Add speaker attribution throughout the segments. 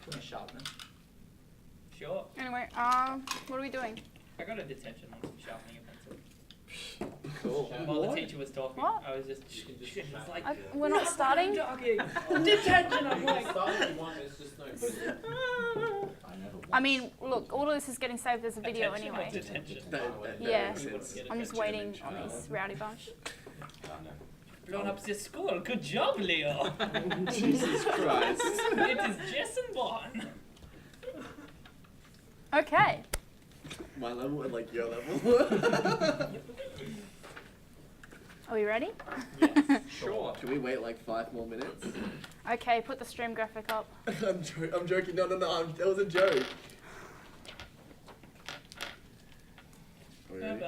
Speaker 1: Put a sharpness.
Speaker 2: Sure.
Speaker 3: Anyway, what are we doing?
Speaker 2: I got a detention once for sharpening a pencil.
Speaker 1: Cool.
Speaker 2: While the teacher was talking,
Speaker 3: What?
Speaker 2: I was just. It's like,
Speaker 3: We're not starting?
Speaker 2: Detention! I'm like.
Speaker 3: I mean, look, all of this is getting saved as a video
Speaker 2: Attention or
Speaker 3: anyway.
Speaker 2: detention?
Speaker 3: Yeah.
Speaker 2: You wouldn't get
Speaker 3: I'm just
Speaker 2: attention.
Speaker 3: waiting on this rowdy bunch.
Speaker 2: Blown up the school. Good job, Leo.
Speaker 1: Jesus Christ.
Speaker 2: It is Jess and Bon.
Speaker 3: Okay.
Speaker 1: My level and like your level.
Speaker 3: Are we ready?
Speaker 2: Sure.
Speaker 1: Can we wait like 5 more minutes?
Speaker 3: Okay, put the stream graphic up.
Speaker 1: I'm joking. No. That was a joke. Are we ready?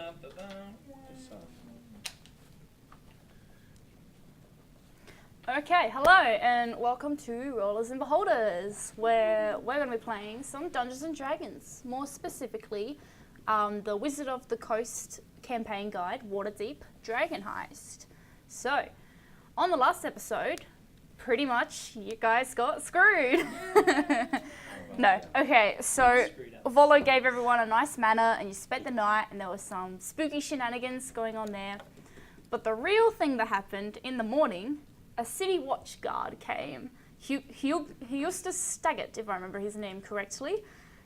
Speaker 3: Okay, hello and welcome to Rollers and Beholders, where we're going to be playing some Dungeons and Dragons. More specifically, the Wizard of the Coast campaign guide, Waterdeep Dragon Heist. So, on the last episode, pretty much you guys got screwed. No, okay, so Volo gave everyone a nice manor and you spent the night and there was some spooky shenanigans going on there. But the real thing that happened in the morning, a city watch guard came. Eustace Staggart, if I remember his name correctly.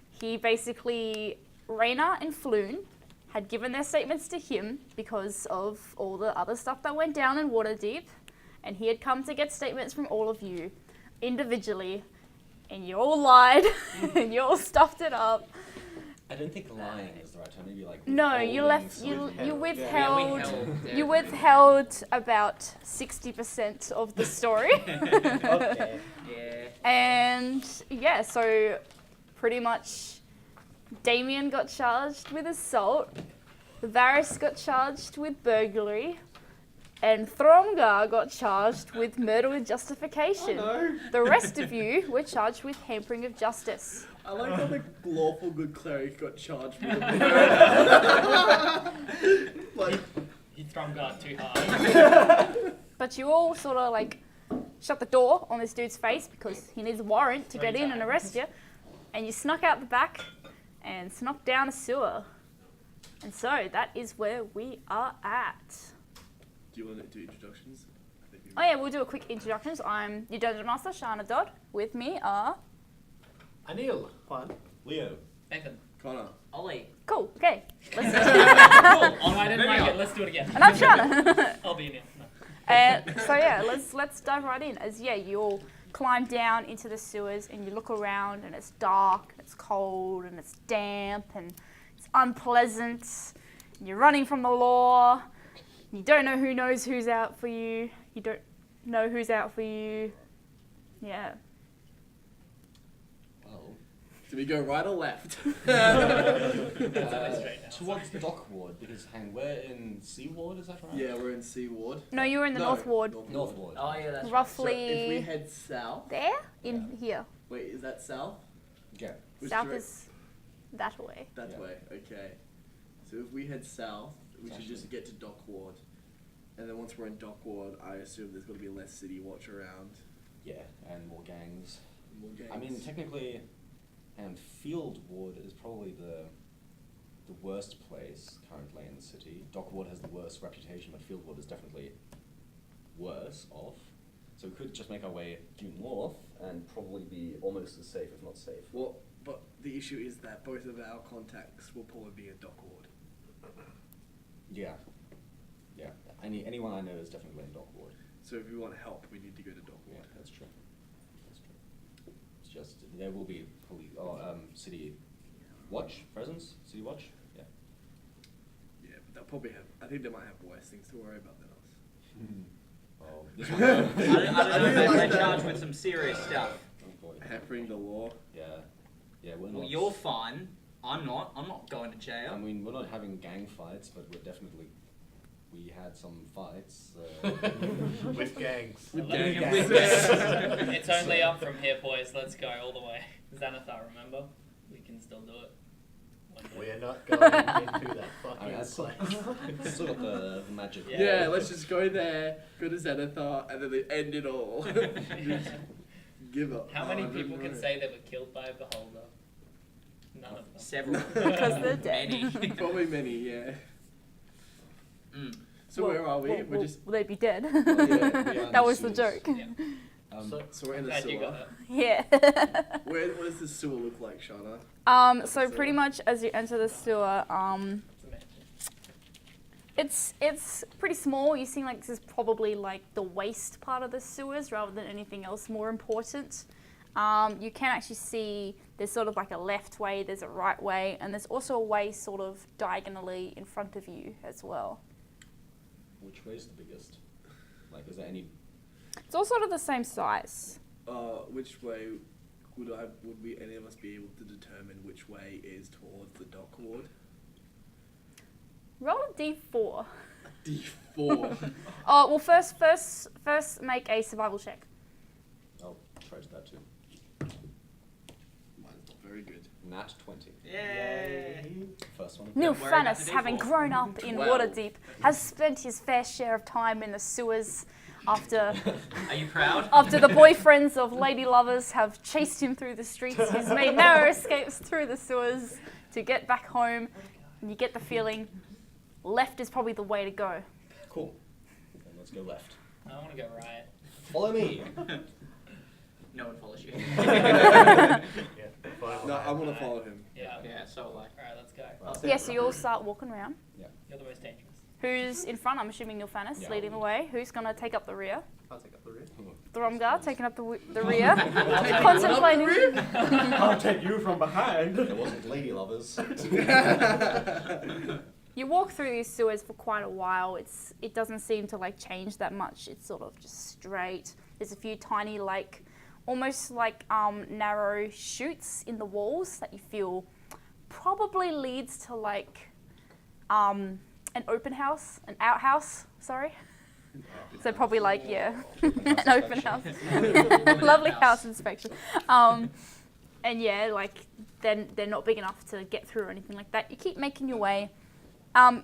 Speaker 3: He basically, Raina and Floon had given their statements to him because of all the other stuff that went down in Waterdeep, and he had come to get statements from all of you individually, and you all lied and you all stuffed it up.
Speaker 4: I don't think lying is the right term. Maybe like
Speaker 3: No, you withheld
Speaker 2: Yeah.
Speaker 3: you withheld about 60% of the story.
Speaker 2: Okay. Yeah.
Speaker 3: And yeah, so pretty much Damien got charged with assault, Varys got charged with burglary, and Thromgar got charged with murder with justification.
Speaker 1: Oh, no.
Speaker 3: The rest of you were charged with hampering of justice.
Speaker 1: I like how the lawful good cleric got charged with like,
Speaker 2: He thrown guard too hard.
Speaker 3: But you all sort of like shut the door on this dude's face because he needs a warrant to get in and arrest you. And you snuck out the back and snuck down a sewer. And so that is where we are at.
Speaker 1: do you want to do introductions? I think
Speaker 3: Oh yeah, we'll do a quick introductions. I'm your Dungeon Master, Shana Dodd. With me are...
Speaker 5: Anil. Fun.
Speaker 4: Leo.
Speaker 2: Nathan.
Speaker 1: Connor.
Speaker 2: Ollie.
Speaker 3: Cool, okay.
Speaker 2: Cool. Oh, I didn't like it. Let's do it again.
Speaker 3: And I'm Shana.
Speaker 2: I'll be in it. No.
Speaker 3: So yeah, let's dive right in. As yeah, you all climb down into the sewers and you look around and it's dark, and it's cold, and it's damp, and it's unpleasant. And you're running from the law. You don't know who's out for you. You don't know who's out for you. Yeah.
Speaker 4: Well,
Speaker 1: Do we go right or left?
Speaker 4: towards the dock ward, because we're in C ward, is that right?
Speaker 1: Yeah, we're in C Ward.
Speaker 3: No, you were in the North Ward.
Speaker 4: North ward.
Speaker 2: Oh yeah, that's
Speaker 1: So
Speaker 3: Roughly
Speaker 1: if we head south,
Speaker 3: there? In here.
Speaker 1: wait, is that south?
Speaker 4: Yeah.
Speaker 1: Which
Speaker 3: South
Speaker 1: direct-
Speaker 3: is that way.
Speaker 1: That
Speaker 4: Yeah.
Speaker 1: way, okay. So if we head south, we should just get to Dock Ward. And then once we're in Dock Ward, I assume there's going to be less city watch around.
Speaker 4: Yeah, and more gangs.
Speaker 1: More gangs.
Speaker 4: I mean, technically, and Field Ward is probably the worst place currently in the city. Dock Ward has the worst reputation, but Field Ward is definitely worse off. So we could just make our way due north and probably be almost as safe, if not safe.
Speaker 1: Well, but the issue is that both of our contacts will probably be in Dock Ward.
Speaker 4: Yeah. Yeah. Anyone I know is definitely in Dock Ward.
Speaker 1: So if we want help, we need to go to Dock
Speaker 4: Yeah,
Speaker 1: Ward.
Speaker 4: that's true. That's true. It's just there will be city watch presence. City watch. Yeah.
Speaker 1: Yeah, but they'll probably have. I think they might have worse things to worry about than us.
Speaker 4: Oh, this one.
Speaker 2: I don't know.
Speaker 1: like
Speaker 2: They're
Speaker 1: that.
Speaker 2: charged with some serious stuff.
Speaker 1: Hampering the law.
Speaker 4: Yeah. Yeah, we're not.
Speaker 2: Well, you're fine. I'm not. I'm not going to jail.
Speaker 4: I mean, we're not having gang fights, but we're definitely. We had some fights.
Speaker 5: With gangs.
Speaker 2: It's only up from here, boys. Let's go all the way. Xanathar, remember? We can still do it. One day.
Speaker 5: We're not going into that
Speaker 4: I mean,
Speaker 5: fucking
Speaker 4: that's
Speaker 5: place.
Speaker 4: still got the magic.
Speaker 2: Yeah.
Speaker 1: Yeah, let's just go there, go to Xanathar, and then they end it all. Give up.
Speaker 2: How many
Speaker 1: I don't
Speaker 2: people can
Speaker 1: know.
Speaker 2: say they were killed by a beholder? None of them.
Speaker 6: Several.
Speaker 3: Because they're dead.
Speaker 6: Many.
Speaker 1: Probably many, yeah.
Speaker 6: Mm.
Speaker 1: So where are we? We're
Speaker 3: Well,
Speaker 1: just.
Speaker 3: they'd be dead.
Speaker 4: Yeah, we are in
Speaker 3: That was the
Speaker 4: sewers.
Speaker 3: joke.
Speaker 2: Yeah.
Speaker 1: So we're in the
Speaker 2: Glad you
Speaker 1: sewer.
Speaker 2: got that.
Speaker 3: Yeah.
Speaker 1: What does the sewer look like, Shana?
Speaker 3: So pretty much as you enter the sewer,
Speaker 2: It's a mansion.
Speaker 3: it's pretty small. You seem like this is probably like the waste part of the sewers rather than anything else more important. You can actually see there's sort of like a left way, there's a right way, and there's also a way sort of diagonally in front of you as well.
Speaker 4: Which way is the biggest? Like, is there any?
Speaker 3: It's all sort of the same size.
Speaker 1: Which way would we any of us be able to determine which way is towards the dock ward?
Speaker 3: Roll a d4.
Speaker 1: D4.
Speaker 3: Oh, well, first make a survival check.
Speaker 4: I'll try to that too.
Speaker 1: Mine's not very good.
Speaker 4: Nat 20.
Speaker 6: Yay!
Speaker 4: First one.
Speaker 3: Neil
Speaker 6: Don't worry about
Speaker 3: Fannis,
Speaker 6: the
Speaker 3: having
Speaker 6: D4.
Speaker 3: grown up in
Speaker 1: 12.
Speaker 3: Waterdeep, has spent his fair share of time in the sewers after
Speaker 6: Are you proud?
Speaker 3: after the boyfriends of lady lovers have chased him through the streets. He's made narrow escapes through the sewers to get back home. And you get the feeling left is probably the way to go.
Speaker 4: Cool. Then let's go left.
Speaker 2: I want to go right.
Speaker 4: Follow me.
Speaker 6: No one follows you.
Speaker 5: Yeah. Fine.
Speaker 1: No, I want to follow him.
Speaker 2: Yeah.
Speaker 6: Yeah, so like.
Speaker 2: Alright, let's go.
Speaker 6: I'll
Speaker 3: Yeah,
Speaker 6: say-
Speaker 3: so you all start walking around.
Speaker 2: You're the most dangerous.
Speaker 3: Who's in front? I'm assuming Neil Fannis
Speaker 4: Yeah.
Speaker 3: leading the way. Who's going to take up the rear?
Speaker 5: I'll take up the rear.
Speaker 3: Thromgar taking up the rear. Contemplating.
Speaker 5: I'll take you from behind.
Speaker 4: It wasn't lady lovers.
Speaker 3: You walk through these sewers for quite a while. It doesn't seem to like change that much. It's sort of just straight. There's a few tiny like, almost like narrow chutes in the walls that you feel probably leads to like an open house, an outhouse. Sorry. So probably like an open house. Lovely house inspection. And yeah, like they're not big enough to get through or anything like that. You keep making your way.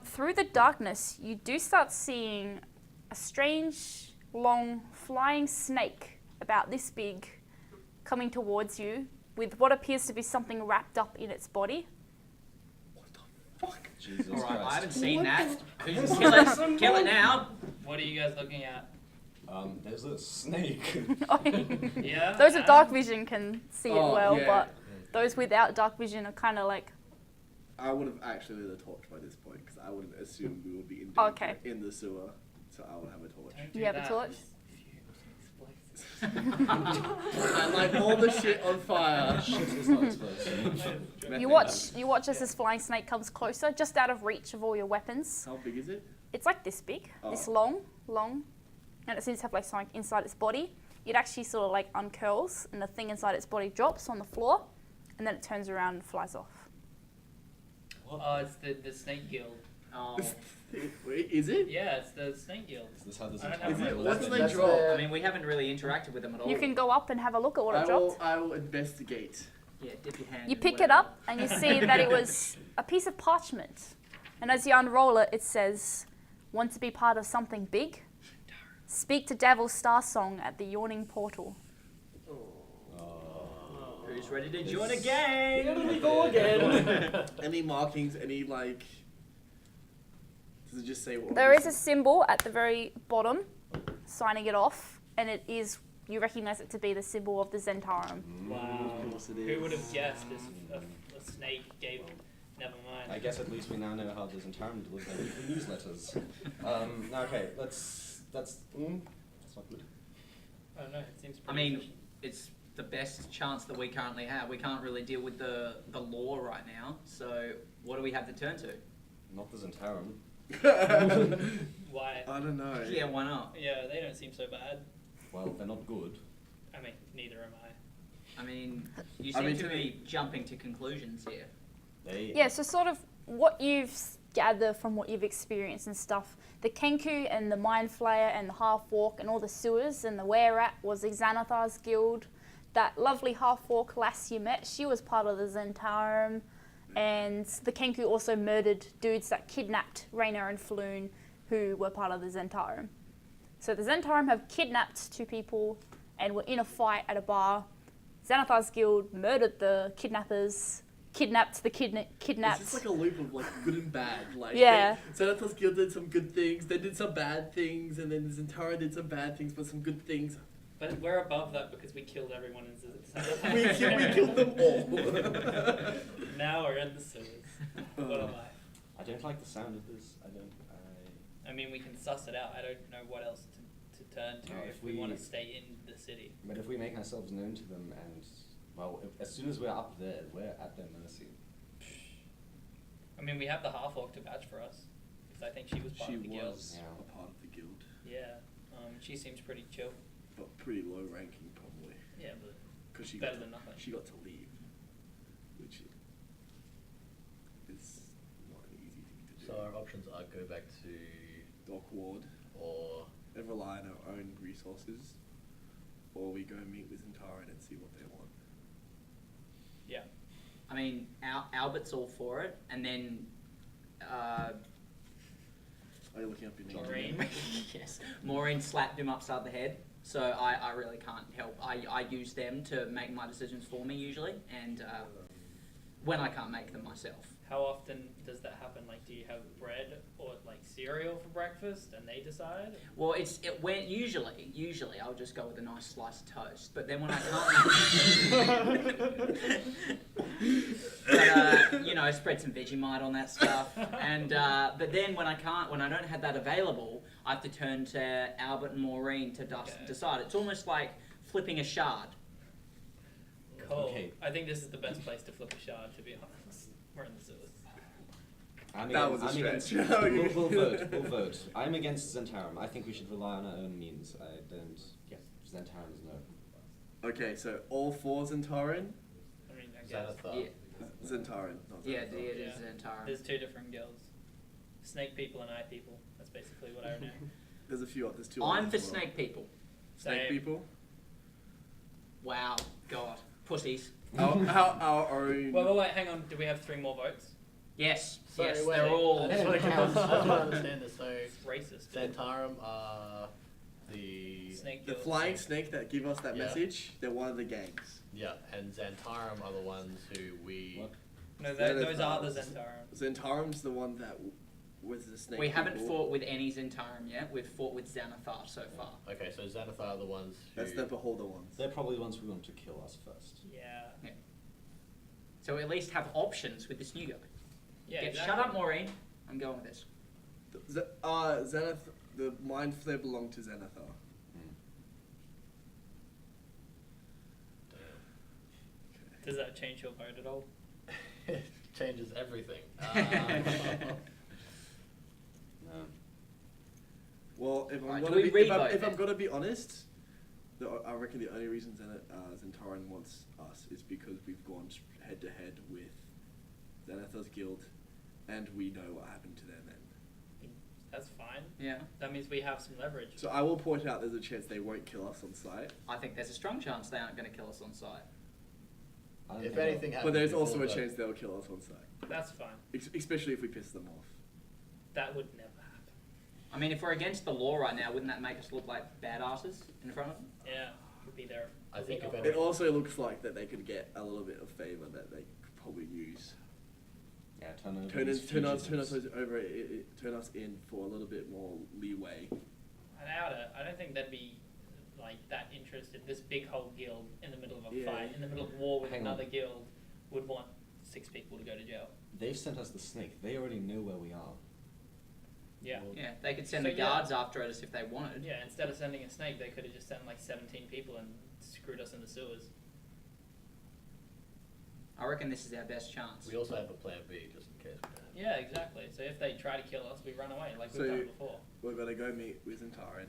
Speaker 3: Through the darkness, you do start seeing a strange, long, flying snake about this big coming towards you with what appears to be something wrapped up in its body.
Speaker 4: Jesus
Speaker 6: Alright,
Speaker 4: Christ.
Speaker 6: I haven't seen that. Who's kill it? Kill it now.
Speaker 2: What are you guys looking at?
Speaker 4: There's a snake.
Speaker 2: Yeah?
Speaker 3: Those with dark vision can see it
Speaker 1: Oh,
Speaker 3: well,
Speaker 1: yeah.
Speaker 3: but those without dark vision are kind of like,
Speaker 1: I would have actually lit a torch by this point because I would have assumed we would be in danger
Speaker 3: Okay.
Speaker 1: in the sewer, so I would have a torch.
Speaker 2: Don't
Speaker 3: You
Speaker 2: do
Speaker 3: have a
Speaker 2: that.
Speaker 3: torch?
Speaker 1: I light all the shit on fire.
Speaker 4: Shit is not explosive.
Speaker 3: you watch as this flying snake comes closer, just out of reach of all your weapons.
Speaker 1: How big is it?
Speaker 3: It's like this big, this
Speaker 1: Oh.
Speaker 3: long, and it seems to have like something inside its body. It actually sort of like uncurls, and the thing inside its body drops on the floor, and then it turns around and flies off.
Speaker 2: Oh, it's the Snake Guild.
Speaker 6: Oh.
Speaker 1: Wait, is it?
Speaker 2: Yeah, it's the Snake Guild.
Speaker 4: Is this how this
Speaker 2: I don't
Speaker 4: entire
Speaker 2: have
Speaker 1: Is it?
Speaker 4: level
Speaker 1: What do
Speaker 4: is?
Speaker 1: they
Speaker 5: That's
Speaker 1: drop?
Speaker 5: the-
Speaker 6: I mean, we haven't really interacted with them at all.
Speaker 3: You can go up and have a look at what it dropped.
Speaker 1: I will investigate.
Speaker 6: Yeah, dip your hand.
Speaker 3: You
Speaker 6: in
Speaker 3: pick it
Speaker 6: whatever.
Speaker 3: up and you see that it was a piece of parchment. And as you unroll it, it says, "Want to be part of something big? Speak to Devil's Star Song at the Yawning Portal."
Speaker 6: Who's ready to join a gang?
Speaker 5: Here we go again.
Speaker 1: Any markings? Any like? Does it just say what?
Speaker 3: There is a symbol at the very bottom, signing it off, and it is, you recognize it to be the symbol of the Zentarum.
Speaker 2: Wow.
Speaker 1: Of course it
Speaker 2: Who
Speaker 1: is.
Speaker 2: would have guessed a snake gave him? Never mind.
Speaker 4: I guess at least we now know how this entire delivers their weekly newsletters. Okay, that's not good.
Speaker 2: I don't know, it seems
Speaker 6: I
Speaker 2: pretty
Speaker 6: mean,
Speaker 2: efficient.
Speaker 6: it's the best chance that we currently have. We can't really deal with the law right now. So what do we have to turn to?
Speaker 4: Not the Zentarum.
Speaker 2: Why?
Speaker 1: I don't know.
Speaker 6: Yeah, why not?
Speaker 2: Yeah, they don't seem so bad.
Speaker 4: Well, they're not good.
Speaker 2: I mean, neither am I.
Speaker 6: I mean, you
Speaker 1: I
Speaker 6: seem
Speaker 1: mean,
Speaker 6: to
Speaker 1: to
Speaker 6: be jumping to conclusions here.
Speaker 4: They.
Speaker 3: Yeah, so sort of what you've gathered from what you've experienced and stuff, the Kenku and the Mind Flayer and the Half-Walk and all the sewers and the Were-Rat was the Xanathar's guild. That lovely Half-Walk lass you met, she was part of the Zentarum. And the Kenku also murdered dudes that kidnapped Raina and Floon, who were part of the Zentarum. So the Zentarum have kidnapped two people and were in a fight at a bar. Xanathar's guild murdered the kidnappers, kidnapped the kidnapped.
Speaker 1: It's just like a loop of like good and bad. Like
Speaker 3: Yeah.
Speaker 1: Xanathar's guild did some good things, they did some bad things, and then Zentara did some bad things but some good things.
Speaker 2: But we're above that because we killed everyone in Xanathar.
Speaker 1: we killed them all.
Speaker 2: Now we're in the sewers. What am I?
Speaker 4: I don't like the sound of this.
Speaker 2: I mean, we can suss it out. I don't know what else to turn to if we want to stay in the city.
Speaker 4: But if we make ourselves known to them and, well, as soon as we're up there, we're at their mercy.
Speaker 2: I mean, we have the half-orc to vouch for us. Because I think she was part of the guild.
Speaker 1: She was a part of the guild.
Speaker 2: Yeah. She seems pretty chill.
Speaker 1: But pretty low ranking, probably.
Speaker 2: Yeah, but
Speaker 1: Because she
Speaker 2: better
Speaker 1: got
Speaker 2: than nothing.
Speaker 1: She got to leave. Which is not an easy thing to do.
Speaker 5: So our options are go back to
Speaker 1: Dock Ward.
Speaker 5: or
Speaker 1: And rely on our own resources. Or we go meet with Zentaran and see what they want.
Speaker 2: Yeah.
Speaker 6: I mean, Albert's all for it, and then.
Speaker 1: Are you looking up your name?
Speaker 2: Maureen.
Speaker 6: Yes, Maureen slapped him upside the head. So I really can't help. I use them to make my decisions for me usually, and when I can't make them myself.
Speaker 2: How often does that happen? Like, do you have bread or like cereal for breakfast, and they decide?
Speaker 6: Well, it went usually I'll just go with a nice slice of toast. But then when I can't, spread some Vegemite on that stuff. And but then when I don't have that available, I have to turn to Albert and Maureen to decide. It's almost like flipping a shard.
Speaker 2: Cool.
Speaker 4: Okay.
Speaker 2: I think this is the best place to flip a shard, to be honest. We're in the sewers.
Speaker 1: That was a stretch.
Speaker 4: We'll vote. I'm against Zentarum. I think we should rely on our own means. I don't. Yes. Zentarum is no.
Speaker 1: Okay, so all four Zentaran?
Speaker 2: I mean, I guess.
Speaker 5: Xanathar.
Speaker 6: Yeah,
Speaker 1: Zentaran, not
Speaker 6: yeah,
Speaker 1: Xanathar.
Speaker 6: it is
Speaker 2: Yeah.
Speaker 6: entire.
Speaker 2: There's two different guilds. Snake people and eye people. That's basically what I know.
Speaker 1: There's a few, there's two
Speaker 6: I'm
Speaker 1: others
Speaker 6: for
Speaker 1: as well.
Speaker 6: snake people.
Speaker 1: Snake
Speaker 2: Same.
Speaker 1: people?
Speaker 6: Wow, God, pussies.
Speaker 1: Our own...
Speaker 2: Wait, hang on. Do we have 3 more votes?
Speaker 6: Yes,
Speaker 5: So
Speaker 6: yes,
Speaker 5: wait,
Speaker 6: they're all.
Speaker 5: I just want to understand this. So
Speaker 2: It's racist.
Speaker 5: Zentarum are the
Speaker 2: Snake
Speaker 1: The
Speaker 2: guild.
Speaker 1: flying snake that give us that
Speaker 5: Yeah.
Speaker 1: message, they're one of the gangs.
Speaker 5: yeah, and Zentarum are the ones who we.
Speaker 4: What?
Speaker 2: No,
Speaker 1: Xanathar.
Speaker 2: those are the Zentarum.
Speaker 1: Zentaram's the one that was the snake
Speaker 6: We haven't
Speaker 1: people.
Speaker 6: fought with any Zentarum yet. We've fought with Xanathar so far.
Speaker 5: Okay, so Xanathar are the ones who.
Speaker 1: That's the beholder ones.
Speaker 4: They're probably the ones who want to kill us first.
Speaker 2: Yeah.
Speaker 6: So we at least have options with this new guy.
Speaker 2: Yeah,
Speaker 6: Shut
Speaker 2: exactly.
Speaker 6: up, Maureen. I'm going with this.
Speaker 1: Xanathar, the Mind Flare belonged to Xanathar.
Speaker 2: Does that change your vote at all?
Speaker 5: It changes everything.
Speaker 4: No.
Speaker 1: Well, if I'm
Speaker 6: Right,
Speaker 1: gonna
Speaker 6: do
Speaker 1: be,
Speaker 6: we
Speaker 1: if I'm,
Speaker 6: revote
Speaker 1: if I'm
Speaker 6: then?
Speaker 1: gonna be honest, I reckon the only reason Zentaran wants us is because we've gone head to head with Xanathar's guild, and we know what happened to their men.
Speaker 2: That's fine.
Speaker 6: Yeah.
Speaker 2: That means we have some leverage.
Speaker 1: So I will point out there's a chance they won't kill us on sight,
Speaker 6: I think there's a strong chance they aren't going to kill us on sight.
Speaker 4: I don't
Speaker 5: If
Speaker 4: think
Speaker 5: anything happens,
Speaker 1: but there's
Speaker 5: before
Speaker 1: also a
Speaker 5: the-
Speaker 1: chance they'll kill us on sight,
Speaker 2: That's fine.
Speaker 1: especially if we piss them off.
Speaker 2: That would never happen.
Speaker 6: I mean, if we're against the law right now, wouldn't that make us look like badasses in front of them?
Speaker 2: Yeah. Would be there.
Speaker 5: I think if
Speaker 1: It
Speaker 5: anything,
Speaker 1: also looks like that they could get a little bit of favour that they could probably use.
Speaker 4: Yeah, turn over
Speaker 1: Turn
Speaker 4: these fugitives.
Speaker 1: turn us in for a little bit more leeway.
Speaker 2: I doubt it. I don't think they'd be like that interested. This big whole guild in the middle of a
Speaker 1: Yeah.
Speaker 2: fight, in the middle of war with
Speaker 4: Hang
Speaker 2: another
Speaker 4: on.
Speaker 2: guild, would want 6 people to go to jail.
Speaker 4: They've sent us the snake. They already know where we are.
Speaker 2: Yeah.
Speaker 5: Well,
Speaker 6: Yeah, they could send
Speaker 2: So,
Speaker 6: the
Speaker 2: yeah.
Speaker 6: guards after us if they wanted.
Speaker 2: Yeah, instead of sending a snake, they could have just sent like 17 people and screwed us in the sewers.
Speaker 6: I reckon this is our best chance.
Speaker 5: we also have a plan B just in case we don't.
Speaker 2: Yeah, exactly. So if they try to kill us, we run away like
Speaker 1: So-
Speaker 2: we've done before.
Speaker 1: We're gonna go meet with Zentaran,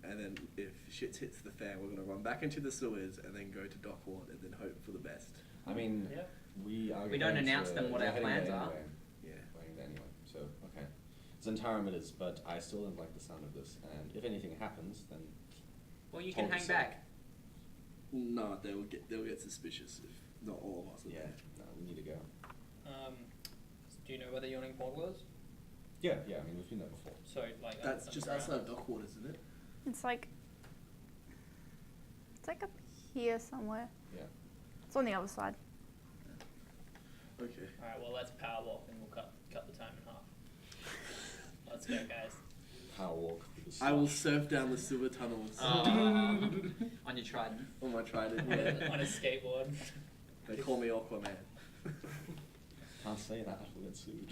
Speaker 1: and then if shit hits the fan, we're gonna run back into the sewers and then go to Dockward and then hope for the best.
Speaker 4: I mean,
Speaker 2: Yeah.
Speaker 4: we are.
Speaker 6: We don't
Speaker 4: going
Speaker 6: announce
Speaker 4: to-
Speaker 6: them what
Speaker 4: we're
Speaker 6: our
Speaker 4: heading
Speaker 6: plans
Speaker 4: there
Speaker 6: are.
Speaker 4: Anyway.
Speaker 1: Yeah.
Speaker 4: We're heading there anyway. So okay, Zentarum it is, but I still don't like the sound of this. And if anything happens, then
Speaker 6: Well, you can
Speaker 4: Told
Speaker 6: hang
Speaker 4: us so.
Speaker 6: back.
Speaker 1: No, they'll get suspicious if not all of us are
Speaker 4: yeah,
Speaker 1: there.
Speaker 4: no, we need to go.
Speaker 2: Do you know where the Yawning Portal is?
Speaker 4: Yeah, I mean we've been there before.
Speaker 2: So like
Speaker 1: That's just
Speaker 2: underground.
Speaker 1: outside of Dockward, isn't it?
Speaker 3: It's like It's like up here somewhere.
Speaker 4: Yeah.
Speaker 3: It's on the other side.
Speaker 1: Okay.
Speaker 2: Alright, well let's power walk and we'll cut the time in half. Let's go, guys.
Speaker 4: Power walk through the
Speaker 1: I will
Speaker 4: slush.
Speaker 1: surf down the sewer tunnels
Speaker 6: On your trident.
Speaker 1: on my trident. Yeah.
Speaker 2: On a skateboard.
Speaker 1: They call me Aquaman.
Speaker 4: Can't say that, we'll get sued.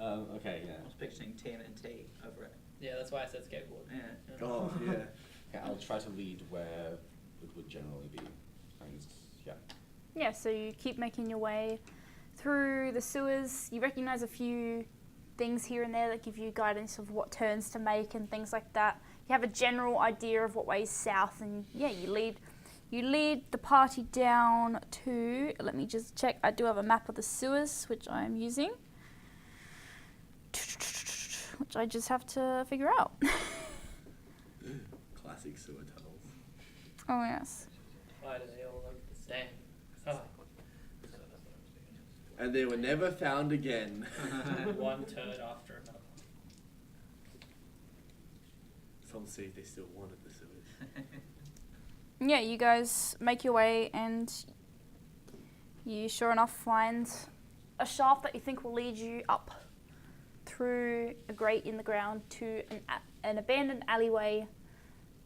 Speaker 4: Okay, yeah.
Speaker 6: I was picturing TMNT over it.
Speaker 2: Yeah, that's why I said skateboard.
Speaker 6: Yeah.
Speaker 1: Oh yeah.
Speaker 4: Okay, I'll try to lead where it would generally be. And yeah.
Speaker 3: Yeah, so you keep making your way through the sewers. You recognize a few things here and there that give you guidance of what turns to make and things like that. You have a general idea of what way is south, and yeah, you lead the party down to, let me just check, I do have a map of the sewers, which I am using, which I just have to figure out.
Speaker 1: Classic sewer tunnels.
Speaker 3: Oh yes.
Speaker 2: Why do they all look the same? Oh,
Speaker 1: And they were never found again.
Speaker 2: one turd after another.
Speaker 1: Some say they still wanted the sewers.
Speaker 3: Yeah, you guys make your way and you sure enough find a shaft that you think will lead you up through a grate in the ground to an abandoned alleyway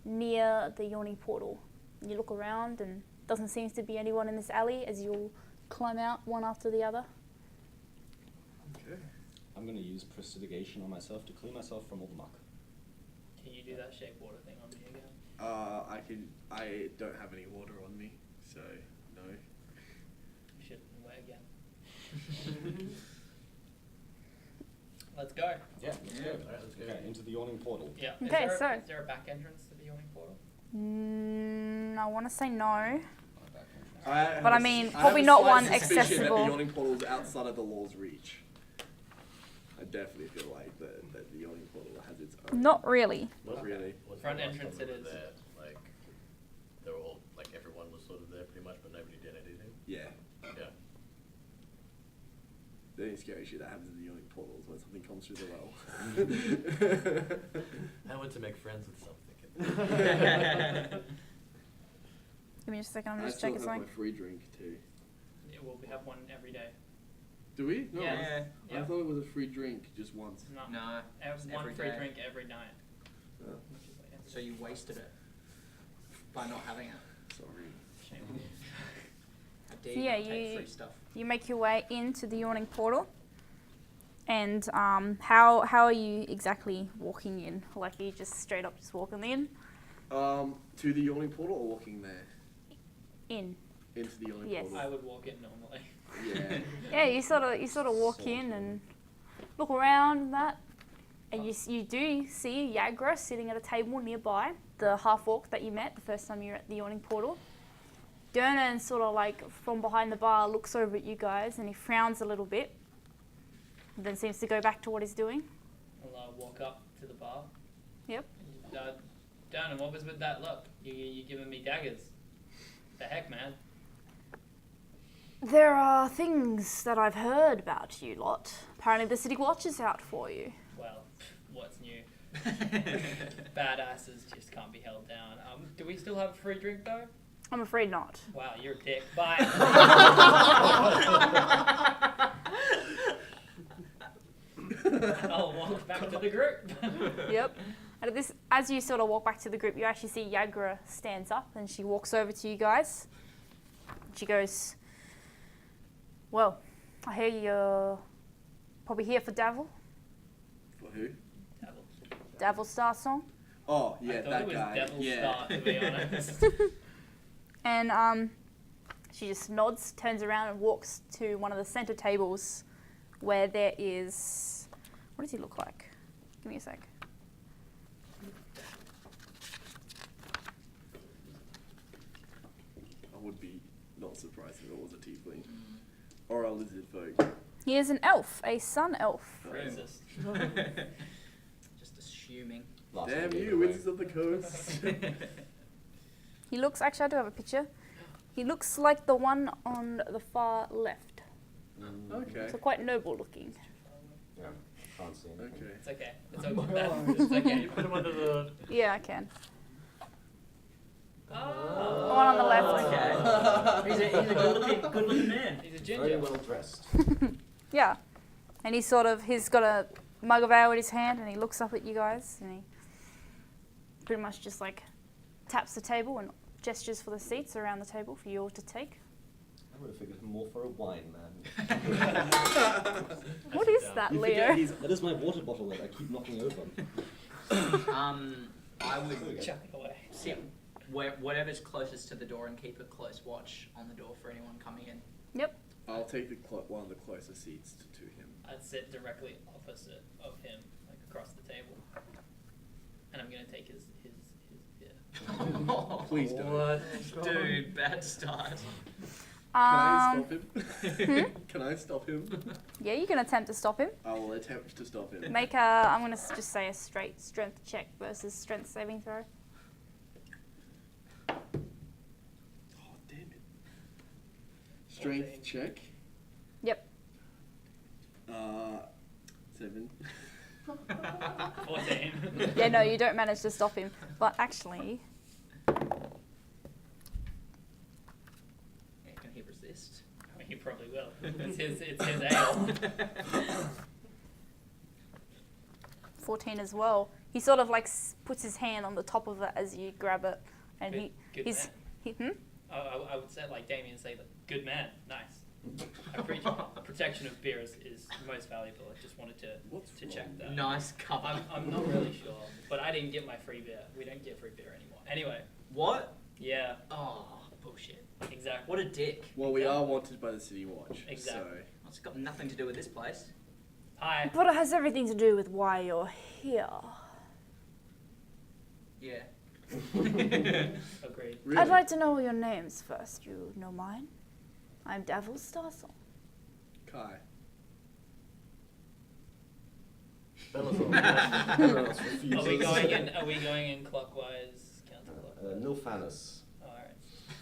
Speaker 3: near the yawning portal. You look around and doesn't seem to be anyone in this alley as you'll climb out one after the other.
Speaker 1: Okay.
Speaker 4: I'm going to use prestidigitation on myself to clean myself from all the muck.
Speaker 2: Can you do that shape water thing on me again?
Speaker 1: I don't have any water on me, so no.
Speaker 2: You shouldn't wear again. Let's go.
Speaker 4: Yeah, let's go.
Speaker 5: Alright, let's go.
Speaker 4: Okay, into the yawning portal.
Speaker 2: Yeah.
Speaker 3: Okay,
Speaker 2: is
Speaker 3: so-
Speaker 2: there a back entrance to the yawning portal?
Speaker 3: I want to say no.
Speaker 1: I
Speaker 3: But
Speaker 1: have
Speaker 3: I
Speaker 1: a
Speaker 3: mean,
Speaker 1: s- I
Speaker 3: probably
Speaker 1: have a
Speaker 3: not
Speaker 1: slight
Speaker 3: one
Speaker 1: suspicion
Speaker 3: accessible.
Speaker 1: That the yawning portal is outside of the law's reach. I definitely feel like that the yawning portal has its own.
Speaker 3: Not really.
Speaker 1: Not really.
Speaker 5: What's
Speaker 2: Front
Speaker 5: the last
Speaker 2: entrance
Speaker 5: time we
Speaker 2: it
Speaker 5: were
Speaker 2: is.
Speaker 5: There? Like, they were all, like, everyone was sort of there pretty much, but nobody did anything.
Speaker 1: Yeah.
Speaker 5: Yeah.
Speaker 1: The only scary shit that happens in the yawning portal is when something comes through the well.
Speaker 5: I went to make friends with something.
Speaker 3: Give me just a second, I'm
Speaker 1: I
Speaker 3: just
Speaker 1: still
Speaker 3: checking
Speaker 1: have my
Speaker 3: something.
Speaker 1: free drink too.
Speaker 2: Yeah, well, we have one every day.
Speaker 1: Do we? No.
Speaker 2: Yeah.
Speaker 1: I thought it was a free drink just once.
Speaker 2: No.
Speaker 6: No. It's
Speaker 2: One
Speaker 6: every
Speaker 2: free
Speaker 6: day.
Speaker 2: drink every night.
Speaker 1: Oh,
Speaker 2: Which is like every
Speaker 6: So you wasted it by not having it.
Speaker 1: sorry.
Speaker 2: shame on you.
Speaker 6: How dare
Speaker 3: So
Speaker 6: you
Speaker 3: yeah,
Speaker 6: not take
Speaker 3: you-
Speaker 6: free stuff.
Speaker 3: You make your way into the yawning portal. And how are you exactly walking in? Like, are you just straight up just walking in?
Speaker 1: To the yawning portal or walking there?
Speaker 3: In.
Speaker 1: Into the yawning
Speaker 3: Yes.
Speaker 2: I
Speaker 1: portal?
Speaker 2: would walk in normally.
Speaker 1: Yeah.
Speaker 3: Yeah, you sort of walk in and look around and that, and you do see Yagra sitting at a table nearby, the half-orc that you met the first time you were at the yawning portal. Dernan sort of like from behind the bar looks over at you guys and he frowns a little bit, and then seems to go back to what he's doing.
Speaker 2: I'll walk up to the bar.
Speaker 3: Yep.
Speaker 2: Down, and what was with that look? You giving me daggers? The heck, man?
Speaker 3: There are things that I've heard about you lot. Apparently the city watch is out for you.
Speaker 2: Well, what's new? Badasses just can't be held down. Do we still have a free drink though?
Speaker 3: I'm afraid not.
Speaker 2: Wow, you're a dick. Bye. And I'll walk back to the group.
Speaker 3: Yep. And at this, as you sort of walk back to the group, you actually see Yagra stands up and she walks over to you guys. She goes, "Well, I hear you're probably here for Davil.
Speaker 1: For who?
Speaker 3: Davil Star Song."
Speaker 1: Oh,
Speaker 2: I
Speaker 1: yeah,
Speaker 2: thought
Speaker 1: that
Speaker 2: it was
Speaker 1: guy.
Speaker 2: Devil's
Speaker 1: yeah.
Speaker 2: Star, to be honest.
Speaker 3: And she just nods, turns around and walks to one of the center tables where there is, what does he look like? Give me a sec.
Speaker 1: I would be not surprised if it was a tiefling. Or a lizard folk.
Speaker 3: He is an elf, a sun elf.
Speaker 2: Racist.
Speaker 6: Just assuming.
Speaker 4: Last
Speaker 1: Damn
Speaker 4: one gave it
Speaker 1: you,
Speaker 4: away.
Speaker 1: Wizards of the Coast.
Speaker 3: He looks, actually I do have a picture. He looks like the one on the far left.
Speaker 1: Okay.
Speaker 3: So quite noble looking.
Speaker 4: Yeah, can't see anything.
Speaker 1: Okay.
Speaker 2: It's okay. It's okay. It's okay.
Speaker 5: You put him under the...
Speaker 3: Yeah, I can.
Speaker 2: Oh.
Speaker 3: The one on the left.
Speaker 6: Okay. He's a good looking man.
Speaker 2: He's a
Speaker 4: Very
Speaker 2: ginger.
Speaker 4: well dressed.
Speaker 3: Yeah. And he's got a mug of ale in his hand and he looks up at you guys and he pretty much just like taps the table and gestures for the seats around the table for you all to take.
Speaker 4: I would have figured him more for a wine man.
Speaker 3: What is that, Leo?
Speaker 4: That is my water bottle that I keep knocking over.
Speaker 6: I would
Speaker 2: Chuck it away.
Speaker 6: sit whatever's closest to the door and keep a close watch on the door for anyone coming in.
Speaker 3: Yep.
Speaker 1: I'll take one of the closest seats to him.
Speaker 2: I'd sit directly opposite of him, like across the table. And I'm gonna take his beer.
Speaker 1: Please don't.
Speaker 6: What? Dude, bad start.
Speaker 1: Can I stop him?
Speaker 3: Hmm?
Speaker 1: Can I stop him?
Speaker 3: Yeah, you can attempt to stop him.
Speaker 1: I will attempt to stop him.
Speaker 3: Make I'm going to just say a straight strength check versus strength saving throw.
Speaker 1: Oh, damn it. Strength
Speaker 2: 14.
Speaker 1: check.
Speaker 3: Yep.
Speaker 1: 7.
Speaker 2: 14.
Speaker 3: Yeah, no, you don't manage to stop him. But actually,
Speaker 6: Yeah, can he resist?
Speaker 2: I mean, he probably will. It's his ale.
Speaker 3: 14 as well. He sort of like puts his hand on the top of it as you grab it, and
Speaker 2: Good
Speaker 3: he's
Speaker 2: man. I would say, like Damien, say, like, good man, nice. I appreciate protection of beer is most valuable. I just wanted to check that.
Speaker 6: Nice cover.
Speaker 2: I'm not really sure, but I didn't get my free beer. We don't get free beer anymore. Anyway,
Speaker 6: What?
Speaker 2: yeah,
Speaker 6: Oh, bullshit.
Speaker 2: exactly.
Speaker 6: What a dick.
Speaker 1: Well, we are wanted by the City Watch.
Speaker 2: Exactly.
Speaker 6: It's got nothing to do with this place.
Speaker 2: Hi.
Speaker 3: But it has everything to do with why you're here.
Speaker 6: Yeah.
Speaker 2: Agreed.
Speaker 1: So, really?
Speaker 3: I'd like to know your names first. You know mine? I'm Devil Starsel.
Speaker 1: Kai.
Speaker 2: Are we going in clockwise, counterclockwise?
Speaker 4: Nilfanus.
Speaker 2: Alright.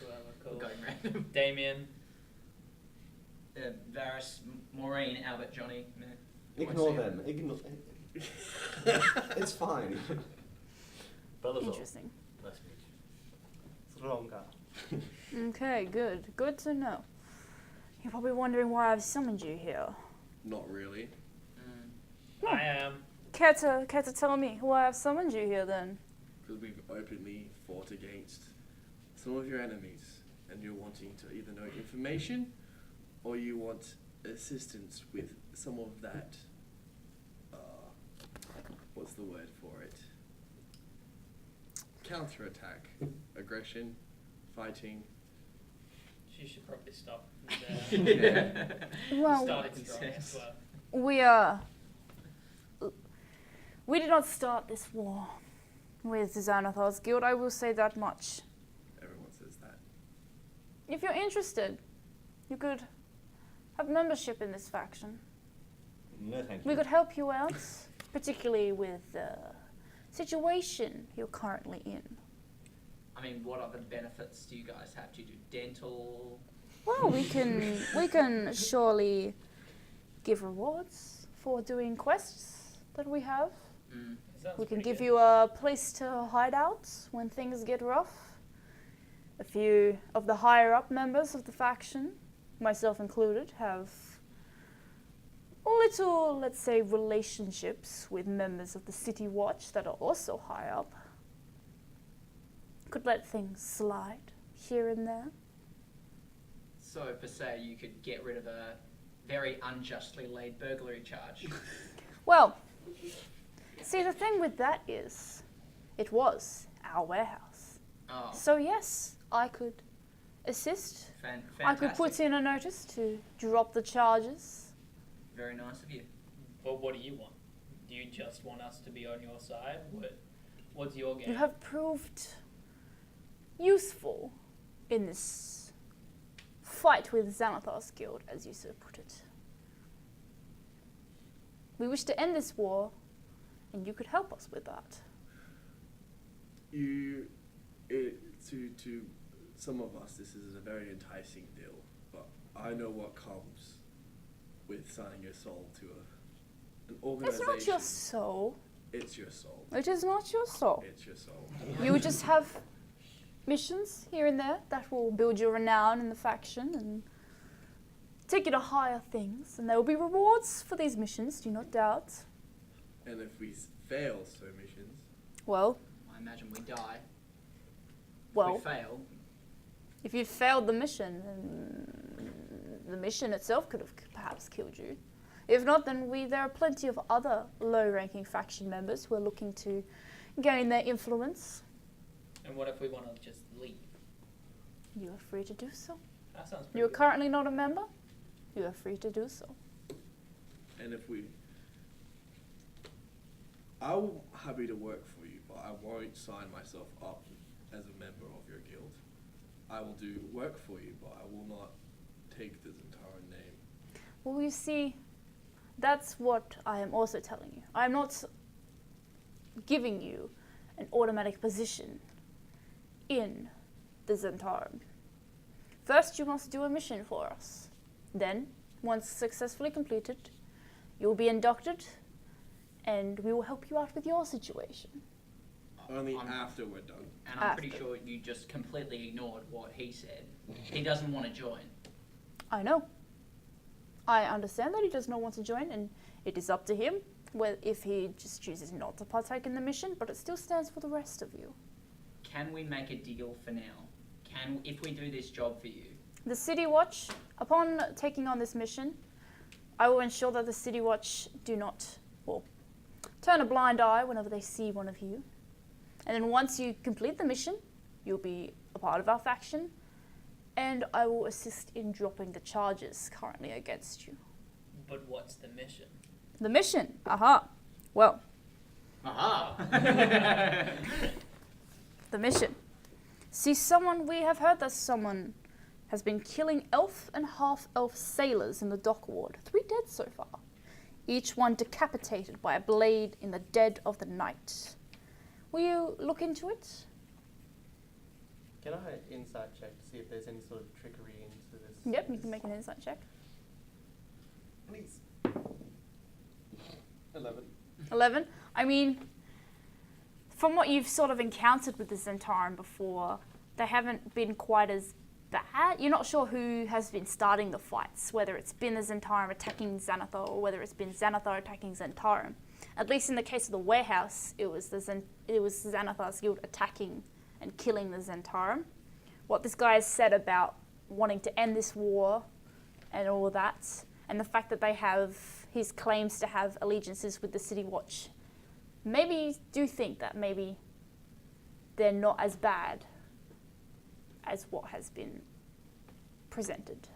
Speaker 2: Whoever, cool.
Speaker 6: We're going random.
Speaker 2: Damien.
Speaker 6: Varys, Maureen, Albert, Johnny. Meh.
Speaker 4: Ignore them. Ignore. It's fine.
Speaker 3: Interesting.
Speaker 5: Nice to meet you.
Speaker 7: Stronger.
Speaker 3: Okay, good. Good to know. You're probably wondering why I've summoned you here.
Speaker 1: Not really.
Speaker 2: I am.
Speaker 3: Care to tell me why I've summoned you here then?
Speaker 1: Because we've openly fought against some of your enemies, and you're wanting to either know information or you want assistance with some of that. What's the word for it? Counterattack, aggression, fighting.
Speaker 2: She should probably stop there.
Speaker 3: Well,
Speaker 2: Starting strong as well.
Speaker 3: we did not start this war with Xanathar's guild, I will say that much.
Speaker 1: Everyone says that.
Speaker 3: If you're interested, you could have membership in this faction.
Speaker 7: No, thank you.
Speaker 3: We could help you out, particularly with the situation you're currently in.
Speaker 6: I mean, what other benefits do you guys have? Do you do dental?
Speaker 3: Well, we can surely give rewards for doing quests that we have.
Speaker 6: Mm.
Speaker 2: Sounds
Speaker 3: We can
Speaker 2: pretty
Speaker 3: give
Speaker 2: good.
Speaker 3: you a place to hide out when things get rough. A few of the higher up members of the faction, myself included, have little, let's say, relationships with members of the City Watch that are also high up. Could let things slide here and there.
Speaker 6: So, per se, you could get rid of a very unjustly laid burglary charge.
Speaker 3: Well, see, the thing with that is, it was our warehouse.
Speaker 6: Oh,
Speaker 3: So yes, I could assist. I could put in a notice to drop the charges.
Speaker 6: Very nice of you.
Speaker 2: Well, what do you want? Do you just want us to be on your side? What's your game?
Speaker 3: You have proved useful in this fight with Xanathar's guild, as you so put it. We wish to end this war, and you could help us with that.
Speaker 1: To some of us, this is a very enticing deal, but I know what comes with signing your soul to an
Speaker 3: It's
Speaker 1: organization.
Speaker 3: not your soul.
Speaker 1: It's your soul.
Speaker 3: It is not your soul.
Speaker 1: It's your soul.
Speaker 3: You just have missions here and there that will build your renown in the faction and take you to higher things. And there will be rewards for these missions, do not doubt.
Speaker 1: And if we fail so missions,
Speaker 3: Well,
Speaker 6: I imagine we die. If
Speaker 3: well,
Speaker 6: we fail.
Speaker 3: if you failed the mission, then the mission itself could have perhaps killed you. If not, then there are plenty of other low-ranking faction members who are looking to gain their influence.
Speaker 2: And what if we want to just leave?
Speaker 3: You are free to do so.
Speaker 2: That sounds pretty
Speaker 3: You are
Speaker 2: good.
Speaker 3: currently not a member. You are free to do so.
Speaker 1: and if we, I'm happy to work for you, but I won't sign myself up as a member of your guild. I will do work for you, but I will not take the Zentaran name.
Speaker 3: Well, you see, that's what I am also telling you. I'm not giving you an automatic position in the Zentarum. First, you must do a mission for us. Then, once successfully completed, you will be inducted, and we will help you out with your situation.
Speaker 1: Only
Speaker 6: I'm-
Speaker 1: after we're done.
Speaker 6: And I'm pretty
Speaker 3: After.
Speaker 6: sure you just completely ignored what he said. He doesn't want to join.
Speaker 3: I know. I understand that he does not want to join, and it is up to him if he just chooses not to partake in the mission, but it still stands for the rest of you.
Speaker 6: Can we make a deal for now? If we do this job for you,
Speaker 3: The City Watch, upon taking on this mission, I will ensure that the City Watch do not, well, turn a blind eye whenever they see one of you. And then once you complete the mission, you'll be a part of our faction, and I will assist in dropping the charges currently against you.
Speaker 2: But what's the mission?
Speaker 3: The mission, aha. Well,
Speaker 6: aha!
Speaker 3: the mission. See, we have heard that someone has been killing elf and half-elf sailors in the dock ward. 3 dead so far. Each one decapitated by a blade in the dead of the night. Will you look into it?
Speaker 8: Can I insight check to see if there's any sort of trickery into this?
Speaker 3: Yep, you can make an insight check.
Speaker 8: Please. 11.
Speaker 3: 11. I mean, from what you've sort of encountered with the Zentarum before, they haven't been quite as bad. You're not sure who has been starting the fights, whether it's been the Zentarum attacking Xanathar or whether it's been Xanathar attacking Zentarum. At least in the case of the warehouse, it was Xanathar's guild attacking and killing the Zentarum. What this guy has said about wanting to end this war and all of that, and the fact that they have his claims to have allegiances with the City Watch, maybe do think that maybe they're not as bad as what has been presented.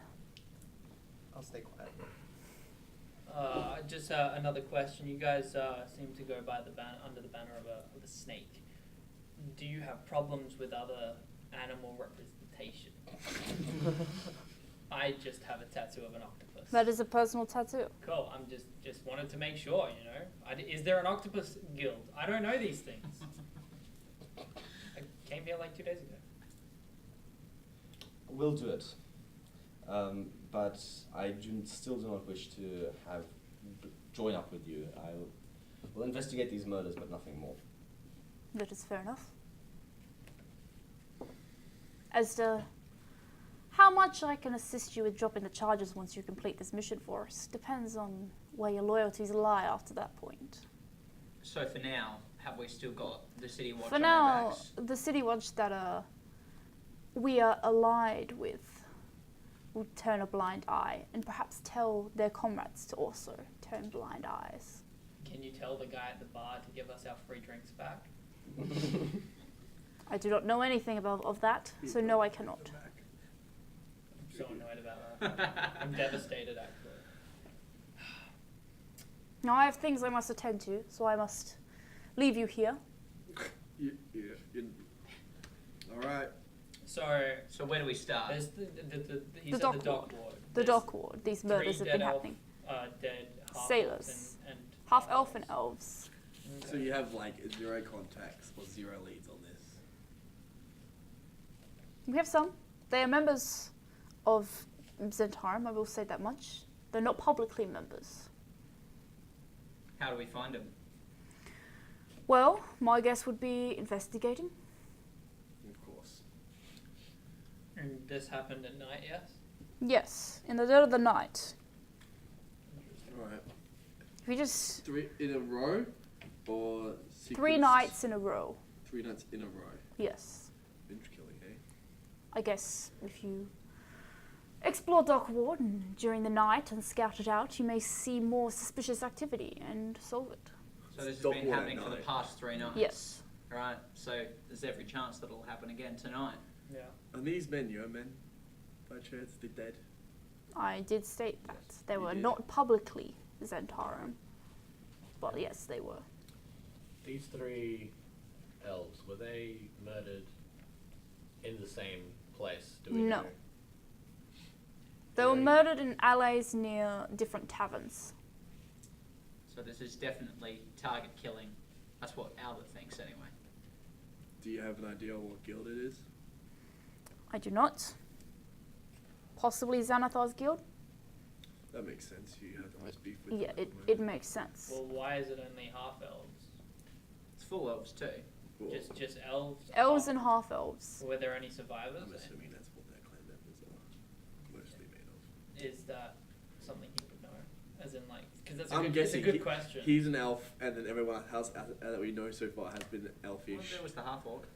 Speaker 8: I'll stay quiet.
Speaker 2: Just another question. You guys seem to go by under the banner of a snake. Do you have problems with other animal representation? I just have a tattoo of an octopus.
Speaker 3: That is a personal tattoo.
Speaker 2: Cool. I'm just wanted to make sure. Is there an octopus guild? I don't know these things. I came here like 2 days ago.
Speaker 4: We'll do it. But I still do not wish to join up with you. I will investigate these murders, but nothing more.
Speaker 3: That is fair enough. As to how much I can assist you with dropping the charges once you complete this mission for us depends on where your loyalties lie after that point.
Speaker 6: So for now, have we still got the City Watch
Speaker 3: For
Speaker 6: on
Speaker 3: now,
Speaker 6: our backs?
Speaker 3: the City Watch that we are allied with will turn a blind eye and perhaps tell their comrades to also turn blind eyes.
Speaker 2: Can you tell the guy at the bar to give us our free drinks back?
Speaker 3: I do not know anything of that, so no, I cannot.
Speaker 2: I'm so annoyed about that. I'm devastated, actually.
Speaker 3: Now I have things I must attend to, so I must leave you here.
Speaker 1: All right.
Speaker 2: So
Speaker 6: where do we start?
Speaker 2: there's he
Speaker 3: The
Speaker 2: said
Speaker 3: dock
Speaker 2: the dock
Speaker 3: ward.
Speaker 2: ward.
Speaker 3: The
Speaker 2: There's
Speaker 3: dock ward. These murders
Speaker 2: 3
Speaker 3: have been
Speaker 2: dead
Speaker 3: happening.
Speaker 2: dead half
Speaker 3: Sailors.
Speaker 2: and
Speaker 3: Half elf and elves.
Speaker 2: Okay.
Speaker 1: So you have like 0 contacts or 0 leads on this.
Speaker 3: We have some. They are members of Zentarum, I will say that much. They're not publicly members.
Speaker 6: How do we find them?
Speaker 3: Well, my guess would be investigating.
Speaker 1: Of course.
Speaker 2: And this happened at night, yes?
Speaker 3: Yes, in the dead of the night.
Speaker 1: Alright.
Speaker 3: If you just
Speaker 1: 3 in a row, or
Speaker 3: 3 nights in a row.
Speaker 1: 3 nights in a row.
Speaker 3: Yes.
Speaker 1: Binge killing, eh?
Speaker 3: I guess if you explore Dockward during the night and scout it out, you may see more suspicious activity and solve it.
Speaker 6: So this has
Speaker 1: Dock
Speaker 6: been
Speaker 1: water
Speaker 6: happening for the
Speaker 1: night.
Speaker 6: past 3 nights.
Speaker 3: Yes.
Speaker 6: Right. So there's every chance that it'll happen again tonight.
Speaker 2: Yeah.
Speaker 1: Are these men your men? By chance, they're dead?
Speaker 3: I did state that. They
Speaker 1: You
Speaker 3: were
Speaker 1: did.
Speaker 3: not publicly Zentarum. But yes, they were.
Speaker 5: These 3 elves, were they murdered in the same place? Do we
Speaker 3: No.
Speaker 5: know?
Speaker 3: They were murdered in alleys near different taverns.
Speaker 6: So this is definitely target killing. That's what Albert thinks anyway.
Speaker 1: Do you have an idea of what guild it is?
Speaker 3: I do not. Possibly Xanathar's guild?
Speaker 1: That makes sense. You have the most beef with
Speaker 3: Yeah,
Speaker 1: them at
Speaker 3: it,
Speaker 1: the
Speaker 3: it
Speaker 1: moment.
Speaker 3: makes sense.
Speaker 2: Well, why is it only half elves?
Speaker 6: It's full elves too.
Speaker 1: Well,
Speaker 2: Just elves?
Speaker 3: Elves and half elves.
Speaker 2: Were there any survivors?
Speaker 1: I'm assuming that's what their clan members are mostly made of.
Speaker 2: Is that something he would know? As in, like, because that's
Speaker 1: I'm
Speaker 2: it's a
Speaker 1: guessing
Speaker 2: good question.
Speaker 1: He's an elf, and then everyone else that we know so far has been
Speaker 6: Well,
Speaker 1: elfish.
Speaker 6: there was the half orc.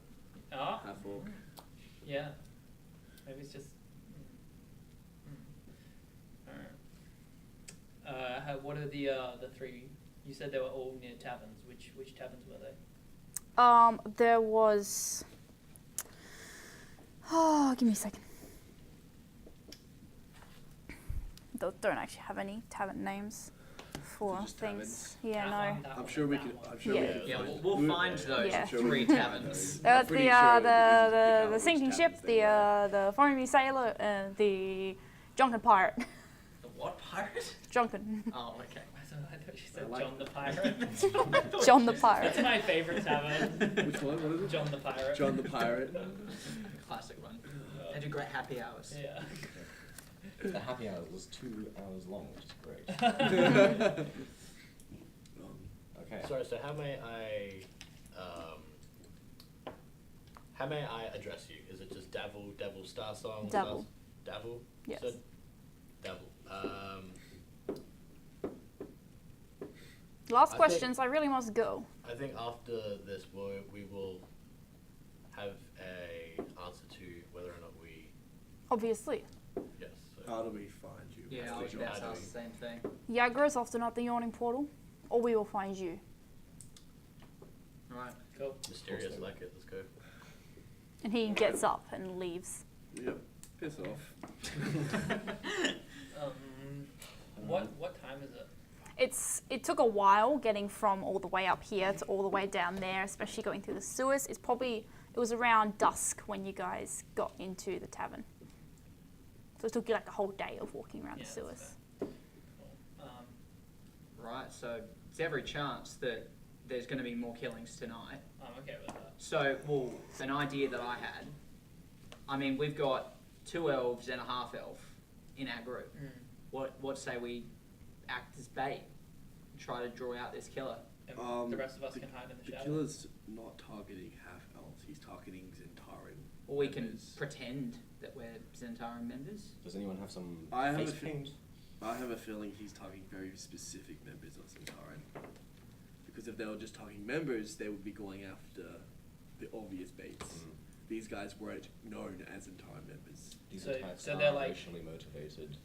Speaker 2: Ah,
Speaker 1: Half orc.
Speaker 2: yeah. Maybe it's just. Alright. What are the 3? You said they were all near taverns. Which taverns were they?
Speaker 3: There was. Oh, give me a second. Don't actually have any tavern names for
Speaker 1: Just
Speaker 3: things.
Speaker 1: taverns?
Speaker 3: Yeah, no.
Speaker 2: That
Speaker 1: I'm
Speaker 2: one,
Speaker 1: sure we
Speaker 2: that
Speaker 1: can.
Speaker 2: one.
Speaker 1: I'm sure
Speaker 3: Yeah.
Speaker 1: we can.
Speaker 6: Yeah,
Speaker 1: find
Speaker 6: we'll find those
Speaker 3: Yeah.
Speaker 6: 3 taverns.
Speaker 3: There's
Speaker 1: pretty
Speaker 3: the
Speaker 1: sure we can
Speaker 3: the
Speaker 1: pick out
Speaker 3: sinking
Speaker 1: which
Speaker 3: ship,
Speaker 1: taverns they were.
Speaker 3: the foamy sailor, the drunken pirate.
Speaker 6: The what pirate?
Speaker 3: Drunken.
Speaker 6: Oh, okay.
Speaker 2: I thought you said
Speaker 1: I like
Speaker 2: John the Pirate.
Speaker 3: John the
Speaker 2: That's
Speaker 3: pirate.
Speaker 2: my favourite tavern.
Speaker 1: Which one? What is it?
Speaker 2: John the Pirate.
Speaker 1: John the Pirate.
Speaker 6: Classic one. They do great happy hours.
Speaker 2: Yeah.
Speaker 4: The happy hour was 2 hours long, which is great. Okay.
Speaker 5: Sorry, so how may I address you? Is it just Devil, Star Song?
Speaker 3: Devil.
Speaker 5: Devil?
Speaker 3: Yes.
Speaker 5: So, Devil.
Speaker 3: Last
Speaker 5: I
Speaker 3: questions. I really must go.
Speaker 5: I think after this, we will have a answer to whether or not we.
Speaker 3: Obviously.
Speaker 5: Yes. So.
Speaker 1: How do we find you?
Speaker 6: Yeah, I
Speaker 1: What's
Speaker 6: was
Speaker 1: the
Speaker 6: about
Speaker 1: job?
Speaker 6: to ask the same thing.
Speaker 3: Yagra is often at the yawning portal, or we will find you.
Speaker 6: Right.
Speaker 2: Cool.
Speaker 5: Mysterious like it. Let's go.
Speaker 3: And he gets up and leaves.
Speaker 1: Yep. Piss off.
Speaker 2: What time is it?
Speaker 3: It took a while getting from all the way up here to all the way down there, especially going through the sewers. It was around dusk when you guys got into the tavern. So it took you like a whole day of walking around
Speaker 2: Yeah,
Speaker 3: the sewers.
Speaker 2: that's fair. Cool.
Speaker 6: Right, so it's every chance that there's going to be more killings tonight.
Speaker 2: I'm okay with that.
Speaker 6: So, well, an idea that I had, I mean, we've got 2 elves and a half elf in our group. What say we act as bait, try to draw out this killer?
Speaker 2: And the rest of us can hide in the
Speaker 1: The
Speaker 2: shadows.
Speaker 1: killer's not targeting half elves. He's targeting Zentaran.
Speaker 6: Or we can
Speaker 1: members.
Speaker 6: pretend that we're Zentaran members.
Speaker 4: Does anyone have some
Speaker 1: I have
Speaker 4: face
Speaker 1: a fe-
Speaker 4: paint?
Speaker 1: I have a feeling he's targeting very specific members of Zentaran. Because if they were just targeting members, they would be going after the obvious baits. These guys weren't known as Zentaran members.
Speaker 4: These
Speaker 2: So-
Speaker 4: attacks
Speaker 2: so
Speaker 4: are
Speaker 2: they're like-
Speaker 4: racially motivated.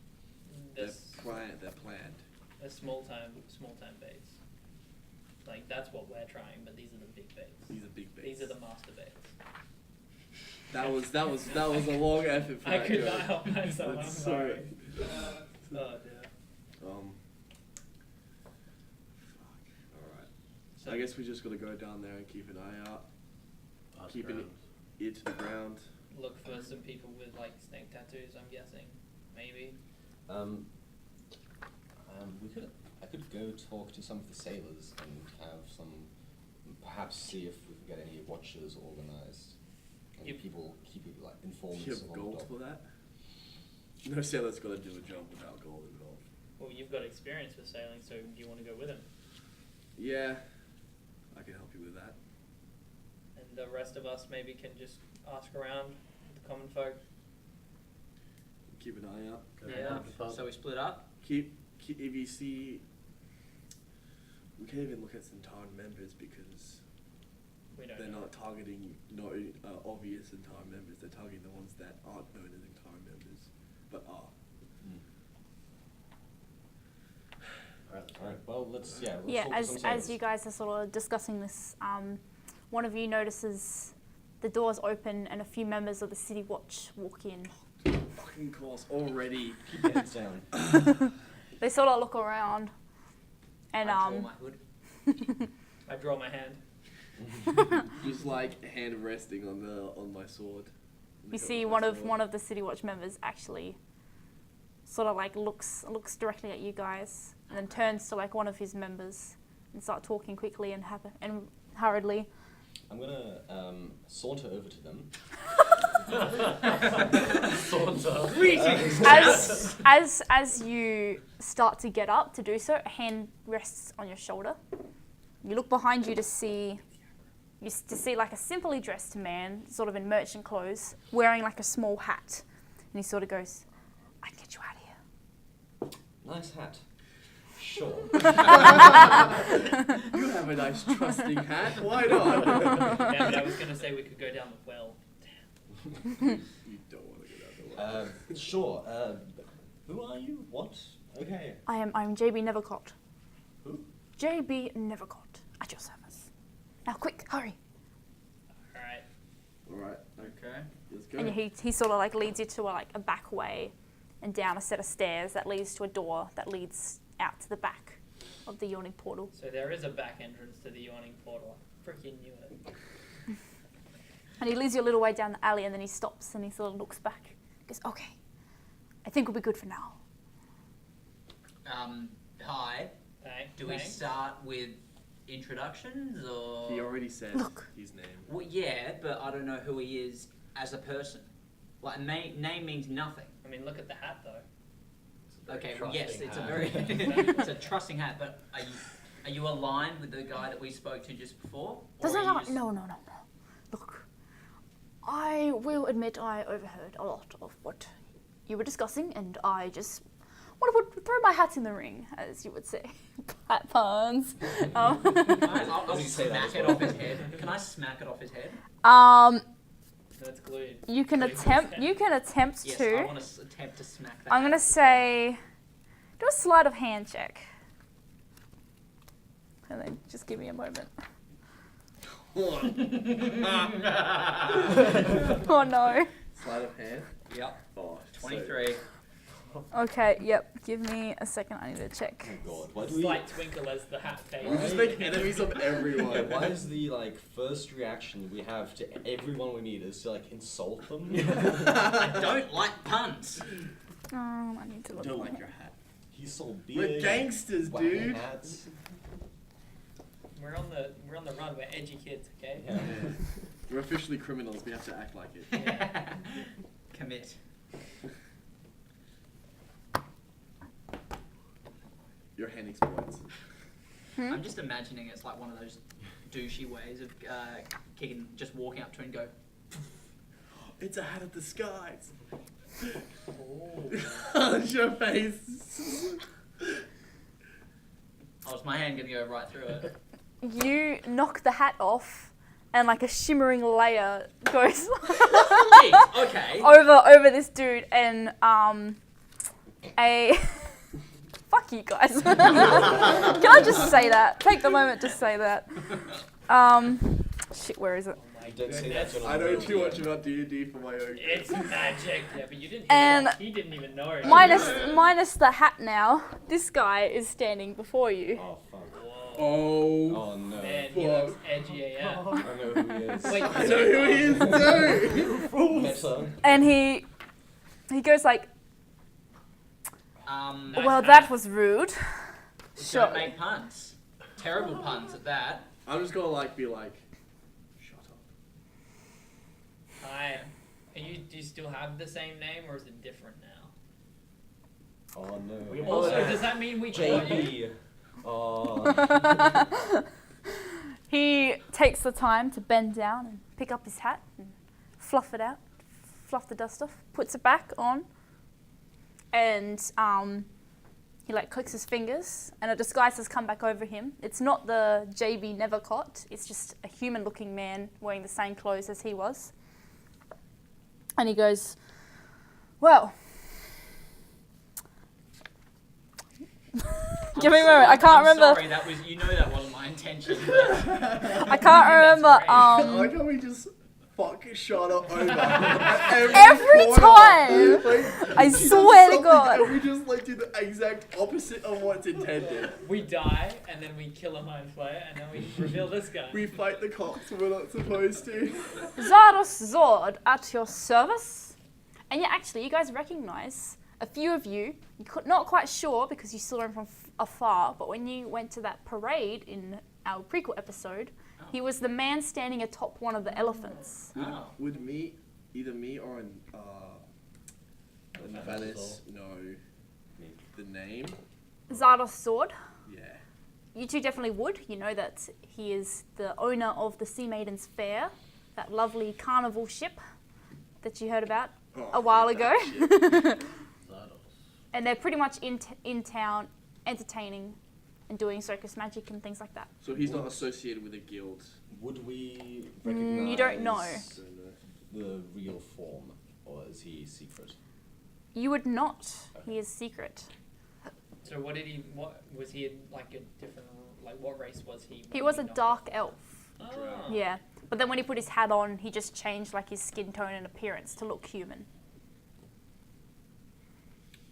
Speaker 2: This
Speaker 1: They're planned.
Speaker 2: a small time baits. Like that's what we're trying, but these are the big baits.
Speaker 1: These are big baits.
Speaker 2: These are the master baits.
Speaker 1: That was a long effort for
Speaker 2: I
Speaker 1: that
Speaker 2: could
Speaker 1: joke.
Speaker 2: not help myself. I'm
Speaker 1: I'm
Speaker 2: sorry.
Speaker 1: sorry.
Speaker 2: Oh dear.
Speaker 1: Alright.
Speaker 2: So
Speaker 1: I guess we just gotta go down there and keep an eye out. Keeping it ear to the ground.
Speaker 2: look for some people with like snake tattoos. I'm guessing, maybe.
Speaker 4: I could go talk to some of the sailors and have some, perhaps see if we can get any watches organized. And
Speaker 2: Yep.
Speaker 4: people keep it like
Speaker 1: Do
Speaker 4: informants
Speaker 1: you have
Speaker 4: of
Speaker 1: gold
Speaker 4: dock.
Speaker 1: for that? No sailor's gotta do a job without gold involved.
Speaker 2: Well, you've got experience with sailing, so do you want to go with him?
Speaker 1: Yeah, I can help you with that.
Speaker 2: And the rest of us maybe can just ask around the common folk.
Speaker 1: keep an eye out.
Speaker 5: Go
Speaker 6: Yeah.
Speaker 5: down to the pub.
Speaker 6: So we split up.
Speaker 1: Keep if you see. We can even look at Centauran members because
Speaker 2: We don't
Speaker 1: they're
Speaker 2: know.
Speaker 1: not targeting obvious Centauran members. They're targeting the ones that aren't known as Centauran members, but are.
Speaker 4: Alright, well, let's
Speaker 3: Yeah,
Speaker 4: focus on
Speaker 3: as
Speaker 4: sales.
Speaker 3: you guys are sort of discussing this, one of you notices the doors open and a few members of the City Watch walk in.
Speaker 1: Fucking course already.
Speaker 4: Keep your heads down.
Speaker 3: They sort of look around, and
Speaker 6: I draw my hood.
Speaker 2: I draw my hand.
Speaker 1: Just like hand resting on my sword.
Speaker 3: you see one of the City Watch members actually sort of like looks directly at you guys, and then turns to like one of his members and start talking quickly and hurriedly.
Speaker 4: I'm gonna saunter over to them.
Speaker 3: As you start to get up to do so, a hand rests on your shoulder. You look behind you to see like a simply dressed man, sort of in merchant clothes, wearing like a small hat, and he sort of goes, "I can get you out of here."
Speaker 4: Nice hat. Sure.
Speaker 1: You have a nice trusting hat. Why not?
Speaker 2: Damn it, I was going to say we could go down the well. Damn.
Speaker 1: You don't want to go down the well.
Speaker 4: Sure. Who are you? What? Okay.
Speaker 3: I'm JB Nevercott.
Speaker 4: Who?
Speaker 3: JB Nevercott, at your service. Now, quick, hurry.
Speaker 2: Alright.
Speaker 1: Alright,
Speaker 6: Okay.
Speaker 1: let's go.
Speaker 3: And he sort of like leads you to a back way and down a set of stairs that leads to a door that leads out to the back of the yawning portal.
Speaker 2: So there is a back entrance to the yawning portal. I freaking knew it.
Speaker 3: And he leads you a little way down the alley, and then he stops and he sort of looks back. He goes, "Okay, I think we'll be good for now."
Speaker 6: Hi. Do we
Speaker 2: Thanks.
Speaker 6: start with introductions or?
Speaker 1: He already said
Speaker 3: Look.
Speaker 1: his name.
Speaker 6: Well, yeah, but I don't know who he is as a person. Like, name means nothing.
Speaker 2: I mean, look at the hat though.
Speaker 6: Okay, well,
Speaker 5: Trusting
Speaker 6: yes, it's a
Speaker 5: hat.
Speaker 6: very, it's a trusting hat. But are you aligned with the guy that we spoke to just before? Or are you just-
Speaker 3: No. Look, I will admit I overheard a lot of what you were discussing, and I just want to throw my hat in the ring, as you would say. Hat puns.
Speaker 6: I'll
Speaker 4: Does he say that
Speaker 6: smack
Speaker 4: as
Speaker 6: it
Speaker 4: well?
Speaker 6: off his head. Can I smack it off his head?
Speaker 2: That's glued.
Speaker 3: You can
Speaker 2: Glued to his
Speaker 3: attempt.
Speaker 2: head.
Speaker 3: You can attempt
Speaker 6: Yes,
Speaker 3: to.
Speaker 6: I want to attempt to smack that.
Speaker 3: I'm gonna say, do a sleight of hand check, and then just give me a moment. Oh no.
Speaker 1: Sleight of hand.
Speaker 6: Yep.
Speaker 1: Oh,
Speaker 6: 23.
Speaker 3: Okay. Yep. Give me a second. I need to check.
Speaker 4: Oh God. Why do we?
Speaker 2: Slight twinkle as the hat fades.
Speaker 1: We just make enemies of
Speaker 4: Yeah,
Speaker 1: everyone.
Speaker 4: why is the first reaction we have to everyone we meet is to insult them?
Speaker 6: I don't like puns.
Speaker 3: I need to look.
Speaker 1: Don't like your hat.
Speaker 4: He sold beer.
Speaker 1: We're gangsters,
Speaker 4: wacky
Speaker 1: dude.
Speaker 4: Hats.
Speaker 2: We're on the run. We're edgy kids, okay?
Speaker 4: Yeah.
Speaker 1: We're officially criminals. We have to act like it.
Speaker 6: Commit.
Speaker 1: Your hand explodes.
Speaker 6: I'm just imagining it's like one of those douchey ways of just walking up to him and go,
Speaker 1: It's a hat of the skies.
Speaker 2: Oh.
Speaker 1: On your face.
Speaker 6: oh, is my hand going to go right through it?
Speaker 3: You knock the hat off, and like a shimmering layer goes
Speaker 6: Jeez, okay.
Speaker 3: over this dude, and a fuck you guys. Can I just say that? Take the moment to say that. Shit, where is it?
Speaker 2: Oh my
Speaker 4: Don't say
Speaker 2: goodness.
Speaker 4: that to
Speaker 1: I know too much about D&D for my own.
Speaker 2: It's magic. Yeah, but you didn't.
Speaker 3: And
Speaker 2: he didn't even know.
Speaker 3: Minus the hat now, this guy is standing before you.
Speaker 4: Oh fuck.
Speaker 2: Whoa.
Speaker 1: Oh.
Speaker 4: Oh no.
Speaker 2: Man, he looks edgy AF.
Speaker 4: I know who he is.
Speaker 2: Wait,
Speaker 1: I know who he is too.
Speaker 4: Meta.
Speaker 3: And he goes like,
Speaker 6: Nice
Speaker 3: well,
Speaker 6: hat.
Speaker 3: that was rude.
Speaker 6: Don't make puns. Terrible puns at that.
Speaker 1: I'm just gonna be like, shut up.
Speaker 2: Hi. Do you still have the same name, or is it different now?
Speaker 4: Oh no.
Speaker 5: We
Speaker 2: Also,
Speaker 5: both-
Speaker 2: does that mean we call you?
Speaker 4: JB. Oh.
Speaker 3: He takes the time to bend down and pick up his hat and fluff it out, fluff the dust off, puts it back on, and he like clicks his fingers, and a disguise has come back over him. It's not the JB Nevercott. It's just a human-looking man wearing the same clothes as he was. And he goes, "Well." Give me a moment. I can't remember.
Speaker 6: Sorry, that wasn't my intention. But
Speaker 3: I can't remember.
Speaker 1: I like how we just fuck shot up over
Speaker 3: Every
Speaker 1: corner.
Speaker 3: time!
Speaker 1: Like,
Speaker 3: I
Speaker 1: she does
Speaker 3: swear to
Speaker 1: something
Speaker 3: God.
Speaker 1: And we just like do the exact opposite of what's intended.
Speaker 2: We die, and then we kill a mind flayer, and then we reveal this guy.
Speaker 1: We fight the cops we're not supposed to.
Speaker 3: Zardos Zord at your service. And yeah, actually, you guys recognize a few of you. Not quite sure because you saw him from afar, but when you went to that parade in our prequel episode, he was the man standing atop one of the elephants.
Speaker 1: Would either me or Venice know the name?
Speaker 3: Zardos Zord.
Speaker 1: Yeah.
Speaker 3: You two definitely would. You know that he is the owner of the Sea Maiden's Fair, that lovely carnival ship that you heard about a while ago. And they're pretty much in town entertaining and doing circus magic and things like that.
Speaker 1: So he's not associated with a guild.
Speaker 4: Would we recognize
Speaker 3: You don't know.
Speaker 4: the real form, or is he secret?
Speaker 3: You would not. He is secret.
Speaker 2: So what was he like a different, like what race was he?
Speaker 3: He was a dark elf.
Speaker 2: Oh.
Speaker 3: Yeah. But then when he put his hat on, he just changed like his skin tone and appearance to look human.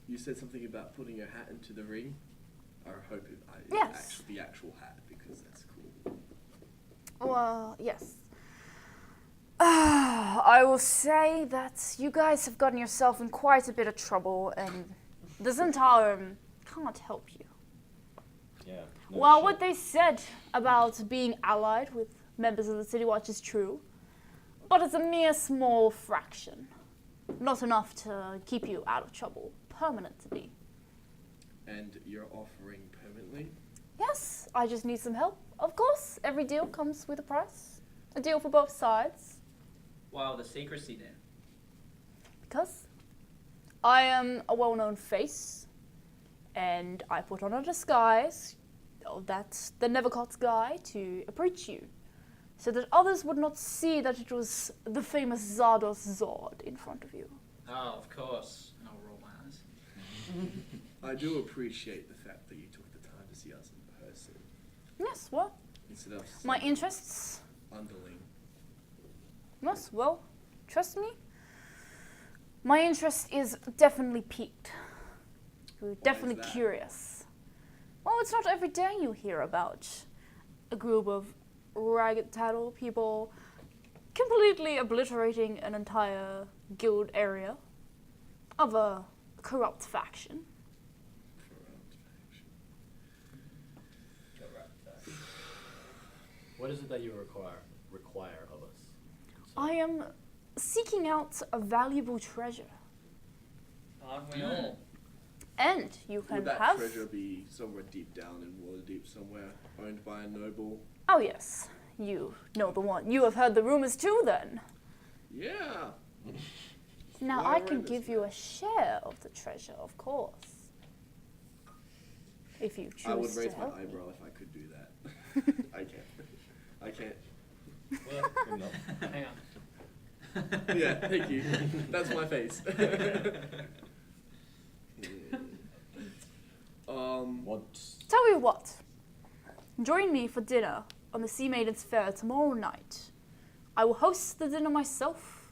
Speaker 1: You said something about putting your hat into the ring. I hope
Speaker 3: Yes.
Speaker 1: the actual hat, because that's cool.
Speaker 3: Well, yes. I will say that you guys have gotten yourself in quite a bit of trouble, and the Zentarum can't help you.
Speaker 4: Yeah.
Speaker 3: Well, what they said about being allied with members of the City Watch is true, but it's a mere small fraction. Not enough to keep you out of trouble permanently.
Speaker 1: And you're offering permanently?
Speaker 3: Yes, I just need some help. Of course, every deal comes with a price. A deal for both sides.
Speaker 6: Wow, the secrecy then.
Speaker 3: Because I am a well-known face, and I put on a disguise of the Nevercott's guy to approach you, so that others would not see that it was the famous Zardos Zord in front of you.
Speaker 6: Oh, of course. And I'll roll my eyes.
Speaker 1: I do appreciate the fact that you took the time to see us in person,
Speaker 3: Yes, well,
Speaker 1: instead of
Speaker 3: my
Speaker 1: some
Speaker 3: interests.
Speaker 1: underling.
Speaker 3: Yes, well, trust me, my interest is definitely piqued. You're definitely
Speaker 1: that?
Speaker 3: curious. Well, it's not every day you hear about a group of ragged tattle people completely obliterating an entire guild area of a corrupt faction.
Speaker 5: What is it that you require of us?
Speaker 3: I am seeking out a valuable treasure,
Speaker 2: Aren't we all?
Speaker 3: and you can
Speaker 1: Would that
Speaker 3: have.
Speaker 1: treasure be somewhere deep down in Waterdeep, somewhere owned by a noble?
Speaker 3: Oh yes, you know the one. You have heard the rumors too, then.
Speaker 1: Yeah.
Speaker 3: Now
Speaker 1: Why
Speaker 3: I
Speaker 1: we're
Speaker 3: can
Speaker 1: in this
Speaker 3: give you a share of the treasure, of course, if you choose
Speaker 1: I would
Speaker 3: to
Speaker 1: raise my
Speaker 3: help me.
Speaker 1: eyebrow if I could do that. I can't.
Speaker 2: Well,
Speaker 4: No.
Speaker 2: hang on.
Speaker 1: Yeah, thank you. That's my face.
Speaker 4: What?
Speaker 3: Tell you what, join me for dinner on the Sea Maiden's Fair tomorrow night. I will host the dinner myself.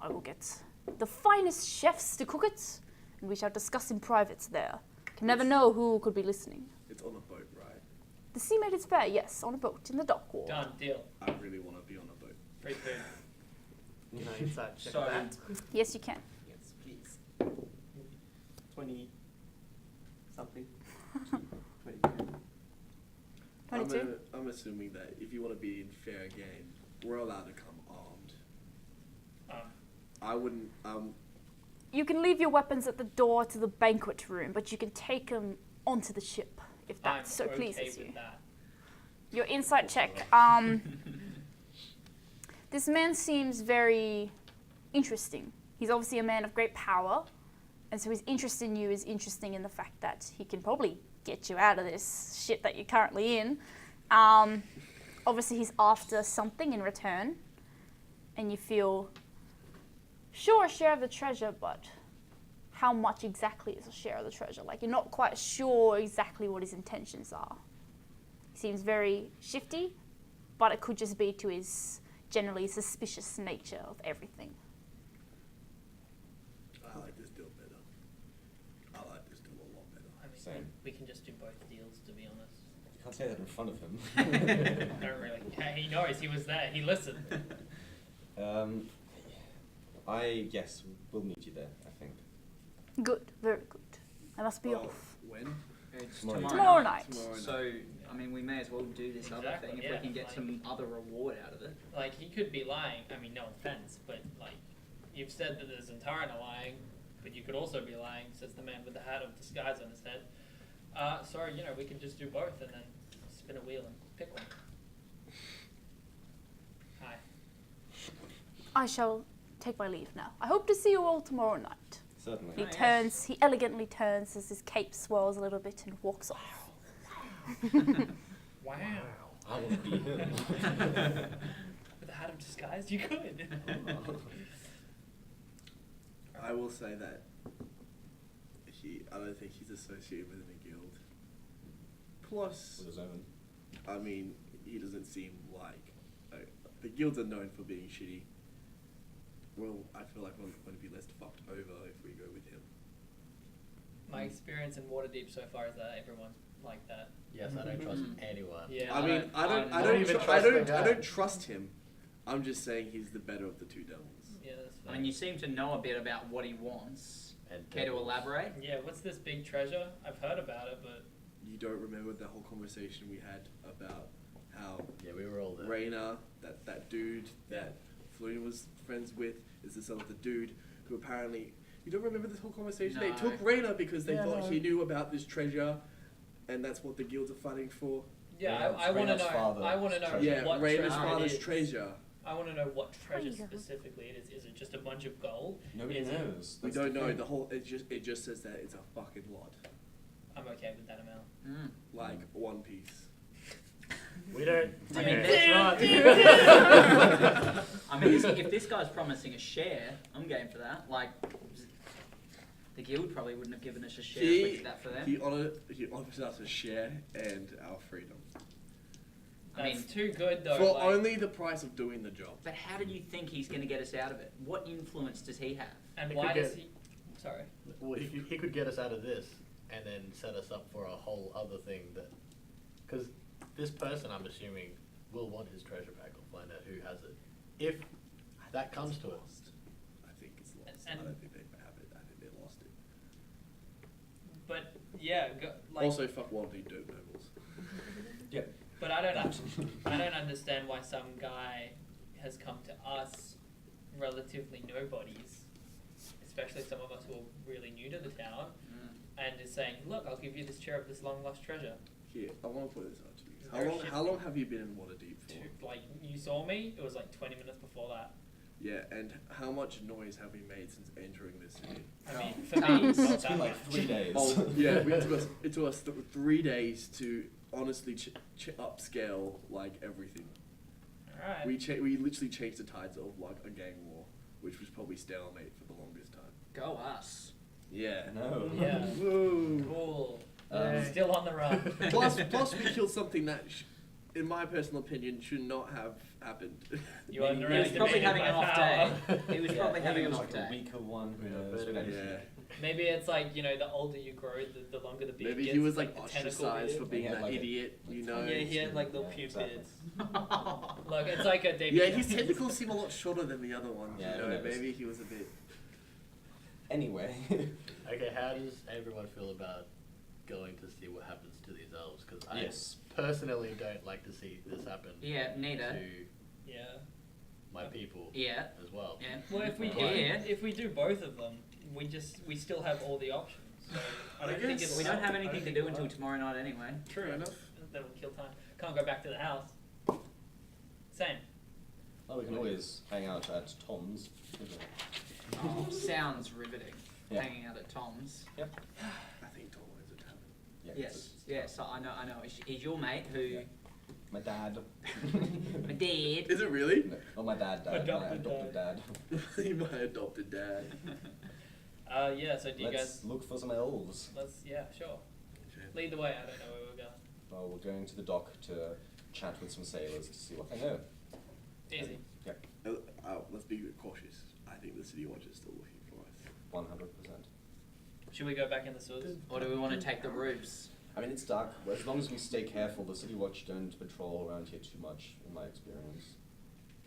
Speaker 3: I will get the finest chefs to cook it, and we shall discuss in private there. Can never know who could be listening.
Speaker 1: It's on a boat, right?
Speaker 3: The Sea Maiden's Fair, yes, on a boat in the dock wall.
Speaker 2: Done. Deal.
Speaker 1: I really want to be on a boat.
Speaker 2: Free food.
Speaker 8: Can I inside check
Speaker 6: So-
Speaker 8: that?
Speaker 3: Yes, you can.
Speaker 8: Yes, please. 20 something.
Speaker 3: 22.
Speaker 1: I'm assuming that if you want to be in fair game, we're allowed to come armed. I wouldn't.
Speaker 3: You can leave your weapons at the door to the banquet room, but you can take them onto the ship if that
Speaker 2: I'm
Speaker 3: so
Speaker 2: okay
Speaker 3: pleases
Speaker 2: with
Speaker 3: you.
Speaker 2: that.
Speaker 3: Your insight check. This man seems very interesting. He's obviously a man of great power, And so his interest in you is interesting in the fact that he can probably get you out of this shit that you're currently in. Obviously, he's after something in return, and you feel, sure, a share of the treasure, but how much exactly is a share of the treasure? Like, you're not quite sure exactly what his intentions are. He seems very shifty, but it could just be to his generally suspicious nature of everything.
Speaker 1: I like this deal better. I like this deal a lot better.
Speaker 2: I mean,
Speaker 4: Same.
Speaker 2: we can just do both deals, to be honest.
Speaker 4: You can't say that in front of him.
Speaker 2: I don't really. Yeah, he knows. He was there. He listened.
Speaker 4: Yes, we'll meet you there, I think.
Speaker 3: Good, very good. I must be
Speaker 1: Well,
Speaker 3: off.
Speaker 1: when?
Speaker 6: It's
Speaker 4: Tomorrow
Speaker 3: Tomorrow night.
Speaker 1: Tomorrow night.
Speaker 6: So, I mean, we may as well do this other
Speaker 2: Exactly,
Speaker 6: thing if
Speaker 2: yeah,
Speaker 6: we can get
Speaker 2: like-
Speaker 6: some other reward out of it.
Speaker 2: Like, he could be lying. I mean, no offense, but, like, you've said that the Zentaran are lying, but you could also be lying, says the man with the hat of disguise on his head. So, you know, we can just do both and then spin a wheel and pick one. Hi.
Speaker 3: I shall take my leave now. I hope to see you all tomorrow night.
Speaker 4: Certainly.
Speaker 3: He
Speaker 6: Oh, yes.
Speaker 3: turns, he elegantly turns as his cape swirls a little bit and walks off.
Speaker 2: Wow.
Speaker 4: I want to be him.
Speaker 2: With the hat of disguise, you could.
Speaker 1: I will say that I don't think he's associated with any guild. Plus,
Speaker 4: With his own.
Speaker 1: I mean, he doesn't seem like the guilds are known for being shitty. Well, I feel like we're going to be less fucked over if we go with him.
Speaker 2: My experience in Waterdeep so far is that everyone's like that.
Speaker 5: Yes, I don't trust anyone.
Speaker 2: Yeah.
Speaker 1: I mean, I don't trust him. I'm just saying he's the better of the two devils.
Speaker 2: Yeah, that's
Speaker 6: I
Speaker 2: fair.
Speaker 6: mean, you seem to know a bit about what he wants.
Speaker 5: And
Speaker 6: Care to
Speaker 5: devils.
Speaker 6: elaborate?
Speaker 2: Yeah, what's this big treasure? I've heard about it, but
Speaker 1: You don't remember the whole conversation we had about how
Speaker 5: Yeah, we were all there.
Speaker 1: Raina, that dude that Floyd was friends with, is this other dude who apparently... You don't remember this whole conversation? They
Speaker 6: No.
Speaker 1: took Raina because they
Speaker 3: Yeah,
Speaker 1: thought
Speaker 3: no.
Speaker 1: he knew about this treasure, and that's what the guilds are fighting for.
Speaker 2: yeah,
Speaker 4: Yeah,
Speaker 2: I want to
Speaker 4: Raina's
Speaker 2: know.
Speaker 4: father's
Speaker 2: I want to know
Speaker 4: treasure.
Speaker 1: Yeah,
Speaker 2: what
Speaker 1: Raina's
Speaker 2: treasure
Speaker 1: father's
Speaker 2: it is.
Speaker 1: treasure.
Speaker 2: I want to know what treasure
Speaker 3: Treasure.
Speaker 2: specifically it is. Is it just a bunch of gold?
Speaker 4: Nobody
Speaker 2: Is it-
Speaker 4: knows.
Speaker 1: We
Speaker 4: That's
Speaker 1: don't
Speaker 4: the
Speaker 1: know
Speaker 4: thing.
Speaker 1: the whole. It just says that it's a fucking lot,
Speaker 2: I'm okay with that amount.
Speaker 6: Mm.
Speaker 1: like One Piece.
Speaker 5: We don't.
Speaker 6: I mean,
Speaker 5: Okay.
Speaker 6: that's right. I mean, if this guy's promising a share, I'm game for that. Like, the guild probably wouldn't have given us a share if we did that for them.
Speaker 1: He offers us a share and our freedom
Speaker 6: I mean,
Speaker 2: That's too good though.
Speaker 1: for
Speaker 2: like,
Speaker 1: only the price of doing the job.
Speaker 6: but how do you think he's going to get us out of it? What influence does he have?
Speaker 2: and
Speaker 5: He
Speaker 2: why
Speaker 5: could
Speaker 2: does
Speaker 5: get-
Speaker 2: he? Sorry.
Speaker 5: Well, he could get us out of this and then set us up for a whole other thing that, because this person, I'm assuming, will want his treasure back or find out who has it. If that comes to it.
Speaker 1: Lost. I think it's lost.
Speaker 2: And-
Speaker 1: I don't think they have it. I think they lost it.
Speaker 2: But yeah, like.
Speaker 1: Also, fuck Waterdeep dirt nobles.
Speaker 4: Yeah.
Speaker 2: But I don't understand why some guy has come to us, relatively nobodies, especially some of us who are really new to the town, and is saying, "Look, I'll give you this share of this long lost treasure."
Speaker 1: Here, I want to put this out to you.
Speaker 2: Very
Speaker 1: How
Speaker 2: shifty.
Speaker 1: long have you been in Waterdeep for?
Speaker 2: Like you saw me, it was like 20 minutes before that.
Speaker 1: Yeah, and how much noise have we made since entering this city?
Speaker 2: I mean,
Speaker 6: Oh,
Speaker 2: for me,
Speaker 6: tons.
Speaker 2: it's not
Speaker 4: It's been
Speaker 2: that
Speaker 4: like
Speaker 2: much.
Speaker 4: 3 days.
Speaker 1: Oh, yeah, it took us 3 days to honestly upscale like everything.
Speaker 2: All right.
Speaker 1: We literally changed the tides of like a gang war, which was probably stalemate for the longest time.
Speaker 6: Go us.
Speaker 1: Yeah.
Speaker 4: No.
Speaker 2: Yeah.
Speaker 1: Woo.
Speaker 2: Cool.
Speaker 4: Um,
Speaker 2: Still on the run.
Speaker 1: Plus we killed something that, in my personal opinion, should not have happened.
Speaker 2: You
Speaker 6: He was
Speaker 2: underestimated
Speaker 6: probably having
Speaker 2: my
Speaker 6: an off
Speaker 2: power.
Speaker 6: day. He was
Speaker 4: Yeah,
Speaker 6: probably
Speaker 4: maybe
Speaker 6: having
Speaker 4: it
Speaker 6: an
Speaker 4: was
Speaker 6: off
Speaker 4: like a
Speaker 6: day.
Speaker 4: weaker one. Who
Speaker 5: Yeah,
Speaker 4: knows?
Speaker 5: but
Speaker 4: But
Speaker 1: yeah.
Speaker 2: Maybe it's like, you know, the older you grow, the longer the beard
Speaker 1: Maybe
Speaker 2: gets.
Speaker 1: he was like
Speaker 2: the tentacle
Speaker 1: ostracized for
Speaker 2: beard.
Speaker 1: being
Speaker 4: Yeah,
Speaker 1: that
Speaker 4: like a-
Speaker 1: idiot, you know.
Speaker 2: Yeah, he had like little pube
Speaker 4: Exactly.
Speaker 2: beards. Look, it's like a David.
Speaker 1: Yeah, his tentacles seem a lot shorter than the other ones.
Speaker 4: Yeah,
Speaker 1: you
Speaker 4: who
Speaker 1: know,
Speaker 4: knows?
Speaker 1: maybe he was a bit.
Speaker 4: Anyway.
Speaker 5: Okay, how does everyone feel about going to see what happens to these elves? Because I
Speaker 4: Yes.
Speaker 5: personally don't like to see this happen
Speaker 6: Yeah, neither.
Speaker 5: to
Speaker 2: Yeah.
Speaker 5: my people
Speaker 6: Yeah.
Speaker 5: as well.
Speaker 6: Yeah.
Speaker 2: Well, if we
Speaker 6: Yeah.
Speaker 2: if we do both of them, we still have all the options. So I don't think
Speaker 1: guess.
Speaker 2: it'll
Speaker 6: We don't
Speaker 2: help.
Speaker 6: have
Speaker 2: I
Speaker 6: anything to
Speaker 2: think
Speaker 6: do
Speaker 2: it'll
Speaker 6: until
Speaker 2: help.
Speaker 6: tomorrow night anyway.
Speaker 2: True
Speaker 1: Fair enough.
Speaker 2: That'll kill time. Can't go back to the house. Same.
Speaker 4: Well, we can always hang out at Tom's.
Speaker 6: Oh, sounds riveting.
Speaker 4: Yeah.
Speaker 6: hanging out at Tom's.
Speaker 1: I think Tom owns a tavern.
Speaker 4: Yeah,
Speaker 6: Yes, yes, I know. He's your mate who.
Speaker 4: Yeah. My dad.
Speaker 6: My dad.
Speaker 1: Is it really?
Speaker 4: No, not my dad. My adopted dad.
Speaker 1: My adopted dad.
Speaker 2: Yeah. So do you
Speaker 4: Let's
Speaker 2: guys?
Speaker 4: look for some elves.
Speaker 2: Yeah, sure.
Speaker 1: Okay.
Speaker 2: Lead the way. I don't know where we're going.
Speaker 4: Well, we're going to the dock to chat with some sailors to see what they know.
Speaker 2: Easy.
Speaker 1: Let's be cautious. I think the city watch is still looking for us.
Speaker 4: 100%.
Speaker 2: Should we go back in the sewers?
Speaker 6: Or do we want to take the roofs?
Speaker 4: I mean, it's dark. As long as we stay careful, the city watch don't patrol around here too much, in my experience.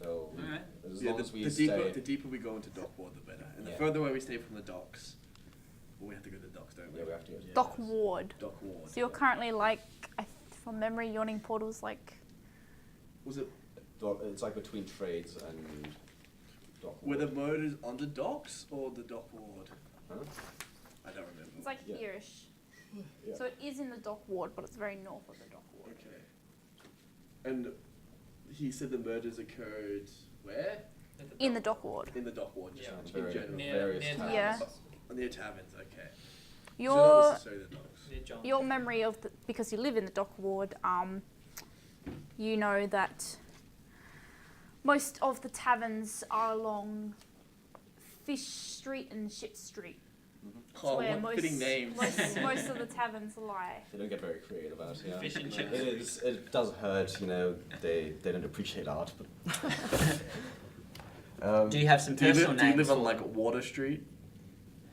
Speaker 4: They'll,
Speaker 6: Alright.
Speaker 4: as long as we
Speaker 1: the deeper we go into Dockward, the better. And the
Speaker 4: Yeah.
Speaker 1: further away we stay from the docks, well, we have to go to the docks, don't we?
Speaker 4: Yeah, we have to go.
Speaker 3: Dock Ward.
Speaker 1: Dockward.
Speaker 3: So you're currently like, from memory, Yawning Portal's like.
Speaker 1: Was it?
Speaker 4: It's like between trades and dock.
Speaker 1: Were the murders on the docks or the Dockward?
Speaker 4: Huh?
Speaker 1: I don't remember.
Speaker 3: It's like
Speaker 4: Yeah.
Speaker 3: here-ish.
Speaker 4: Yeah.
Speaker 3: So it is in the Dock Ward, but it's very north of the Dock Ward.
Speaker 1: Okay. And he said the murders occurred where?
Speaker 3: In the Dock Ward.
Speaker 1: In the Dockward, just
Speaker 2: Yeah.
Speaker 1: in general.
Speaker 2: Near
Speaker 4: various
Speaker 2: towns.
Speaker 4: towns.
Speaker 3: Yeah.
Speaker 1: Near taverns, okay. So
Speaker 3: Your
Speaker 1: not necessarily the docks.
Speaker 2: Near John.
Speaker 3: your memory of the, because you live in the Dock Ward, you know that most of the taverns are along Fish Street and Ship Street. It's
Speaker 1: Oh,
Speaker 3: where
Speaker 1: what fitting names.
Speaker 3: most of the taverns lie.
Speaker 4: They don't get very creative about it. Yeah.
Speaker 2: Fish and chips.
Speaker 4: It does hurt, you know. They don't appreciate art, but.
Speaker 6: Do you have some
Speaker 1: Do you,
Speaker 6: personal
Speaker 1: do you
Speaker 6: names?
Speaker 1: live on
Speaker 6: for
Speaker 1: like
Speaker 6: them?
Speaker 1: Water Street?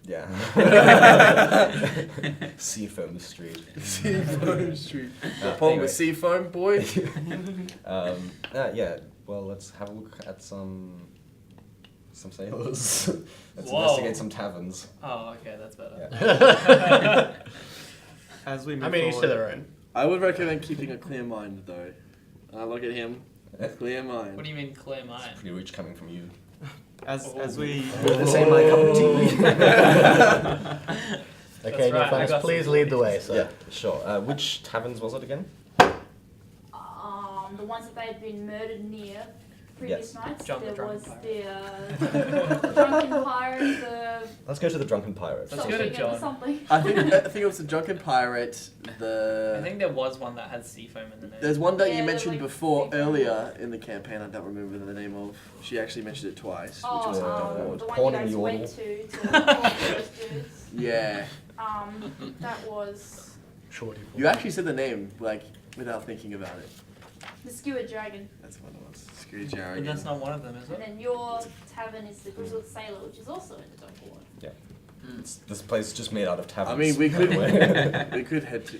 Speaker 4: Yeah. Seafoam Street.
Speaker 1: Seafoam Street. Problem
Speaker 4: Anyway.
Speaker 1: with seafoam, boy?
Speaker 4: Yeah. Well, let's have a look at some sailors. Let's
Speaker 2: Whoa.
Speaker 4: investigate some taverns.
Speaker 2: Oh, okay, that's better.
Speaker 4: Yeah.
Speaker 8: As we move
Speaker 5: I mean, each to
Speaker 8: forward,
Speaker 5: their own.
Speaker 1: I would recommend keeping a clear mind, though. Look at him. Clear mind.
Speaker 2: What do you mean clear mind?
Speaker 4: Pretty rich coming from you.
Speaker 8: as we
Speaker 4: This ain't my cup of tea.
Speaker 5: Okay,
Speaker 2: right, I
Speaker 5: folks,
Speaker 2: got
Speaker 5: please
Speaker 2: some
Speaker 5: lead the way, sir.
Speaker 4: Yeah, sure. Which taverns was it again?
Speaker 3: The ones that they had been murdered near previous nights.
Speaker 2: John the
Speaker 3: there
Speaker 2: Drunken
Speaker 3: was
Speaker 2: Pirate.
Speaker 3: the Drunken Pirate, the
Speaker 4: Let's go to the Drunken Pirate.
Speaker 2: Let's go to
Speaker 3: something
Speaker 2: John.
Speaker 3: and something.
Speaker 1: I think it was the Drunken Pirate,
Speaker 2: I think there was one that had seafoam in the name.
Speaker 1: There's one that
Speaker 3: Yeah,
Speaker 1: you mentioned
Speaker 3: like
Speaker 1: before
Speaker 3: seafoam.
Speaker 1: earlier in the campaign, I don't remember the name of. She actually mentioned it twice, which was the
Speaker 3: Oh,
Speaker 1: Dockward.
Speaker 3: the one
Speaker 4: Porn
Speaker 3: you
Speaker 4: in
Speaker 3: guys
Speaker 4: the
Speaker 3: went
Speaker 4: Yodel.
Speaker 3: to talk to those dudes.
Speaker 1: Yeah.
Speaker 3: That was
Speaker 5: Shorty.
Speaker 1: You actually said the name, like, without thinking about it.
Speaker 3: the Skewered Dragon.
Speaker 1: That's what it was. Screw
Speaker 2: But
Speaker 1: Jarrigan.
Speaker 2: that's not one of them, is
Speaker 3: And
Speaker 2: it?
Speaker 3: then your tavern is the Grizzled Sailor, which is also in the Dock Ward.
Speaker 4: This place is just made out of taverns.
Speaker 1: I mean, we
Speaker 4: by
Speaker 1: could
Speaker 4: the way.
Speaker 1: we could head to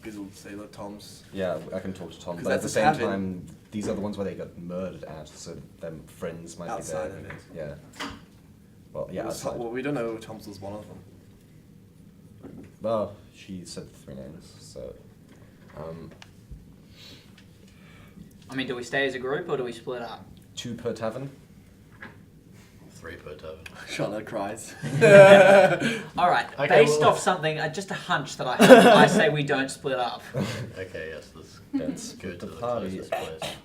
Speaker 1: Grizzled Sailor Tom's.
Speaker 4: Yeah, I can talk to Tom.
Speaker 1: 'Cause
Speaker 4: But at
Speaker 1: that's
Speaker 4: the
Speaker 1: a
Speaker 4: same
Speaker 1: tavern.
Speaker 4: time, these are the ones where they got murdered at, so them friends might
Speaker 1: Outside
Speaker 4: be
Speaker 1: of
Speaker 4: there.
Speaker 1: it.
Speaker 4: Yeah. Well, yeah, outside.
Speaker 1: Well, we don't know if Tom's was one of them.
Speaker 4: Well, she said 3 names, so.
Speaker 6: I mean, do we stay as a group or do we split up?
Speaker 4: 2 per tavern.
Speaker 5: 3 per tavern.
Speaker 1: Charlotte cries.
Speaker 6: All right,
Speaker 5: Okay,
Speaker 6: based
Speaker 5: well-
Speaker 6: off something, just a hunch that I have, I say we don't split up.
Speaker 5: Okay, yes, let's
Speaker 4: Let's
Speaker 5: go
Speaker 4: split
Speaker 5: to
Speaker 4: the
Speaker 5: the
Speaker 4: party.
Speaker 5: closest place.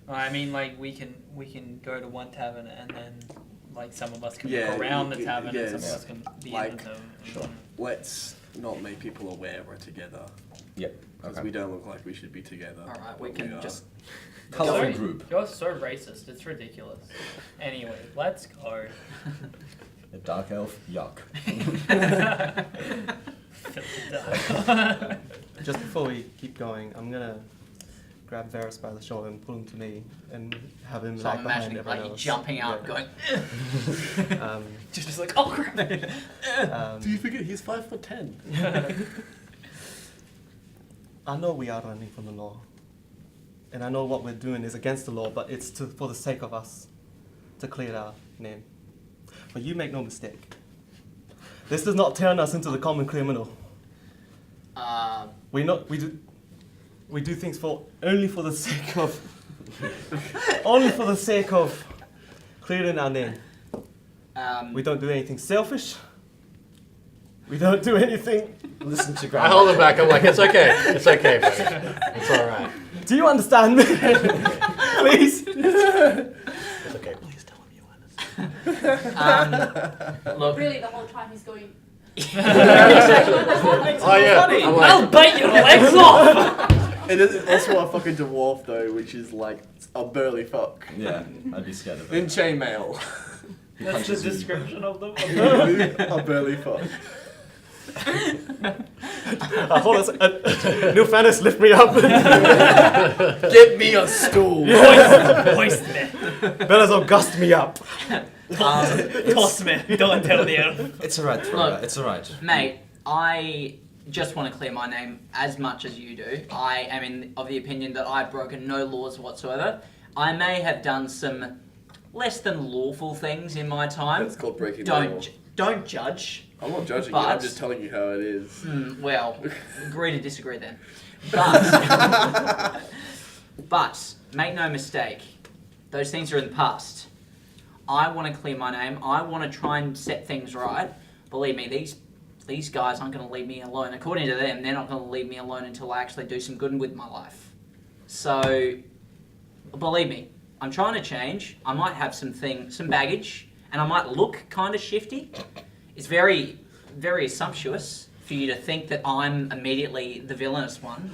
Speaker 2: I mean, like we can go to one tavern and then like some of us can
Speaker 1: Yeah,
Speaker 2: look around the
Speaker 1: y-
Speaker 2: tavern and some
Speaker 1: yes.
Speaker 2: of us can be
Speaker 1: Like,
Speaker 2: in the tavern.
Speaker 4: sure.
Speaker 1: Let's not make people aware we're together.
Speaker 4: Yep.
Speaker 1: Because
Speaker 4: Okay.
Speaker 1: we don't look like we should be together.
Speaker 6: All right, we
Speaker 1: but
Speaker 6: can
Speaker 1: are.
Speaker 6: just.
Speaker 4: Colourful
Speaker 2: Sorry?
Speaker 4: group.
Speaker 2: You're so racist. It's ridiculous. Anyway, let's go.
Speaker 4: A dark elf, yuck.
Speaker 8: just before we keep going, I'm gonna grab Varus by the shoulder and pull him to me and have him
Speaker 6: So
Speaker 8: like
Speaker 6: I'm
Speaker 8: behind
Speaker 6: imagining
Speaker 8: everyone
Speaker 6: like you
Speaker 8: else.
Speaker 6: jumping up,
Speaker 8: Yeah.
Speaker 6: going.
Speaker 2: just like, oh crap.
Speaker 1: Do you forget he's 5'10"?
Speaker 8: I know we are running from the law, and I know what we're doing is against the law, but it's for the sake of us, to clear our name. But you make no mistake. This does not turn us into the common criminal. We do things only for the sake of clearing our name. We don't do anything selfish. We don't do anything.
Speaker 4: Listen to
Speaker 5: I
Speaker 4: Grandma.
Speaker 5: hold him back. I'm like, it's okay. It's okay, buddy. It's all right.
Speaker 8: Do you understand me? Please.
Speaker 5: It's okay. Please tell him you understand.
Speaker 6: Look,
Speaker 3: Really, the whole time he's going.
Speaker 5: Oh yeah.
Speaker 6: funny.
Speaker 5: I'm like,
Speaker 2: I'll bite your legs off!
Speaker 1: It is also a fucking dwarf though, which is like a burly fuck.
Speaker 4: Yeah, I'd be scared of
Speaker 1: In
Speaker 4: it.
Speaker 1: chainmail.
Speaker 4: He
Speaker 2: That's the
Speaker 4: punches you.
Speaker 2: description of them.
Speaker 1: A burly fuck.
Speaker 8: Hold on a second. New Fantas, lift me up.
Speaker 1: Get me a stool.
Speaker 2: Hoist me.
Speaker 8: Belazar, gust me up.
Speaker 2: Toss me. Don't tell the elf.
Speaker 4: It's alright,
Speaker 6: Look.
Speaker 4: it's alright.
Speaker 6: mate, I just want to clear my name as much as you do. I am of the opinion that I've broken no laws whatsoever. I may have done some less than lawful things in my time.
Speaker 1: That's called breaking the law.
Speaker 6: Don't judge.
Speaker 1: I'm not judging you, I'm
Speaker 6: But-
Speaker 1: just telling you how it is.
Speaker 6: Well, agree to disagree then. But, but make no mistake, those things are in the past. I want to clear my name. I want to try and set things right. Believe me, these guys aren't going to leave me alone. According to them, they're not going to leave me alone until I actually do some good with my life. So, believe me, I'm trying to change. I might have some baggage, and I might look kind of shifty. It's very, very sumptuous for you to think that I'm immediately the villainous one.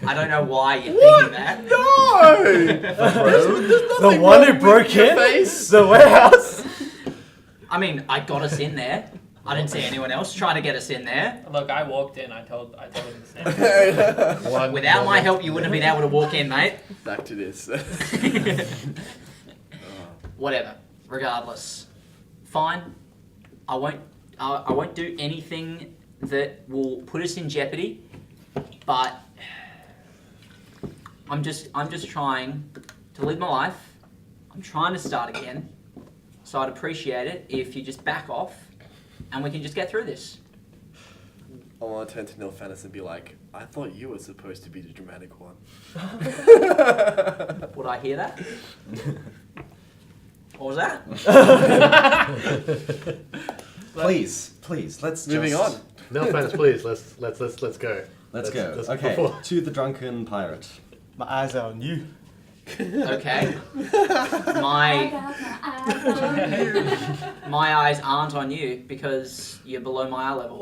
Speaker 6: I don't know why you're thinking that.
Speaker 1: No! There's
Speaker 8: The
Speaker 1: nothing
Speaker 8: one
Speaker 1: wrong
Speaker 8: who
Speaker 1: with
Speaker 8: broke
Speaker 1: your
Speaker 8: in?
Speaker 1: face.
Speaker 8: The warehouse?
Speaker 6: I mean, I got us in there. I didn't see anyone else trying to get us in there.
Speaker 2: Look, I walked in. I told him the same.
Speaker 5: one
Speaker 6: Without my
Speaker 5: moment.
Speaker 6: help, you wouldn't have been able to walk in, mate.
Speaker 1: Back to this.
Speaker 6: Whatever. Regardless, fine. I won't do anything that will put us in jeopardy. But I'm just trying to live my life. I'm trying to start again. So I'd appreciate it if you just back off, and we can just get through this.
Speaker 1: I want to turn to Neil Fannis and be like, I thought you were supposed to be the dramatic one.
Speaker 6: Would I hear that? What was that?
Speaker 4: Please, let's
Speaker 1: Moving
Speaker 4: just...
Speaker 1: on.
Speaker 5: No offense, please. Let's go.
Speaker 4: Let's go.
Speaker 5: let's-
Speaker 4: Okay,
Speaker 5: before-
Speaker 4: to the drunken pirate.
Speaker 8: My eyes are on you.
Speaker 6: Okay. My eyes aren't on you because you're below my eye level.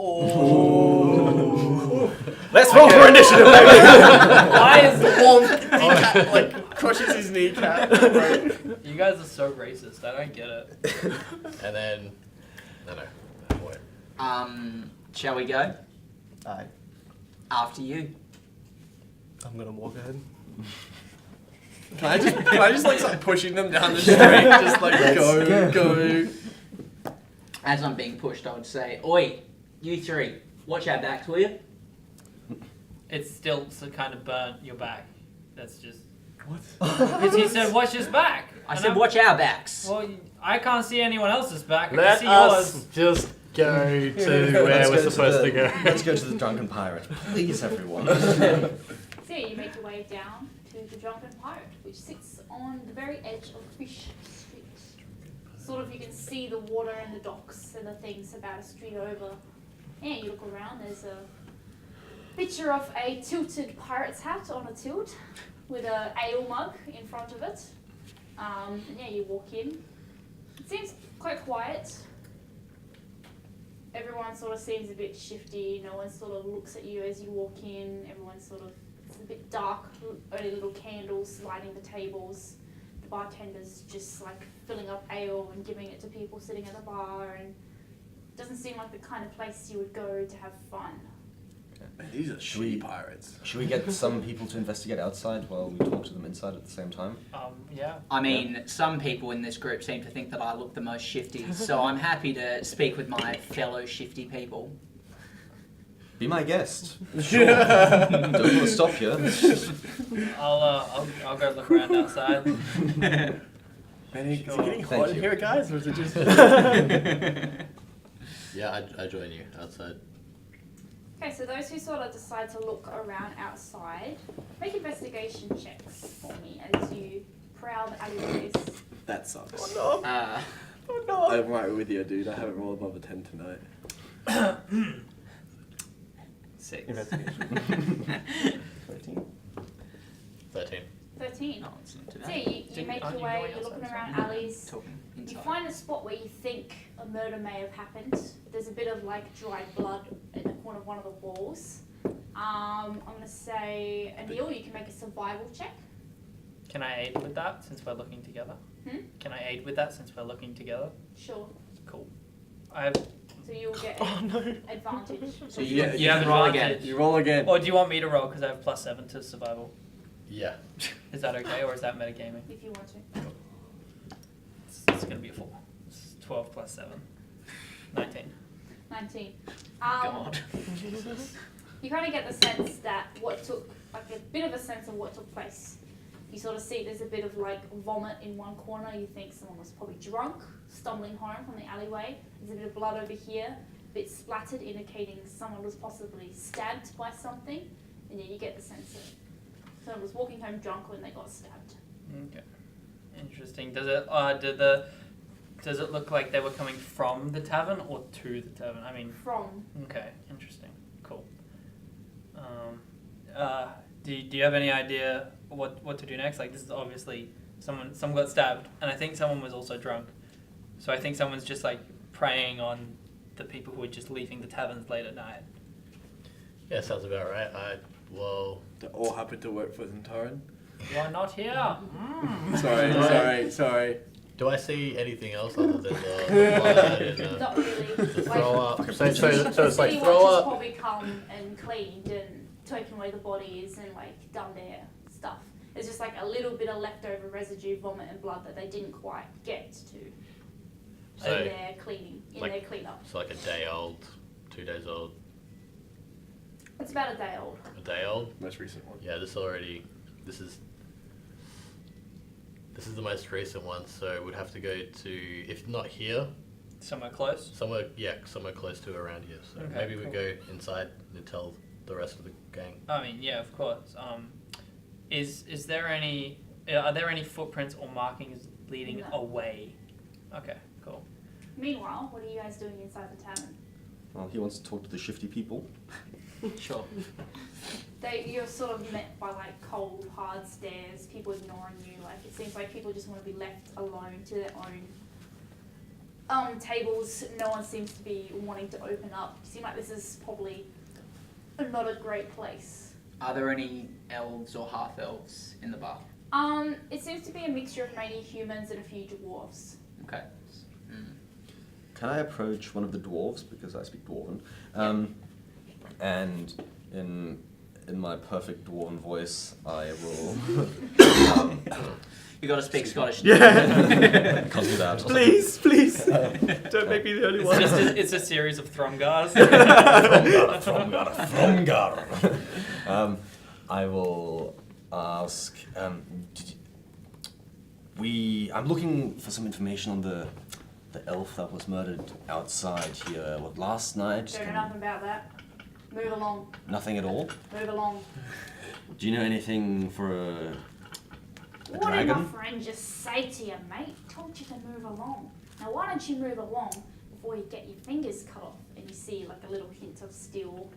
Speaker 8: Let's roll for initiative, baby!
Speaker 2: Why is the
Speaker 1: Wolf kneecap, like, crushes his kneecap.
Speaker 2: You guys are so racist. I don't get it.
Speaker 5: And then, no, wait.
Speaker 6: Shall we go?
Speaker 8: Aye.
Speaker 6: After you.
Speaker 8: I'm gonna walk ahead.
Speaker 1: Can I just like start pushing them down the street? Just like go.
Speaker 6: As I'm being pushed, I would say, "Oi, you three, watch our backs, will you?"
Speaker 2: It's still so kind of burnt your back. That's just
Speaker 1: What?
Speaker 2: because he said, "Watch his back."
Speaker 6: I
Speaker 2: And
Speaker 6: said,
Speaker 2: I'm-
Speaker 6: "Watch our backs."
Speaker 2: Well, I can't see anyone else's back. I can
Speaker 5: Let
Speaker 2: see
Speaker 5: us
Speaker 2: yours.
Speaker 5: just go to
Speaker 4: Let's
Speaker 5: where
Speaker 4: go
Speaker 5: we're
Speaker 4: to
Speaker 5: supposed
Speaker 4: the-
Speaker 5: to go.
Speaker 4: Let's go to the drunken pirate. Please, everyone.
Speaker 3: So you make your way down to the Drunken Pirate, which sits on the very edge of Fish Street. Sort of you can see the water and the docks and the things about a street over. And you look around, there's a picture of a tilted pirate's hat on a tilt with a ale mug in front of it. And yeah, you walk in. It seems quite quiet. Everyone sort of seems a bit shifty. No one sort of looks at you as you walk in. Everyone's sort of, it's a bit dark, only little candles lighting the tables. The bartender's just like filling up ale and giving it to people sitting at the bar, and it doesn't seem like the kind of place you would go to have fun.
Speaker 1: Man, these are shitty pirates.
Speaker 4: Should we get some people to investigate outside while we talk to them inside at the same time?
Speaker 2: Yeah.
Speaker 6: I mean, some people in this group seem to think that I look the most shifty, so I'm happy to speak with my fellow shifty people.
Speaker 4: Be my guest. Sure. Don't want to stop you.
Speaker 2: I'll go look around outside.
Speaker 1: Man, is it getting
Speaker 4: Thank
Speaker 1: hot in
Speaker 4: you.
Speaker 1: here, guys, or is it just?
Speaker 5: Yeah, I join you outside.
Speaker 3: Okay, so those who sort of decide to look around outside, make investigation checks for me as you prowl the alleyways.
Speaker 1: That sucks.
Speaker 6: Uh,
Speaker 1: Oh no! I'm right with you, dude. I haven't rolled above a 10 tonight.
Speaker 6: 6.
Speaker 8: Investigation.
Speaker 4: 13.
Speaker 5: 13.
Speaker 3: 13.
Speaker 6: No, it's not too
Speaker 3: So
Speaker 6: bad.
Speaker 3: you make
Speaker 2: Aren't
Speaker 3: your
Speaker 2: you
Speaker 3: way,
Speaker 2: going
Speaker 3: you're looking
Speaker 2: outside?
Speaker 3: around alleys.
Speaker 6: Talking
Speaker 3: You
Speaker 6: inside.
Speaker 3: find a spot where you think a murder may have happened. There's a bit of like dried blood in the corner of one of the walls. I'm gonna say, Anil, you can make a survival check.
Speaker 2: Can I aid with that since we're looking together? Can I aid with that since we're looking together?
Speaker 3: Sure.
Speaker 2: Cool. I have.
Speaker 3: So you'll get advantage.
Speaker 6: So you
Speaker 2: have
Speaker 6: can roll again.
Speaker 2: advantage.
Speaker 1: You roll again.
Speaker 2: Or do you want me to roll because I have +7 to survival?
Speaker 5: Yeah.
Speaker 2: Is that okay, or is that metagaming?
Speaker 3: If you want to.
Speaker 2: It's gonna be a 4. It's 12 + 7. 19.
Speaker 3: 19.
Speaker 2: God.
Speaker 3: You kind of get the sense that like a bit of a sense of what took place. You sort of see there's a bit of like vomit in one corner. You think someone was probably drunk, stumbling home from the alleyway. There's a bit of blood over here, a bit splattered, indicating someone was possibly stabbed by something. And then you get the sense that someone was walking home drunk when they got stabbed.
Speaker 2: Okay. Interesting. Does it look like they were coming from the tavern or to the tavern? I mean.
Speaker 3: From.
Speaker 2: Okay. Interesting. Cool. Do you have any idea what to do next? Like, this is obviously someone got stabbed, and I think someone was also drunk. So I think someone's just like preying on the people who are just leaving the taverns late at night.
Speaker 5: Yeah, sounds about right.
Speaker 1: They all happen to work for Zentaran.
Speaker 2: You're not here.
Speaker 1: Sorry.
Speaker 5: Do I see anything else other than the blood and
Speaker 3: Not really.
Speaker 5: the
Speaker 3: Like,
Speaker 5: throw up? So it's
Speaker 3: the
Speaker 5: like
Speaker 3: city
Speaker 5: throw
Speaker 3: watchers
Speaker 5: up.
Speaker 3: probably come and cleaned and taken away the bodies and like done their stuff. There's just like a little bit of leftover residue, vomit and blood that they didn't quite get to
Speaker 5: So,
Speaker 3: in their cleaning, in
Speaker 5: like-
Speaker 3: their cleanup.
Speaker 5: So like a day old, 2 days old,
Speaker 3: It's about a day old.
Speaker 5: a day old.
Speaker 1: Most recent one.
Speaker 5: Yeah, this is the most recent one. So we'd have to go to, if not here,
Speaker 2: Somewhere close.
Speaker 5: somewhere close to around here. So
Speaker 2: Okay,
Speaker 5: maybe we
Speaker 2: cool.
Speaker 5: go inside and tell the rest of the gang.
Speaker 2: I mean, yeah, of course. Is there any? Are there any footprints or markings leading
Speaker 3: No.
Speaker 2: away? Okay, cool.
Speaker 3: Meanwhile, what are you guys doing inside the tavern?
Speaker 4: Well, he wants to talk to the shifty people.
Speaker 6: Sure.
Speaker 3: You're sort of met by like cold, hard stares, people ignoring you. Like it seems like people just want to be left alone to their own tables. No one seems to be wanting to open up. It seems like this is probably not a great place.
Speaker 6: Are there any elves or half elves in the bar?
Speaker 3: It seems to be a mixture of mainly humans and a few dwarves.
Speaker 6: Okay. Mm.
Speaker 4: Can I approach one of the dwarves, because I speak Dwarven, and in my perfect Dwarven voice, I will...
Speaker 6: You got to speak Scottish.
Speaker 8: Yeah.
Speaker 4: Can't do that.
Speaker 8: Please. Don't make me the only one.
Speaker 2: It's a series of Thromgars.
Speaker 4: Fromgar. I will ask. I'm looking for some information on the elf that was murdered outside here. What, last night?
Speaker 3: Don't know nothing about that. Move along.
Speaker 4: Nothing at all.
Speaker 3: Move along.
Speaker 4: Do you know anything for a
Speaker 3: What did my
Speaker 4: dragon?
Speaker 3: friend just say to you, mate? Told you to move along. Now why don't you move along before you get your fingers cut off and you see like a little hint of steel.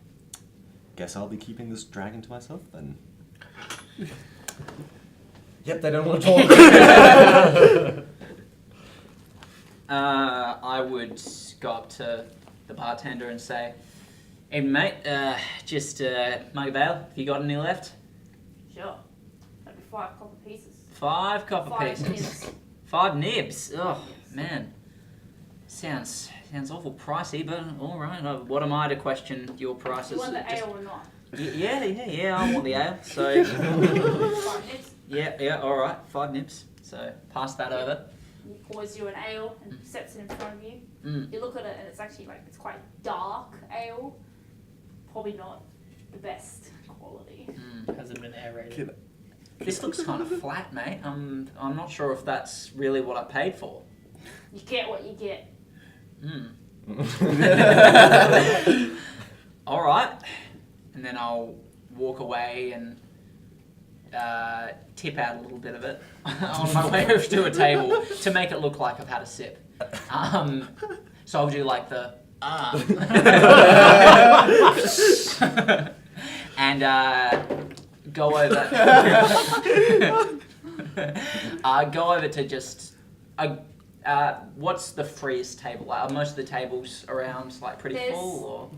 Speaker 4: Guess I'll be keeping this dragon to myself then. Yep, they don't want to talk.
Speaker 6: I would go up to the bartender and say, "Hey mate, just mug of ale. Have you got any left?"
Speaker 3: Sure. That'd be 5 copper pieces.
Speaker 6: 5 copper
Speaker 3: 5
Speaker 6: pieces.
Speaker 3: nibs.
Speaker 6: 5 nibs. Oh man, sounds awful pricey, but all right. What am I to question your prices?
Speaker 3: You want the
Speaker 6: Just-
Speaker 3: ale or not?
Speaker 6: Yeah. I want the ale. So
Speaker 3: 5 nibs.
Speaker 6: yeah. All right. 5 nibs. So pass that over.
Speaker 3: He pours you an ale and sets it in front of you.
Speaker 6: Mm.
Speaker 3: You look at it and it's actually like, it's quite dark ale. Probably not the best quality.
Speaker 6: Mm.
Speaker 2: Hasn't been aerated.
Speaker 1: Can-
Speaker 6: This looks kind of flat, mate. I'm not sure if that's really what I paid for.
Speaker 3: You get what you get.
Speaker 6: Hmm. All right. And then I'll walk away and tip out a little bit of it on my way over to a table to make it look like I've had a sip. So I'll do like the and go over. Go over to just What's the freest table? Like, are most of the tables around like pretty
Speaker 3: There's
Speaker 6: full, or?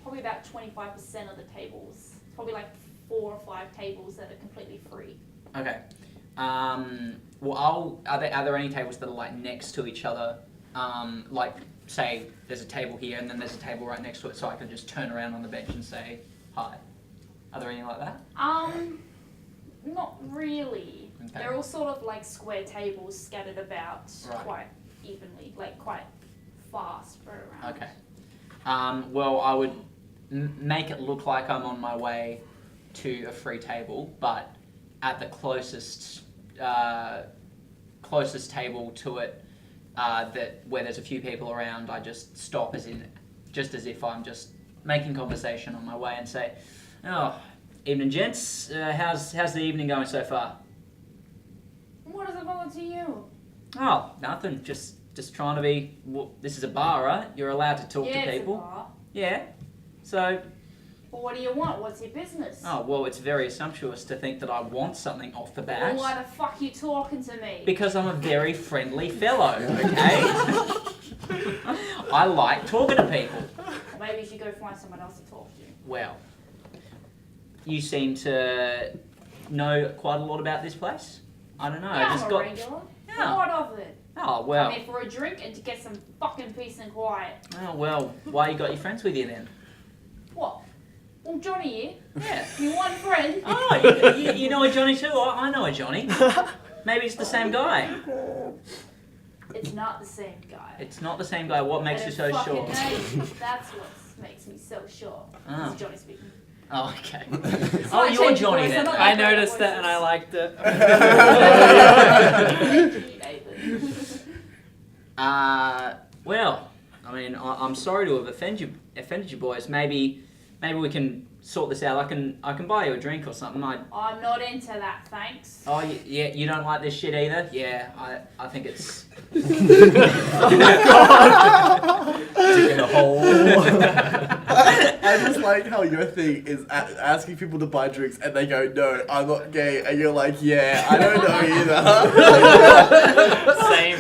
Speaker 3: Probably about 25% of the tables. Probably like 4 or 5 tables that are completely free.
Speaker 6: Okay. Well, are there any tables that are like next to each other? Like, say, there's a table here and then there's a table right next to it, so I can just turn around on the bench and say hi. Are there any like that?
Speaker 3: Not really.
Speaker 6: Okay.
Speaker 3: They're all sort of like square tables scattered about
Speaker 6: Right.
Speaker 3: quite evenly, like quite fast spread around.
Speaker 6: Okay. Well, I would make it look like I'm on my way to a free table, but at the closest table to it, where there's a few people around, I just stop as if I'm just making conversation on my way and say, "Oh, evening, gents. How's the evening going so far?"
Speaker 3: What does it bother to you?
Speaker 6: Oh, nothing. Just trying to be. Well, this is a bar, right? You're allowed to talk
Speaker 3: Yeah,
Speaker 6: to
Speaker 3: it's a
Speaker 6: people.
Speaker 3: bar.
Speaker 6: Yeah. So,
Speaker 3: But what do you want? What's your business?
Speaker 6: oh well, it's very assumptuous to think that I want something off the bat.
Speaker 3: Well, why the fuck you talking to me?
Speaker 6: Because I'm a very friendly fellow, okay? I like talking to people.
Speaker 3: Or maybe you should go find someone else to talk to.
Speaker 6: Well, you seem to know quite a lot about this place. I don't know.
Speaker 3: Yeah,
Speaker 6: I just
Speaker 3: I'm a
Speaker 6: got.
Speaker 3: regular.
Speaker 6: Yeah.
Speaker 3: What of it?
Speaker 6: Oh well.
Speaker 3: I'm here for a drink and to get some fucking peace and quiet.
Speaker 6: Oh well. Why you got your friends with you then?
Speaker 3: What? Well, Johnny here.
Speaker 6: Yeah.
Speaker 3: Your one friend.
Speaker 6: Oh, you know a Johnny too? I know a Johnny. Maybe it's the same guy.
Speaker 3: It's not the same guy.
Speaker 6: It's not the same guy. What makes you so sure?
Speaker 3: That's what makes me so sure.
Speaker 6: Ah.
Speaker 3: This is Johnny speaking.
Speaker 6: Oh, okay.
Speaker 3: So
Speaker 6: Oh,
Speaker 3: I
Speaker 6: you're
Speaker 3: changed the
Speaker 6: Johnny
Speaker 3: voice,
Speaker 6: then.
Speaker 3: I'm not
Speaker 2: I
Speaker 3: like great at
Speaker 2: noticed that and I
Speaker 3: voices.
Speaker 2: liked it.
Speaker 3: Thank you, Nathan.
Speaker 6: Well, I mean, I'm sorry to have offended you boys. Maybe we can sort this out. I can buy you a drink or something.
Speaker 3: I'm not into that, thanks.
Speaker 6: Oh, yeah, you don't like this shit either? Yeah, I think it's...
Speaker 4: Digging a hole.
Speaker 1: I just like how your thing is asking people to buy drinks and they go, "No, I'm not gay," and you're like, "Yeah, I don't know either."
Speaker 2: Same.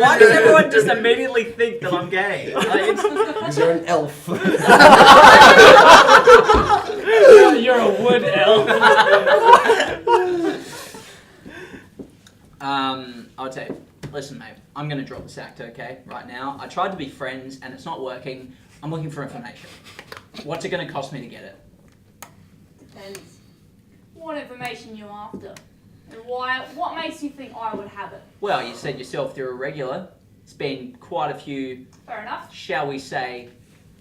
Speaker 6: Why does everyone just immediately think that I'm gay? Like,
Speaker 4: Because you're an elf.
Speaker 2: You're a wood elf.
Speaker 6: I would say, listen, mate, I'm going to drop this act, okay, right now. I tried to be friends and it's not working. I'm looking for information. What's it going to cost me to get it?
Speaker 3: Depends. What information you after? And why? What makes you think I would have it?
Speaker 6: Well, you said yourself you're a regular. It's been quite a few,
Speaker 3: Fair enough.
Speaker 6: shall we say,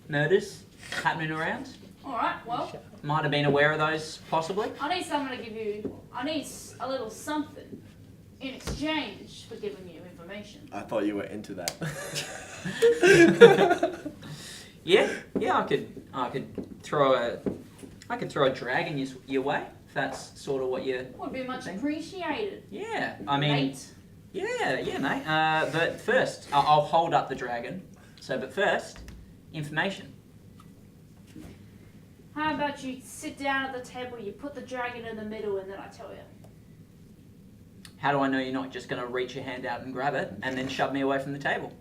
Speaker 6: murders happening around.
Speaker 3: Alright, well,
Speaker 6: Might have been aware of those, possibly.
Speaker 3: I need someone to give you... I need a little something in exchange for giving you information.
Speaker 1: I thought you were into that.
Speaker 6: Yeah, I could throw a dragon your way. If that's sort of what you.
Speaker 3: Would be much
Speaker 6: Thank-
Speaker 3: appreciated.
Speaker 6: Yeah, I mean.
Speaker 3: Mate.
Speaker 6: Yeah, mate. But first, I'll hold up the dragon. But first, information.
Speaker 3: How about you sit down at the table, you put the dragon in the middle, and then I tell you.
Speaker 6: How do I know you're not just going to reach your hand out and grab it and then shove me away from the table?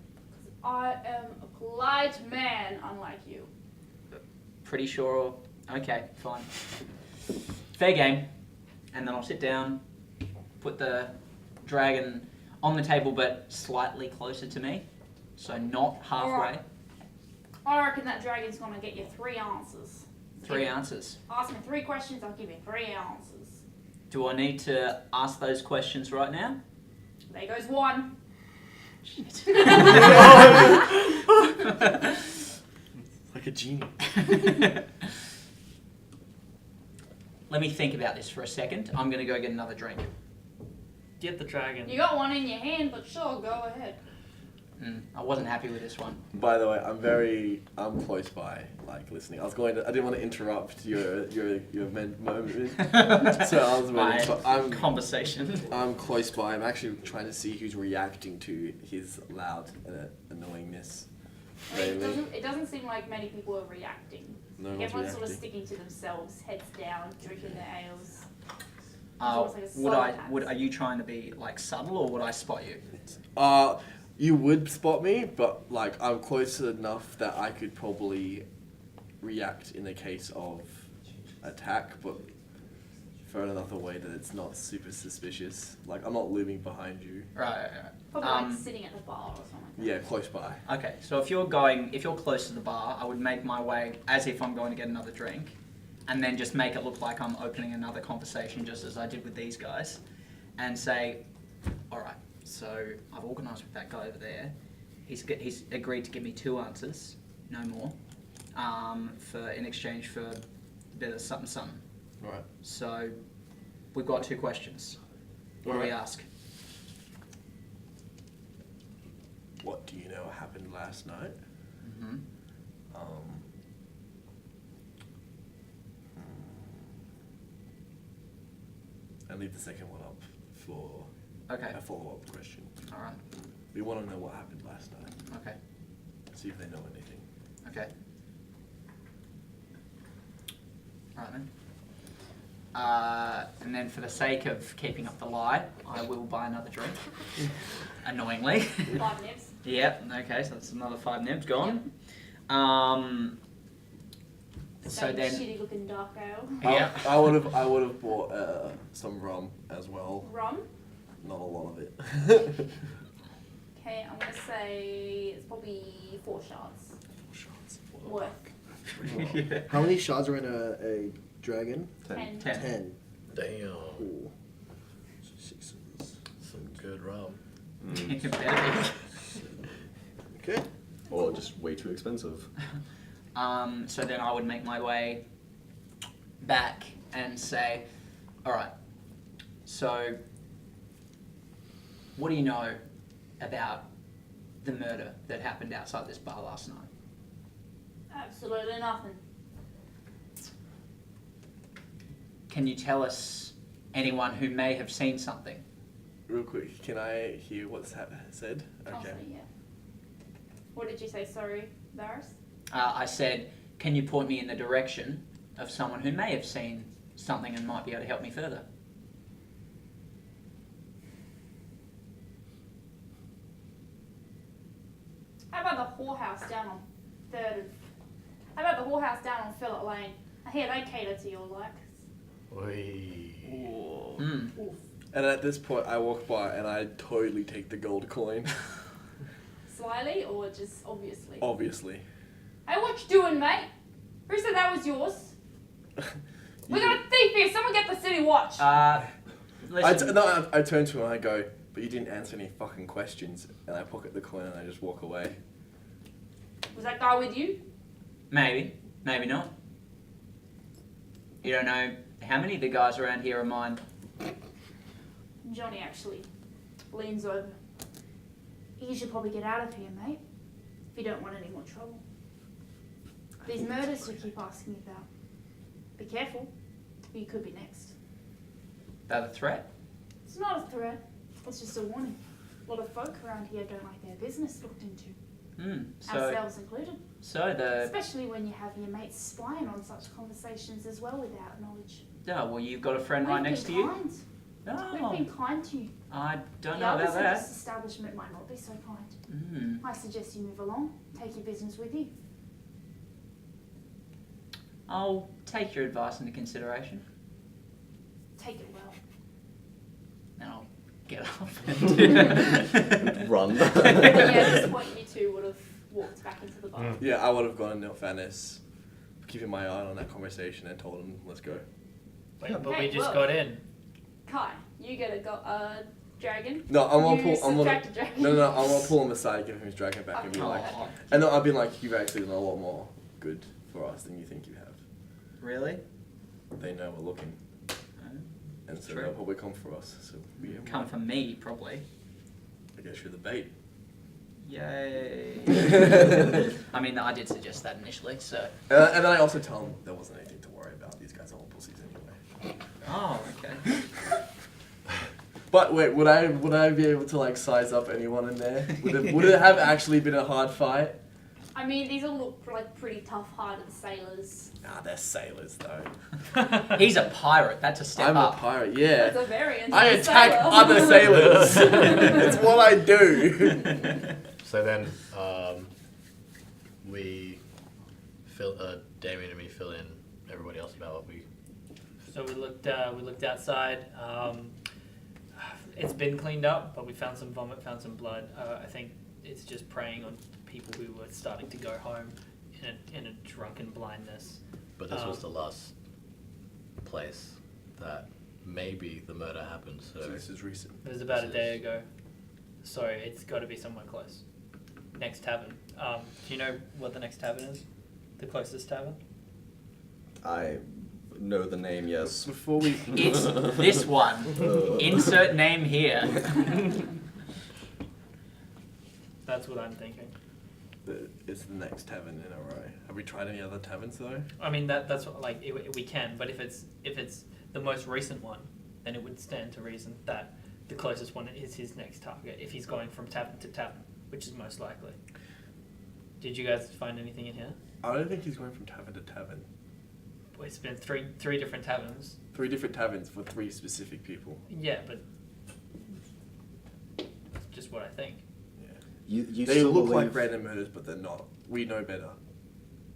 Speaker 3: I am a polite man, unlike you.
Speaker 6: Pretty sure. Okay, fine. Fair game. And then I'll sit down, put the dragon on the table, but slightly closer to me, so not halfway.
Speaker 3: Alright. I reckon that dragon's gonna get you 3 answers.
Speaker 6: 3 answers.
Speaker 3: Ask me 3 questions, I'll give you 3 answers.
Speaker 6: Do I need to ask those questions right now?
Speaker 3: There goes 1.
Speaker 1: Like a genie.
Speaker 6: Let me think about this for a second. I'm going to go get another drink.
Speaker 2: Get the dragon.
Speaker 3: You got one in your hand, but sure, go ahead.
Speaker 6: I wasn't happy with this one.
Speaker 1: By the way, I'm close by, like, listening. I didn't want to interrupt your moment. So I was waiting, but
Speaker 6: Conversation.
Speaker 1: I'm close by. I'm actually trying to see who's reacting to his loud annoyingness.
Speaker 3: I mean,
Speaker 1: Mainly.
Speaker 3: it doesn't seem like many people are reacting.
Speaker 1: No
Speaker 3: Like
Speaker 1: one's
Speaker 3: everyone's sort of
Speaker 1: reacting.
Speaker 3: sticking to themselves, heads down, drinking their ales. almost like a
Speaker 6: would
Speaker 3: slow
Speaker 6: I?
Speaker 3: attacks.
Speaker 6: Are you trying to be like subtle, or would I spot you?
Speaker 1: You would spot me, but like I'm close enough that I could probably react in the case of attack, but for another way that it's not super suspicious. Like I'm not looming behind you.
Speaker 6: Right.
Speaker 3: Probably like sitting at the bar or something like that.
Speaker 1: Yeah, close by.
Speaker 6: Okay, so if you're close to the bar, I would make my way as if I'm going to get another drink, and then just make it look like I'm opening another conversation, just as I did with these guys, and say, all right, so I've organised with that guy over there. He's agreed to give me 2 answers, no more, in exchange for a bit of something.
Speaker 1: Right.
Speaker 6: So we've got 2 questions. What do we ask?
Speaker 1: What do you know happened last night?
Speaker 6: Mm-hmm.
Speaker 1: And leave the second one up for
Speaker 6: Okay.
Speaker 1: a follow-up question.
Speaker 6: All right.
Speaker 1: We want to know what happened last night.
Speaker 6: Okay.
Speaker 1: See if they know anything.
Speaker 6: Okay. Right then. And then for the sake of keeping up the lie, I will buy another drink. Annoyingly.
Speaker 3: 5 nibs.
Speaker 6: Yep, okay, so that's another 5 nibs gone. So
Speaker 3: Same
Speaker 6: then,
Speaker 3: shitty looking dark ale.
Speaker 6: yeah.
Speaker 1: I would have bought some rum as well.
Speaker 3: Rum.
Speaker 1: Not a lot of it.
Speaker 3: Okay, I'm gonna say it's probably 4 shots
Speaker 1: Shots.
Speaker 3: worth.
Speaker 9: How many shots are in a dragon?
Speaker 3: 10.
Speaker 9: 10.
Speaker 5: Damn.
Speaker 9: Ooh.
Speaker 5: Some good rum.
Speaker 6: It better
Speaker 9: Okay.
Speaker 4: Or just way too expensive.
Speaker 6: be. So then I would make my way back and say, alright, so what do you know about the murder that happened outside this bar last night?
Speaker 3: Absolutely nothing.
Speaker 6: Can you tell us anyone who may have seen something?
Speaker 1: Real quick, can I hear what's said?
Speaker 3: I'll say yeah. What did you say? Sorry, Varys?
Speaker 6: I said, can you point me in the direction of someone who may have seen something and might be able to help me further?
Speaker 3: How about the whorehouse down on 3rd and... How about the whorehouse down on Phillip Lane? I hear they cater to your likes.
Speaker 5: Oi.
Speaker 6: Hmm.
Speaker 3: Oof.
Speaker 1: And at this point, I walk by and I totally take the gold coin.
Speaker 3: Slyly or just obviously?
Speaker 1: Obviously.
Speaker 3: Hey, what you doing, mate? Who said that was yours? We got a thief here. Someone get the city watch.
Speaker 6: Listen,
Speaker 1: I turn to him and I go, but you didn't answer any fucking questions. And I pocket the coin and I just walk away.
Speaker 3: Was that guy with you?
Speaker 6: maybe, maybe not. You don't know how many of the guys around here are mine.
Speaker 3: Johnny actually leans over. You should probably get out of here, mate, if you don't want any more trouble. These murders you keep asking me about. Be careful, you could be next.
Speaker 6: That a threat?
Speaker 3: It's not a threat, it's just a warning. A lot of folk around here don't like their business looked into,
Speaker 6: So,
Speaker 3: ourselves included.
Speaker 6: the
Speaker 3: Especially when you have your mates spying on such conversations as well without knowledge.
Speaker 6: well, you've got a friend right next to you.
Speaker 3: Kind. We've
Speaker 6: Oh,
Speaker 3: been kind to you.
Speaker 6: I don't
Speaker 3: The
Speaker 6: know
Speaker 3: others
Speaker 6: about
Speaker 3: in
Speaker 6: that.
Speaker 3: this establishment might not be so kind.
Speaker 6: Mm.
Speaker 3: I suggest you move along, take your business with you.
Speaker 6: I'll take your advice into consideration.
Speaker 3: Take it well.
Speaker 6: Then I'll get up.
Speaker 4: Run.
Speaker 3: Yeah, at this point you two would have walked back into the bar.
Speaker 1: Yeah, I would have gone in fairness, keeping my eye on that conversation and told him, let's go.
Speaker 5: Wait, but
Speaker 3: Okay,
Speaker 5: we just
Speaker 3: well.
Speaker 5: got in.
Speaker 3: Kai, you get a dragon.
Speaker 1: No, I'm gonna
Speaker 3: You
Speaker 1: pull. I'm gonna.
Speaker 3: subtract a dragon.
Speaker 1: No, I'm gonna pull him aside, give him his dragon back, and be
Speaker 3: Okay.
Speaker 1: like,
Speaker 6: Oh,
Speaker 1: and then I'll be like, you've actually done a lot more good for us than you think you have.
Speaker 6: really?
Speaker 1: They know we're looking, and so
Speaker 6: True.
Speaker 1: they'll probably come for us. So we
Speaker 6: Come for me, probably.
Speaker 1: I guess you're the bait.
Speaker 6: Yay. I mean, I did suggest that initially, so.
Speaker 1: And then I also tell them there wasn't anything to worry about. These guys are all pussies anyway.
Speaker 6: Oh, okay.
Speaker 1: But wait, would I be able to like size up anyone in there? Would it have actually been a hard fight?
Speaker 3: I mean, these all look like pretty tough-hearted sailors.
Speaker 1: Nah, they're sailors though.
Speaker 6: He's a pirate. That's a step
Speaker 1: I'm
Speaker 6: up.
Speaker 1: a pirate, yeah.
Speaker 3: That's a variant.
Speaker 1: I
Speaker 3: of a
Speaker 1: attack
Speaker 3: sailor.
Speaker 1: other sailors. It's what I do.
Speaker 5: So then, we fill Damien and me fill in everybody else about what we.
Speaker 2: So we looked outside. It's been cleaned up, but we found some vomit, found some blood. I think it's just preying on people who were starting to go home in a drunken blindness.
Speaker 5: But this was the last place that maybe the murder happened. So
Speaker 1: So this is recent.
Speaker 2: It was about a day ago, so it's got to be somewhere close. Next tavern. Do you know what the next tavern is? The closest tavern?
Speaker 4: I know the name, yes.
Speaker 1: Before we.
Speaker 6: It's this one. Insert name here.
Speaker 2: That's what I'm thinking.
Speaker 1: It's the next tavern in a row. Have we tried any other taverns though?
Speaker 2: I mean that's what, like we can, but if it's the most recent one, then it would stand to reason that the closest one is his next target if he's going from tavern to tavern, which is most likely. Did you guys find anything in here?
Speaker 1: I don't think he's going from tavern to tavern.
Speaker 2: Well, it's been three different taverns.
Speaker 1: 3 different taverns for 3 specific people.
Speaker 2: Yeah, but that's just what I think.
Speaker 4: You
Speaker 1: They
Speaker 4: still
Speaker 1: look like
Speaker 4: believe-
Speaker 1: random murders, but they're not. We know better.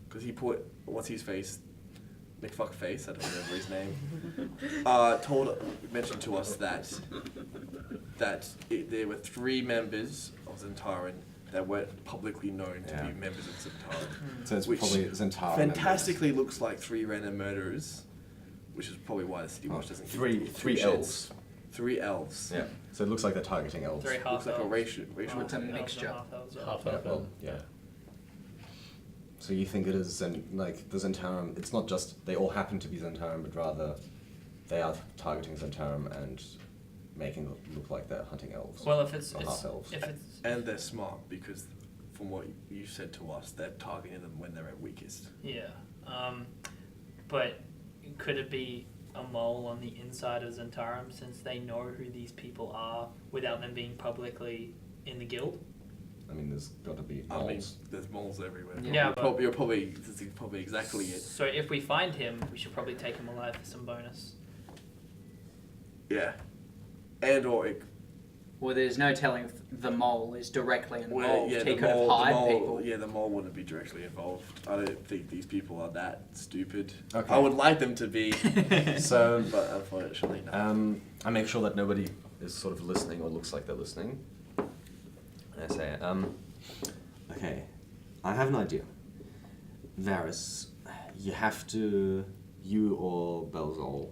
Speaker 1: Because he put, what's his face? McFuckface, I don't remember his name. Mentioned to us that there were 3 members of Zentaran that weren't publicly known to
Speaker 4: Yeah.
Speaker 1: be members of Zentaran.
Speaker 4: So it's
Speaker 1: Which
Speaker 4: probably Zentara.
Speaker 1: Fantastically looks like 3 random murderers, which is probably why the City Watch doesn't give
Speaker 4: Three
Speaker 1: two shits.
Speaker 4: elves.
Speaker 1: 3 elves.
Speaker 4: Yeah. So it looks like they're targeting elves.
Speaker 2: 3 half
Speaker 1: Looks like a
Speaker 2: elves.
Speaker 1: racial
Speaker 6: It's a
Speaker 2: Half elves and
Speaker 6: mixture.
Speaker 2: half elves, yeah.
Speaker 5: half
Speaker 4: Yeah,
Speaker 5: elf.
Speaker 4: well, yeah. So you think it is like the Zentarum? It's not just they all happen to be Zentarum, but rather they are targeting Zentarum and making it look like they're hunting elves.
Speaker 2: Well, if it's
Speaker 4: or half elves.
Speaker 2: if it's
Speaker 1: And they're smart because, from what you said to us, they're targeting them when they're at weakest.
Speaker 2: yeah, but could it be a mole on the inside of Zentarum since they know who these people are without them being publicly in the guild?
Speaker 4: I mean, there's got to be
Speaker 1: I mean,
Speaker 4: moles.
Speaker 1: there's moles everywhere.
Speaker 2: Yeah, but-
Speaker 1: You're probably this is probably exactly it.
Speaker 2: So if we find him, we should probably take him alive for some bonus.
Speaker 1: Yeah, and or it,
Speaker 6: Well, there's no telling if the mole is directly involved.
Speaker 1: yeah,
Speaker 6: He
Speaker 1: the
Speaker 6: could have
Speaker 1: mole,
Speaker 6: hired people.
Speaker 1: yeah, the mole wouldn't be directly involved. I don't think these people are that stupid.
Speaker 4: Okay.
Speaker 1: I would like them to be,
Speaker 4: So
Speaker 1: but unfortunately, no.
Speaker 4: I make sure that nobody is sort of listening or looks like they're listening. I say, okay, I have an idea. Varys, you or Belzol,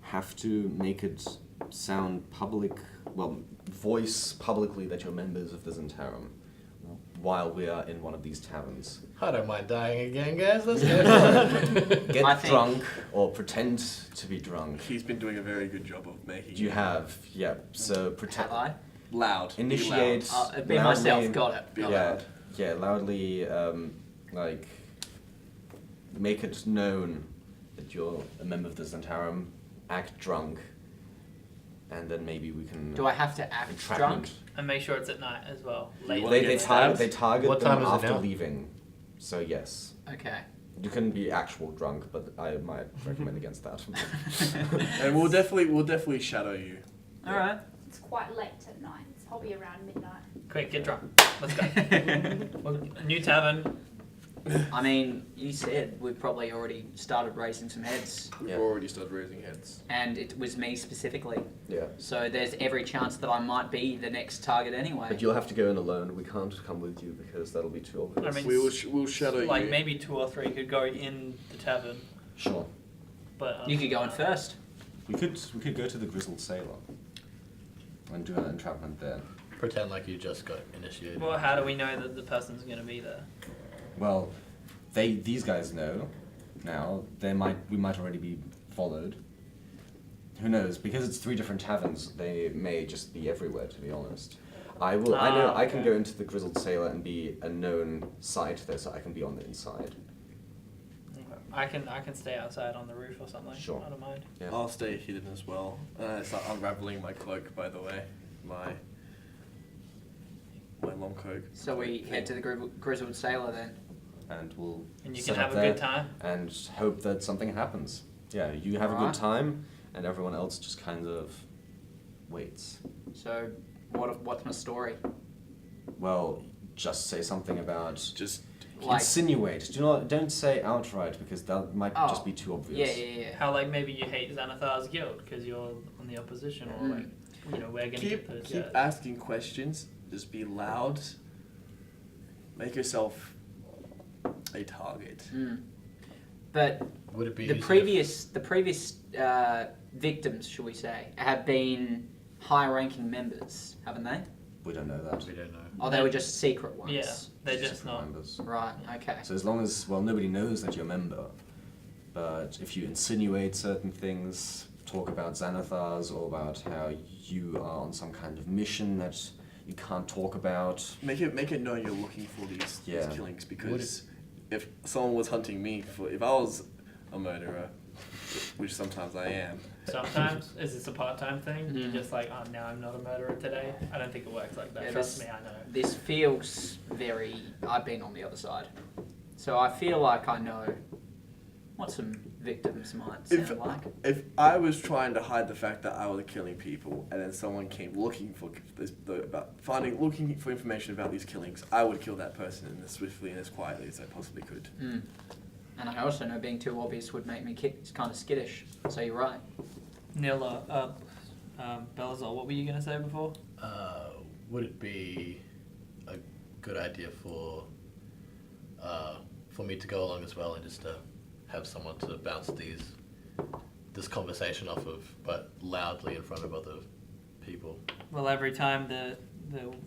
Speaker 4: have to make it sound voice publicly that you're members of the Zentarum while we are in one of these taverns.
Speaker 5: I don't mind dying again, guys. Let's go. For it.
Speaker 4: Get
Speaker 6: I think-
Speaker 4: drunk or pretend to be drunk.
Speaker 1: He's been doing a very good job of making.
Speaker 4: You have, yeah. So pretend.
Speaker 6: Have I?
Speaker 1: loud. Be
Speaker 4: Initiate.
Speaker 6: Be
Speaker 4: loudly-
Speaker 6: myself. Got it.
Speaker 1: Be
Speaker 6: Got
Speaker 4: Yeah,
Speaker 1: loud.
Speaker 4: yeah. Loudly, make it known that you're a member of the Zentarum. Act drunk, and then maybe we can.
Speaker 6: Do I have to act
Speaker 4: entrapment.
Speaker 6: drunk?
Speaker 2: And make sure it's at night as well.
Speaker 1: You
Speaker 2: Late
Speaker 1: wanna
Speaker 4: They,
Speaker 1: get
Speaker 4: they,
Speaker 1: stabbed?
Speaker 4: target, they target
Speaker 5: What
Speaker 4: them
Speaker 5: time is it
Speaker 4: after
Speaker 5: now?
Speaker 4: leaving. So yes,
Speaker 6: Okay.
Speaker 4: you can be actual drunk, but I might recommend against that.
Speaker 1: And we'll definitely shadow you.
Speaker 6: All right.
Speaker 3: It's quite late at night. It's probably around midnight.
Speaker 2: Quick, get drunk. Let's go. Well, new tavern.
Speaker 6: I mean, you said we've probably already started raising some heads,
Speaker 1: We've
Speaker 4: Yeah.
Speaker 1: already started raising heads.
Speaker 6: and it was me specifically.
Speaker 4: Yeah,
Speaker 6: So there's every chance that I might be the next target anyway.
Speaker 4: but you'll have to go in alone. We can't come with you because that'll be too obvious.
Speaker 2: I mean,
Speaker 1: We'll shadow
Speaker 2: like
Speaker 1: you.
Speaker 2: maybe 2 or 3 could go in the tavern,
Speaker 4: Sure.
Speaker 2: but
Speaker 6: You could go in first.
Speaker 4: We could go to the Grizzled Sailor and do an entrapment there.
Speaker 5: Pretend like you just got initiated.
Speaker 2: Well, how do we know that the person's going to be there?
Speaker 4: Well, these guys know now. We might already be followed. Who knows? Because it's 3 different taverns, they may just be everywhere. To be honest, I know I can
Speaker 2: okay.
Speaker 4: go into the Grizzled Sailor and be a known sight there, so I can be on the inside.
Speaker 2: I can stay outside on the roof or something.
Speaker 4: Sure.
Speaker 2: I don't mind.
Speaker 4: Yeah.
Speaker 1: I'll stay hidden as well. I start unraveling my cloak, by the way. my long coat.
Speaker 6: So we head to the Grizzled Sailor then.
Speaker 4: And we'll
Speaker 2: And you
Speaker 4: set
Speaker 2: can
Speaker 4: up
Speaker 2: have a
Speaker 4: there
Speaker 2: good time.
Speaker 4: and hope that something happens. Yeah, you have a
Speaker 6: Alright.
Speaker 4: good time, and everyone else just kind of waits.
Speaker 6: So what's my story?
Speaker 4: Well, just say something about.
Speaker 1: Just
Speaker 6: Like,
Speaker 4: Insinuate. Don't say outright because that might
Speaker 6: Oh,
Speaker 4: just be too obvious.
Speaker 6: yeah.
Speaker 2: How like maybe you hate Xanathar's guild because you're on the opposition, or like we're gonna get those
Speaker 1: keep
Speaker 2: guys.
Speaker 1: asking questions. Just be loud. Make yourself a target.
Speaker 6: But
Speaker 5: Would it be
Speaker 6: the
Speaker 5: easier
Speaker 6: previous victims, shall we say, have been high-ranking members, haven't they?
Speaker 4: We don't know that.
Speaker 5: We don't know.
Speaker 6: Oh, they were just secret ones.
Speaker 2: Yeah, they're just
Speaker 4: Different
Speaker 2: not.
Speaker 4: members.
Speaker 6: Right. Okay.
Speaker 4: So as long as, well, nobody knows that you're a member, but if you insinuate certain things, talk about Xanathars or about how you are on some kind of mission that you can't talk about.
Speaker 1: Make it known you're looking for these
Speaker 4: Yeah.
Speaker 1: killings, because if someone was hunting me if I was a murderer, which sometimes I am.
Speaker 2: Sometimes is this a part-time thing? You're
Speaker 6: Mm.
Speaker 2: just like, oh, now I'm not a murderer today. I don't think it works like that.
Speaker 6: Yeah,
Speaker 2: Trust
Speaker 6: this-
Speaker 2: me, I know.
Speaker 6: This feels very. I've been on the other side, so I feel like I know what some victims might
Speaker 1: If-
Speaker 6: sound like.
Speaker 1: If I was trying to hide the fact that I was killing people, and then someone came looking for looking for information about these killings, I would kill that person as swiftly and as quietly as I possibly could.
Speaker 6: And I also know being too obvious would make me kind of skittish. So you're right.
Speaker 2: Neil, Belazol, what were you gonna say before?
Speaker 5: Would it be a good idea for me to go along as well and just to have someone to bounce this conversation off of, but loudly in front of other people?
Speaker 2: Well, every time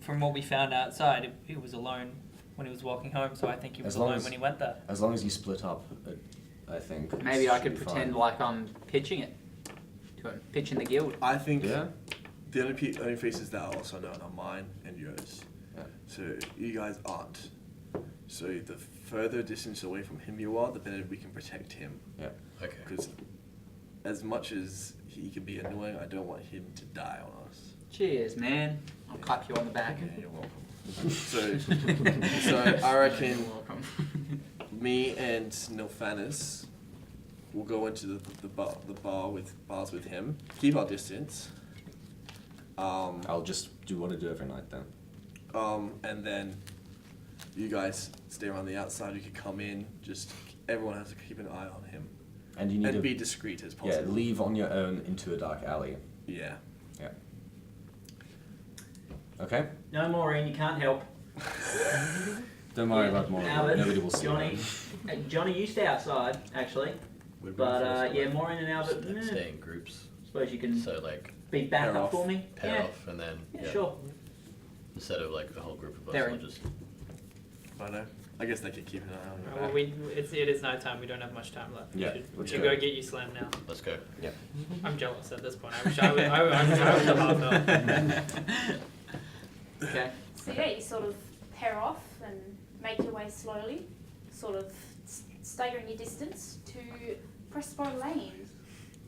Speaker 2: from what we found outside, he was alone when he was walking home. So I think he was
Speaker 4: As long
Speaker 2: alone
Speaker 4: as-
Speaker 2: when he went there.
Speaker 4: As long as you split up, I think.
Speaker 6: Maybe
Speaker 4: it
Speaker 6: I
Speaker 4: should
Speaker 6: could
Speaker 4: be
Speaker 6: pretend
Speaker 4: fine.
Speaker 6: like I'm pitching it to him, pitching the guild.
Speaker 1: I think
Speaker 4: Yeah?
Speaker 1: the only faces that are also known are mine and yours.
Speaker 4: Yeah.
Speaker 1: So you guys aren't. So the further distance away from him you are, the better we can protect him.
Speaker 4: Yeah.
Speaker 5: Okay.
Speaker 1: Because as much as he can be annoying, I don't want him to die on us.
Speaker 6: Cheers, man. I'll clap you on the back.
Speaker 4: You're welcome.
Speaker 1: So I reckon
Speaker 6: You're welcome.
Speaker 1: me and Nilphanis will go into the bars with him. Keep our distance.
Speaker 4: I'll just do what I do every night then.
Speaker 1: And then you guys stay around the outside. You can come in. Just everyone has to keep an eye on him
Speaker 4: And you need
Speaker 1: and
Speaker 4: to
Speaker 1: be discreet as
Speaker 4: yeah,
Speaker 1: possible.
Speaker 4: leave on your own into a dark alley.
Speaker 1: Yeah.
Speaker 4: Yeah. Okay?
Speaker 6: No, Maureen, you can't help.
Speaker 4: Don't worry about more.
Speaker 6: Albert,
Speaker 4: Nobody will see
Speaker 6: Johnny.
Speaker 4: them.
Speaker 6: Johnny, you stay outside, actually.
Speaker 5: Would
Speaker 6: But
Speaker 5: also,
Speaker 6: yeah,
Speaker 5: like,
Speaker 6: Maureen and Albert,
Speaker 5: stay in groups.
Speaker 6: suppose you can
Speaker 5: So like
Speaker 6: be back
Speaker 1: pair
Speaker 6: up
Speaker 1: off.
Speaker 6: for me.
Speaker 5: pair
Speaker 6: Yeah,
Speaker 5: off and then
Speaker 6: yeah, sure.
Speaker 5: instead of like a whole group of us,
Speaker 6: They're
Speaker 5: we'll
Speaker 6: in.
Speaker 5: just
Speaker 1: I know. I guess they can keep an eye on your
Speaker 2: Well,
Speaker 1: back.
Speaker 2: it is night time. We don't have much time left.
Speaker 4: Yeah,
Speaker 2: You
Speaker 4: let's
Speaker 2: should
Speaker 4: go.
Speaker 2: go get you slam now.
Speaker 5: let's go.
Speaker 2: I'm jealous at this point. I wish I would have half up.
Speaker 6: Okay.
Speaker 3: So yeah, you sort of pair off and make your way slowly, sort of staggering your distance to Crespo Lane.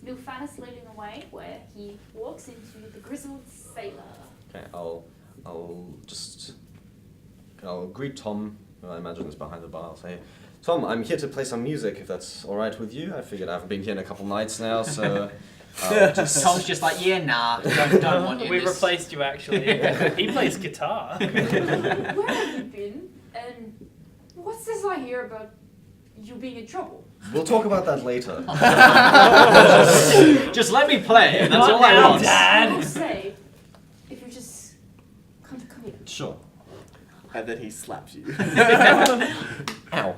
Speaker 3: Nilphanis leading the way, where he walks into the Grizzled Sailor.
Speaker 4: Okay, I'll greet Tom, who I imagine is behind the bar. I'll say, Tom, I'm here to play some music, if that's all right with you. I figured I haven't been here in a couple nights now, so I'll just...
Speaker 6: Tom's just like, yeah, nah, don't want you.
Speaker 2: We
Speaker 6: in this.
Speaker 2: replaced you actually. He plays guitar.
Speaker 3: Where have you been? And what's this I hear about you being in trouble?
Speaker 4: We'll talk about that later.
Speaker 6: Just let me play. That's
Speaker 2: Not
Speaker 6: all I
Speaker 2: now,
Speaker 6: want.
Speaker 3: I will
Speaker 2: Dad.
Speaker 3: say, if you just come here.
Speaker 4: Sure.
Speaker 1: And then he slaps you.
Speaker 4: Ow.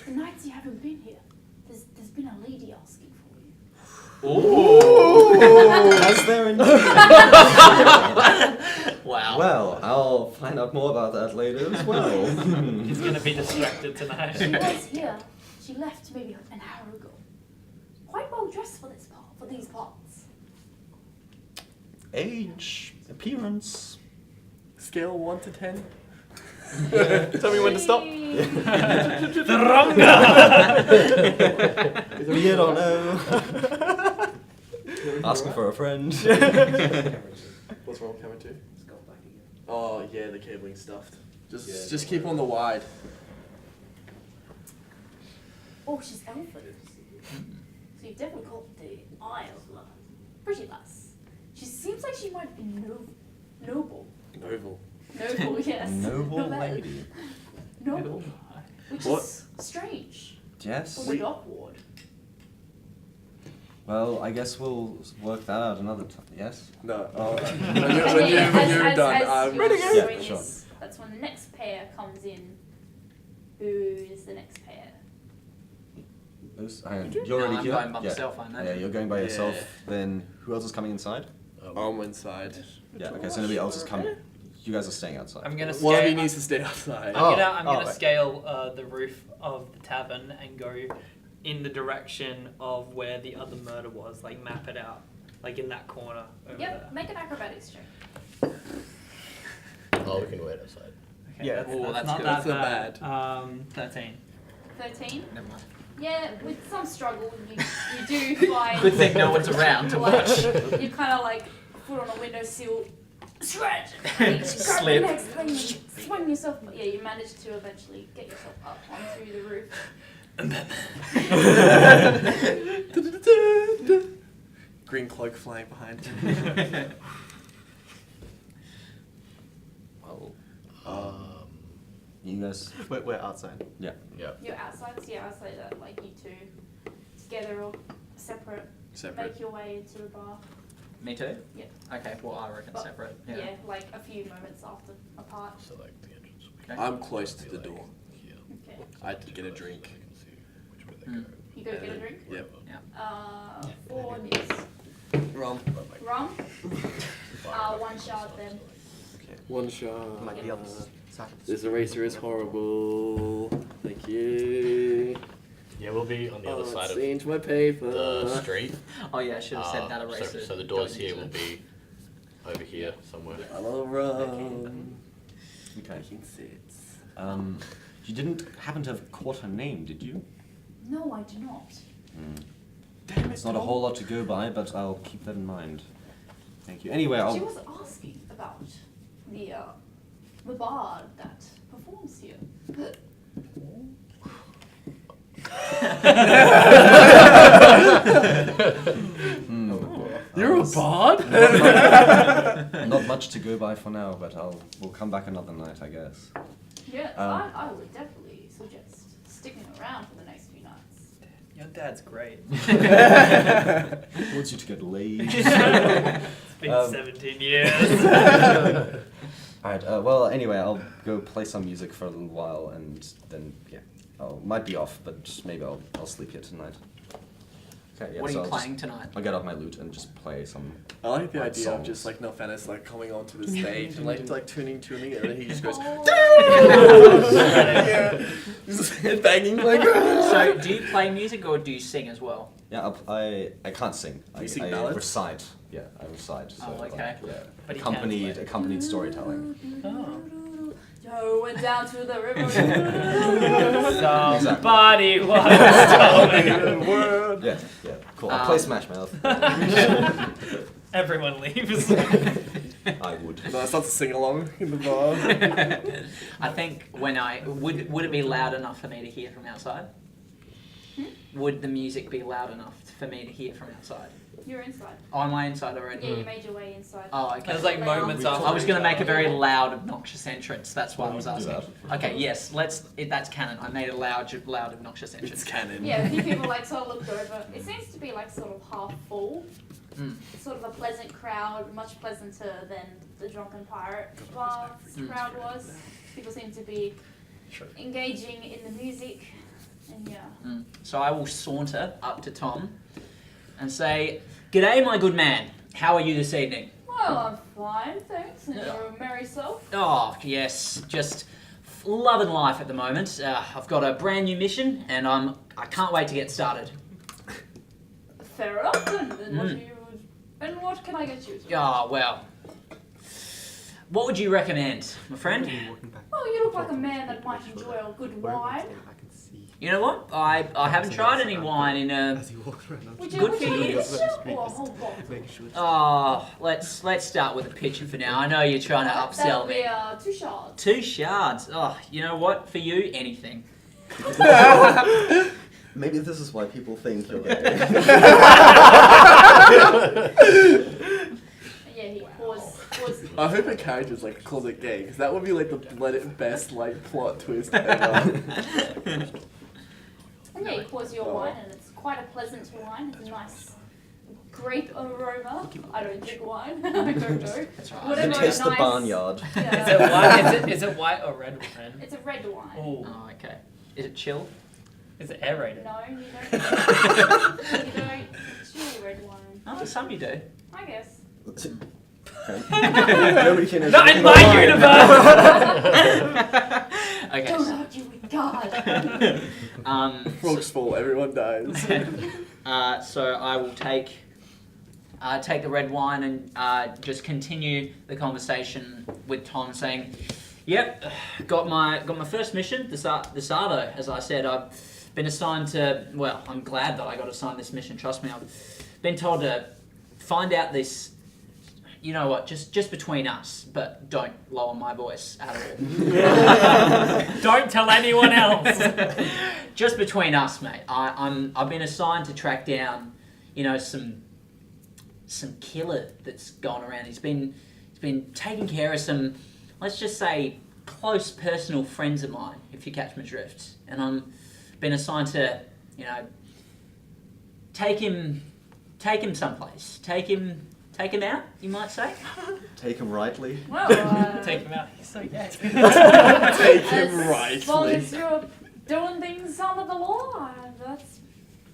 Speaker 3: The nights you haven't been here, there's been a lady asking for you.
Speaker 4: Ooh. Has there indeed?
Speaker 6: Wow.
Speaker 4: Well, I'll find out more about that later as well.
Speaker 2: He's gonna be distracted tonight.
Speaker 3: She was here. She left maybe an hour ago. Quite well dressed for these parts.
Speaker 4: Age, appearance.
Speaker 1: Scale 1 to 10.
Speaker 8: Tell me when to stop.
Speaker 4: Beard or no? Asking for a friend.
Speaker 1: What's wrong with camera 2? Oh yeah, the cabling stuffed. Just
Speaker 4: Yeah,
Speaker 1: just
Speaker 4: don't
Speaker 1: keep
Speaker 4: worry.
Speaker 1: on the wide.
Speaker 3: Oh, she's elfin. So you definitely called the Eye of Love. Pretty nice. She seems like she might be noble.
Speaker 1: Noble.
Speaker 3: Noble, yes.
Speaker 4: Noble
Speaker 3: Not bad.
Speaker 4: lady.
Speaker 3: Noble. Which
Speaker 1: What?
Speaker 3: is strange
Speaker 4: Yes.
Speaker 3: for the dock ward.
Speaker 4: Well, I guess we'll work that out another time. Yes.
Speaker 1: No.
Speaker 3: And
Speaker 1: When
Speaker 3: yeah,
Speaker 1: you're done,
Speaker 3: as
Speaker 1: I'm
Speaker 3: you're
Speaker 1: ready to go.
Speaker 3: doing
Speaker 4: Yeah, sure.
Speaker 3: this, that's when the next pair comes in. Who is the next pair?
Speaker 4: Hang on. You're already
Speaker 6: I'm
Speaker 4: here.
Speaker 6: going by
Speaker 4: yeah.
Speaker 6: myself, I
Speaker 4: Yeah,
Speaker 6: imagine.
Speaker 4: you're going by yourself.
Speaker 1: Yeah.
Speaker 4: Then who else is coming inside?
Speaker 1: I'm inside.
Speaker 4: Yeah. Okay. So nobody else is coming. You guys are staying outside.
Speaker 2: I'm gonna
Speaker 1: One of you
Speaker 2: scale.
Speaker 1: needs to stay outside.
Speaker 2: I'm
Speaker 5: Oh,
Speaker 2: gonna
Speaker 5: right.
Speaker 2: scale the roof of the tavern and go in the direction of where the other murder was. Like map it out, like in that corner over
Speaker 3: Yep,
Speaker 2: there.
Speaker 3: make an acrobatics check.
Speaker 5: Oh, we can wait outside.
Speaker 2: Okay,
Speaker 1: Yeah,
Speaker 2: that's,
Speaker 6: oh,
Speaker 2: that's
Speaker 6: that's
Speaker 2: not
Speaker 6: good.
Speaker 2: that
Speaker 1: That's not
Speaker 2: bad. 13.
Speaker 3: 13?
Speaker 6: Never mind.
Speaker 3: Yeah, with some struggle, you do find.
Speaker 6: Good thing no one's around to
Speaker 3: like,
Speaker 6: watch.
Speaker 3: You kind of like foot on a windowsill, stretch, grab
Speaker 6: Slip.
Speaker 3: the next thing, swing yourself. Yeah, you manage to eventually get yourself up onto the roof.
Speaker 1: Green cloak flying behind him.
Speaker 4: Well,
Speaker 5: Um,
Speaker 4: you guys.
Speaker 8: We're outside.
Speaker 5: yeah.
Speaker 3: You're outside, so yeah, I'd say that like you two together or separate,
Speaker 1: Separate.
Speaker 3: make your way into the bar.
Speaker 6: Me too?
Speaker 3: Yep.
Speaker 6: Okay, well, I reckon
Speaker 3: But,
Speaker 6: separate.
Speaker 3: Yeah.
Speaker 6: Yeah.
Speaker 3: like a few moments after apart.
Speaker 5: So like the entrance.
Speaker 6: Okay.
Speaker 1: I'm close to the door.
Speaker 5: Here.
Speaker 3: Okay.
Speaker 1: I had to get a drink.
Speaker 5: So I can see which way they
Speaker 6: Hmm.
Speaker 5: go.
Speaker 3: You go get a drink.
Speaker 1: Yep.
Speaker 6: Yeah.
Speaker 3: 4 nips.
Speaker 1: Rum.
Speaker 3: Rum. 1 shot then.
Speaker 8: Okay.
Speaker 1: One shot.
Speaker 8: Like the other side.
Speaker 1: This eraser is horrible. Thank you.
Speaker 5: Yeah, we'll be on the other side of
Speaker 1: Change my paper.
Speaker 5: the street.
Speaker 6: Oh yeah, I should have said that eraser.
Speaker 5: So the doors
Speaker 6: going
Speaker 5: here
Speaker 6: into
Speaker 5: will be over here somewhere.
Speaker 1: I love rum.
Speaker 4: Okay.
Speaker 1: Making sense.
Speaker 4: You didn't happen to have caught her name, did you?
Speaker 3: No, I do not.
Speaker 1: Damn
Speaker 4: It's not a whole lot to go by, but I'll keep that in mind. Thank you. Anyway,
Speaker 3: She
Speaker 4: I'll.
Speaker 3: was asking about the bard that performs here.
Speaker 1: You're a bard?
Speaker 4: Not much to go by for now, but we'll come back another night, I guess.
Speaker 3: Yes,
Speaker 4: Um,
Speaker 3: I would definitely suggest sticking around for the next few nights.
Speaker 2: Your dad's great.
Speaker 4: He wants you to get laid.
Speaker 2: It's been 17 years.
Speaker 4: Alright, well, anyway, I'll go play some music for a little while, and then, yeah, might be off, but just maybe I'll sleep here tonight. Okay, yeah,
Speaker 6: What are
Speaker 4: so
Speaker 6: you
Speaker 4: I'll
Speaker 6: playing
Speaker 4: just,
Speaker 6: tonight?
Speaker 4: I'll get off my lute and just play some.
Speaker 1: I like the
Speaker 4: Like
Speaker 1: idea of
Speaker 4: songs.
Speaker 1: just like Nelfanis like coming onto the stage and like tuning, and then he just goes
Speaker 3: Oh.
Speaker 1: just headbanging like.
Speaker 6: So, do you play music or do you sing as well?
Speaker 4: Yeah, I can't sing.
Speaker 1: You sing
Speaker 4: I
Speaker 1: ballads?
Speaker 4: recite. Yeah, I recite. So,
Speaker 6: Oh, okay.
Speaker 4: Like, yeah,
Speaker 6: But he can play.
Speaker 4: accompanied storytelling.
Speaker 2: Oh.
Speaker 3: Joe went down to the river.
Speaker 2: Somebody once told me.
Speaker 1: Word.
Speaker 4: Yeah, cool. I'll play Smash Mouth.
Speaker 2: Everyone leaves.
Speaker 4: I would.
Speaker 1: No, I start to sing along in the bar.
Speaker 6: I think when would it be loud enough for me to hear from outside? Would the music be loud enough for me to hear from outside?
Speaker 3: You're inside.
Speaker 6: Oh, am I inside already?
Speaker 3: Yeah, you made your way inside.
Speaker 6: Oh, okay.
Speaker 2: There's like moments after.
Speaker 6: I was going to make a very
Speaker 3: Yeah.
Speaker 6: loud, obnoxious entrance. That's why I was
Speaker 4: Do
Speaker 6: asking.
Speaker 4: that.
Speaker 6: Okay, yes, that's canon. I made a loud, obnoxious entrance.
Speaker 1: It's canon.
Speaker 3: Yeah, a few people like sort of looked over. It seems to be like sort of half full.
Speaker 6: Mm.
Speaker 3: It's sort of a pleasant crowd, much pleasanter than the Drunken Pirate bar crowd was. People seem to be engaging in the music, and yeah.
Speaker 6: Mm. So I will saunter up to Tom and say, "G'day, my good man. How are you this evening?"
Speaker 3: Well, I'm fine, thanks. And you're a merry self.
Speaker 6: Oh, yes, just loving life at the moment. I've got a brand new mission, and I can't wait to get started.
Speaker 3: Fair enough, then. And what can I get you?
Speaker 6: Oh, well. What would you recommend, my friend?
Speaker 8: Walking back.
Speaker 3: Well, you look like a man that might enjoy a good
Speaker 8: Where am I
Speaker 3: wine.
Speaker 8: staying? I can see.
Speaker 6: You know what? I haven't tried any wine in a.
Speaker 8: As he walks around.
Speaker 3: Would
Speaker 6: Good
Speaker 3: you
Speaker 6: for
Speaker 3: like
Speaker 6: you.
Speaker 3: a shot or a whole bottle?
Speaker 8: Making sure it's
Speaker 6: Oh, let's start with a pitcher for now. I know you're trying to upsell
Speaker 3: That'll be
Speaker 6: me.
Speaker 3: 2 shots.
Speaker 6: 2 shards. Oh, you know what? For you, anything.
Speaker 7: Maybe this is why people think you're gay.
Speaker 3: Yeah, he pours.
Speaker 1: I hope a character's like calls it gay, because that would be like the best like plot twist ever.
Speaker 3: And yeah, he pours your wine, and it's quite a pleasant wine. It's a nice grape aroma. I don't drink wine. I don't know.
Speaker 6: That's right.
Speaker 3: Whatever.
Speaker 7: Taste the
Speaker 3: nice-
Speaker 7: barnyard.
Speaker 2: Is
Speaker 3: Yeah.
Speaker 2: it white? Is it white or red wine?
Speaker 3: It's a red wine.
Speaker 2: Oh,
Speaker 6: Oh, okay. Is it chill?
Speaker 2: is it aerated?
Speaker 3: No, you don't. You don't. Chili red wine.
Speaker 6: Oh, some you do.
Speaker 3: I guess.
Speaker 7: Nobody can
Speaker 2: Not in my universe.
Speaker 6: Okay.
Speaker 3: Don't argue with God.
Speaker 1: Frog's fall, everyone dies.
Speaker 6: So I will take the red wine and just continue the conversation with Tom, saying, "Yep, got my first mission, Desardo. As I said, I've been assigned to. Well, I'm glad that I got assigned this mission. Trust me, I've been told to find out this. You know what? Just between us, but don't lower my voice at all.
Speaker 2: Don't tell anyone else.
Speaker 6: Just between us, mate. I've been assigned to track down, some killer that's gone around. He's been taking care of some, let's just say, close personal friends of mine, if you catch my drift. And I'm been assigned to, take him someplace. Take him out, you might say.
Speaker 7: Take him rightly.
Speaker 3: Well,
Speaker 2: Take him out. He's so gay.
Speaker 1: Take him
Speaker 3: as long
Speaker 1: rightly.
Speaker 3: as you're doing things under the law, that's.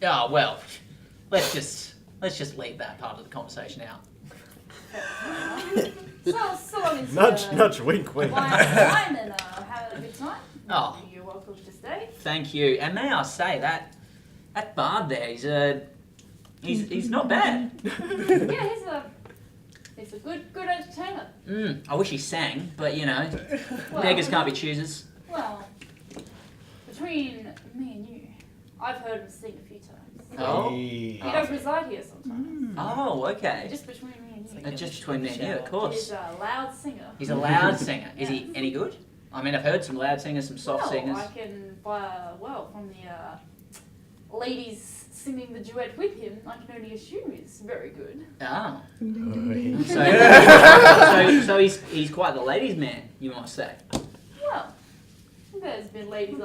Speaker 6: Oh well, let's just leave that part of the conversation out.
Speaker 3: So long as
Speaker 5: Nudge, wink, wink.
Speaker 3: wine and have a good time.
Speaker 6: Oh.
Speaker 3: You're welcome to stay.
Speaker 6: Thank you. And may I say that bard there, he's not bad.
Speaker 3: Yeah, he's a good entertainer.
Speaker 6: I wish he sang, but
Speaker 3: Well,
Speaker 6: beggars can't be choosers.
Speaker 3: Well, between me and you, I've heard him sing a few times.
Speaker 6: Oh.
Speaker 3: He does reside here sometimes.
Speaker 6: Oh, okay.
Speaker 3: Just between me and you.
Speaker 6: Just between me and you, of
Speaker 3: He's
Speaker 6: course.
Speaker 3: a loud singer.
Speaker 6: He's a loud singer. Is he any good? I mean, I've heard some loud singers, some soft singers.
Speaker 3: I can, from the ladies singing the duet with him, I can only assume he's very good.
Speaker 6: Oh. So he's quite the ladies' man, you might say.
Speaker 3: Well, there's been ladies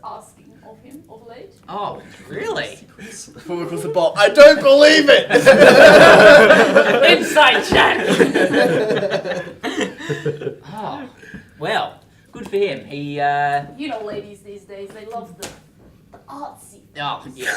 Speaker 3: asking of him of late.
Speaker 6: Oh, really?
Speaker 1: Forward was the ball. I don't believe it!
Speaker 2: Inside chat.
Speaker 6: Oh, well, good for him. He,
Speaker 3: You know, ladies these days, they love the artsy.
Speaker 6: Oh, yeah.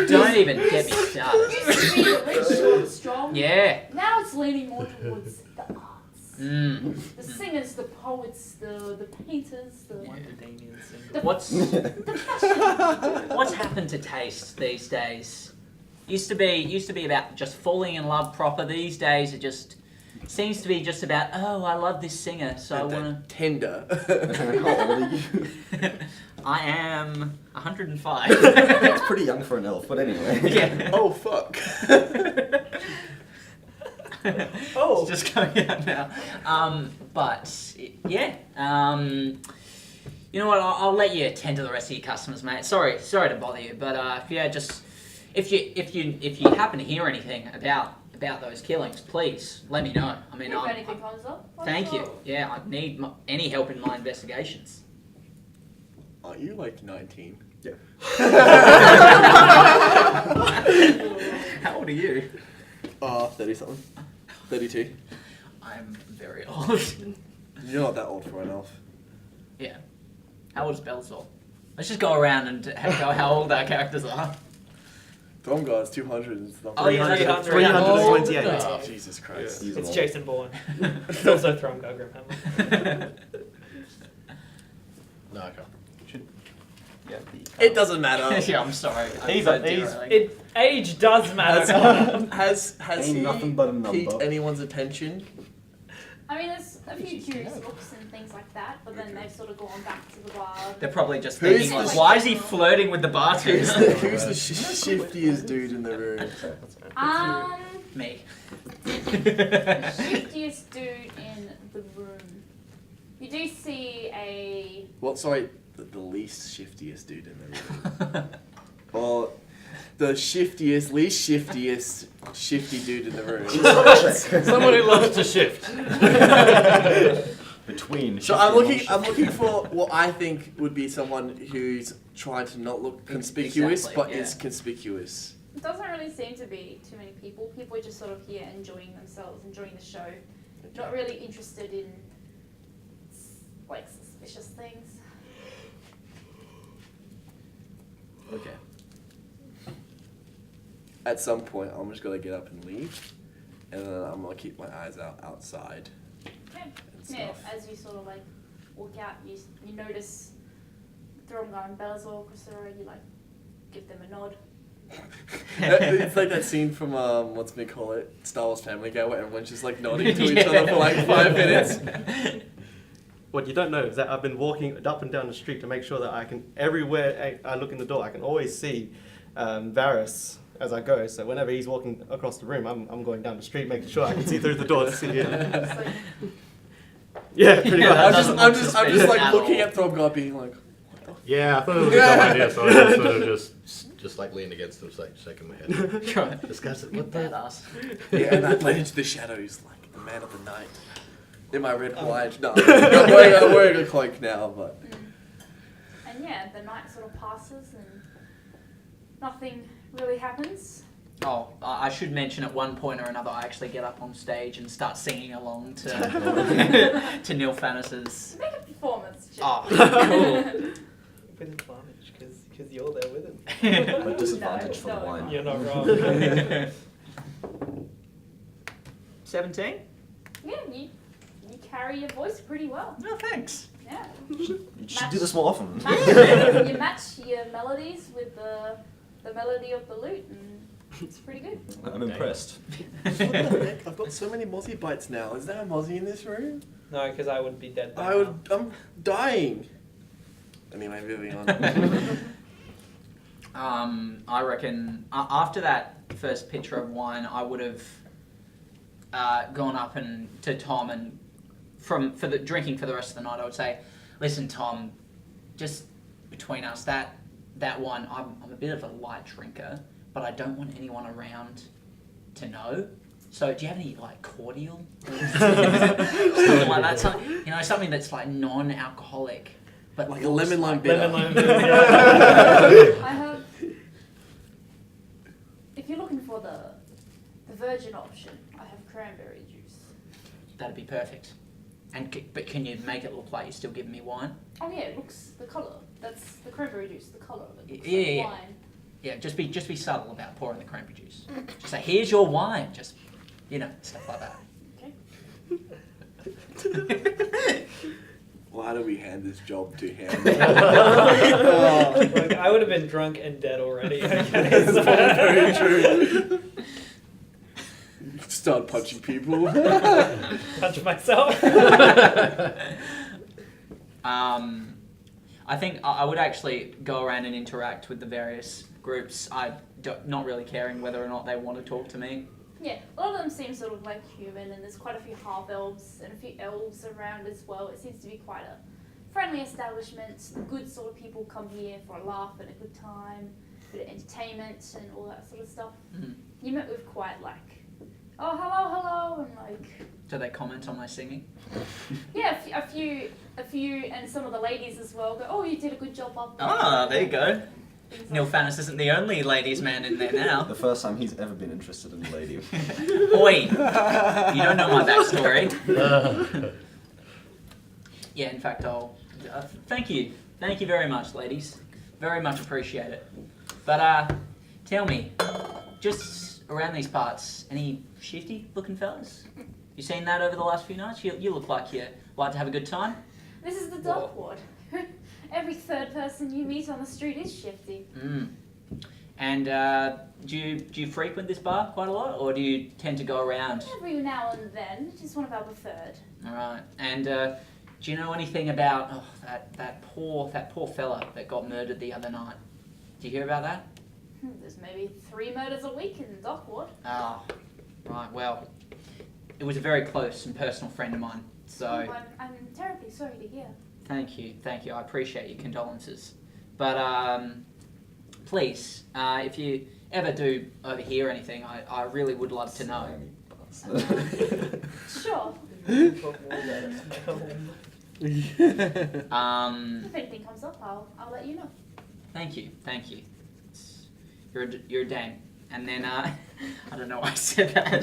Speaker 6: Don't even get me started.
Speaker 3: It used to be the rich, short, strong.
Speaker 6: Yeah.
Speaker 3: Now it's leaning more towards the arts.
Speaker 6: Mm.
Speaker 3: The singers, the poets, the painters, the
Speaker 6: What's
Speaker 3: fashion.
Speaker 6: what's happened to taste these days? Used to be about just falling in love proper. These days it just seems to be just about, oh, I love this singer, so I wanna.
Speaker 1: Tender.
Speaker 7: How old are you?
Speaker 6: I am 105.
Speaker 7: It's pretty young for an elf, but anyway.
Speaker 6: Yeah.
Speaker 1: Oh fuck.
Speaker 2: Oh.
Speaker 6: It's just coming out now. But yeah. You know what? I'll let you tend to the rest of your customers, mate. Sorry to bother you, but yeah, just if you happen to hear anything about those killings, please let me know. I mean,
Speaker 3: If anything comes up,
Speaker 6: thank you. Yeah, I need any help in my investigations.
Speaker 1: Are you like 19?
Speaker 7: Yeah.
Speaker 6: How old are you?
Speaker 1: 30 something. 32.
Speaker 6: I'm very old.
Speaker 1: You're not that old for an elf.
Speaker 6: Yeah. How old is Belzor? Let's just go around and go how old our characters are.
Speaker 1: Thomgar's 200 and stuff.
Speaker 6: Oh, yeah, that's
Speaker 8: 328.
Speaker 1: Oh, Jesus Christ.
Speaker 7: He's
Speaker 2: It's
Speaker 7: an
Speaker 2: Jason Bourne. It's also Thromgar Grimhammer.
Speaker 5: No, I can't.
Speaker 1: It doesn't matter.
Speaker 6: Yeah, I'm sorry.
Speaker 8: He's
Speaker 2: Age does matter.
Speaker 1: Has
Speaker 7: Ain't
Speaker 1: he
Speaker 7: nothing but a
Speaker 1: piqued
Speaker 7: number.
Speaker 1: anyone's attention?
Speaker 3: I mean, as a few curious looks and things like that, but then they've sort of gone back to the bar.
Speaker 6: They're probably just
Speaker 1: Who's
Speaker 6: thinking,
Speaker 1: the-
Speaker 6: why is he flirting with the bartender?
Speaker 1: Who's the shiftiest dude in the room?
Speaker 6: Me.
Speaker 3: The shiftiest dude in the room. You do see a.
Speaker 1: Well, sorry, the least shiftiest dude in the room. Or the shiftiest, least shiftiest, shifty dude in the room.
Speaker 5: Someone who loves to shift.
Speaker 7: Between.
Speaker 1: So I'm looking for what I think would be someone who's trying to not look conspicuous,
Speaker 6: Exactly,
Speaker 1: but
Speaker 6: yeah.
Speaker 1: is conspicuous.
Speaker 3: It doesn't really seem to be too many people. People are just sort of here enjoying themselves, enjoying the show. Not really interested in like suspicious things.
Speaker 1: Okay. At some point, I'm just gonna get up and leave, and then I'm gonna keep my eyes outside
Speaker 3: Okay.
Speaker 1: and
Speaker 3: Yeah,
Speaker 1: stuff.
Speaker 3: as you sort of like walk out, you notice Thoromgar and Bellator across the road. You like give them a nod.
Speaker 1: It's like that scene from Star Wars Family Guy, where everyone's just like nodding to each other for like 5 minutes.
Speaker 8: What you don't know is that I've been walking up and down the street to make sure that I can, everywhere I look in the door, I can always see Varys as I go. So whenever he's walking across the room, I'm going down the street, making sure I can see through the door to see him.
Speaker 3: It's like,
Speaker 8: Yeah, pretty
Speaker 6: Yeah,
Speaker 8: much.
Speaker 1: I'm just like
Speaker 6: At
Speaker 1: looking
Speaker 6: all.
Speaker 1: at Thrombgar being like,
Speaker 5: Yeah, I thought it was a dumb idea, so I just sort of just like leaned against him, like shaking my head. This guy's like, what the?
Speaker 6: Badass.
Speaker 1: yeah, and I blend into the shadows like the man of the night. In my red wine. No, I'm wearing a cloak now, but.
Speaker 3: and yeah, the night sort of passes and nothing really happens.
Speaker 6: Oh, I should mention at one point or another, I actually get up on stage and start singing along to to Neil Fannis's.
Speaker 3: Make a performance check.
Speaker 6: Oh, cool.
Speaker 8: With advantage, because you're there with him.
Speaker 7: But disadvantage for the
Speaker 3: No,
Speaker 7: wine.
Speaker 8: You're not wrong.
Speaker 6: 17?
Speaker 3: Yeah, you carry your voice pretty well.
Speaker 6: No, thanks.
Speaker 3: Yeah.
Speaker 7: You should do this more often.
Speaker 3: You match your melodies with the melody of the lute, and it's pretty good.
Speaker 7: I'm impressed.
Speaker 1: What the heck? I've got so many mozzie bites now. Is there a mozzie in this room?
Speaker 10: No, because I would be dead by now.
Speaker 1: I'm dying. Anyway, moving on.
Speaker 6: I reckon after that first pitcher of wine, I would have gone up and to Tom and for the drinking for the rest of the night. I would say, listen, Tom, just between us, that wine, I'm a bit of a light drinker, but I don't want anyone around to know. So do you have any like cordial? Something like that. Something that's like non-alcoholic. But
Speaker 1: Like a lemon lime bitter.
Speaker 10: Lemon lime.
Speaker 3: I have. If you're looking for the virgin option, I have cranberry juice.
Speaker 6: That'd be perfect. But can you make it look like you're still giving me wine?
Speaker 3: Oh yeah, it looks the colour. That's the cranberry juice. The colour of it looks
Speaker 6: Yeah,
Speaker 3: like
Speaker 6: yeah.
Speaker 3: wine.
Speaker 6: Yeah, just be subtle about pouring the cranberry juice. Just say, here's your wine. Just, stuff like that.
Speaker 3: Okay.
Speaker 1: Why do we hand this job to him?
Speaker 10: Like, I would have been drunk and dead already. I guess.
Speaker 1: That's very true. Start punching people.
Speaker 10: Punch myself.
Speaker 6: I think I would actually go around and interact with the various groups. Not really caring whether or not they want to talk to me.
Speaker 3: Yeah, a lot of them seem sort of like human, and there's quite a few half-elves and a few elves around as well. It seems to be quite a friendly establishment. Good sort of people come here for a laugh and a good time, a bit of entertainment and all that sort of stuff.
Speaker 6: Mhm.
Speaker 3: You met with quite like, oh, hello, and like,
Speaker 6: Do they comment on my singing?
Speaker 3: yeah, a few, and some of the ladies as well go, oh, you did a good job up there.
Speaker 6: Ah, there you go.
Speaker 3: Things
Speaker 6: Neil
Speaker 3: like
Speaker 6: Fannis isn't the only ladies' man in there now.
Speaker 7: The first time he's ever been interested in a lady.
Speaker 6: Oi, you don't know my backstory. Yeah, in fact, thank you very much, ladies. Very much appreciate it. But tell me, just around these parts, any shifty-looking fellas? You seen that over the last few nights? You look like you like to have a good time.
Speaker 3: This is the Dark Ward. Every third person you meet on the street is shifty.
Speaker 6: And do you frequent this bar quite a lot, or do you tend to go around?
Speaker 3: Every now and then, it's one of our preferred.
Speaker 6: All right. And do you know anything about that poor fella that got murdered the other night? Did you hear about that?
Speaker 3: There's maybe 3 murders a week in Dockwood.
Speaker 6: Oh, right. Well, it was a very close and personal friend of mine. So
Speaker 3: I'm terribly sorry to hear.
Speaker 6: thank you. I appreciate your condolences. But please, if you ever do overhear anything, I really would love to know.
Speaker 3: Sure.
Speaker 10: Um,
Speaker 3: If anything comes up, I'll let you know.
Speaker 6: Thank you. You're a dame. And then I don't know why I said that.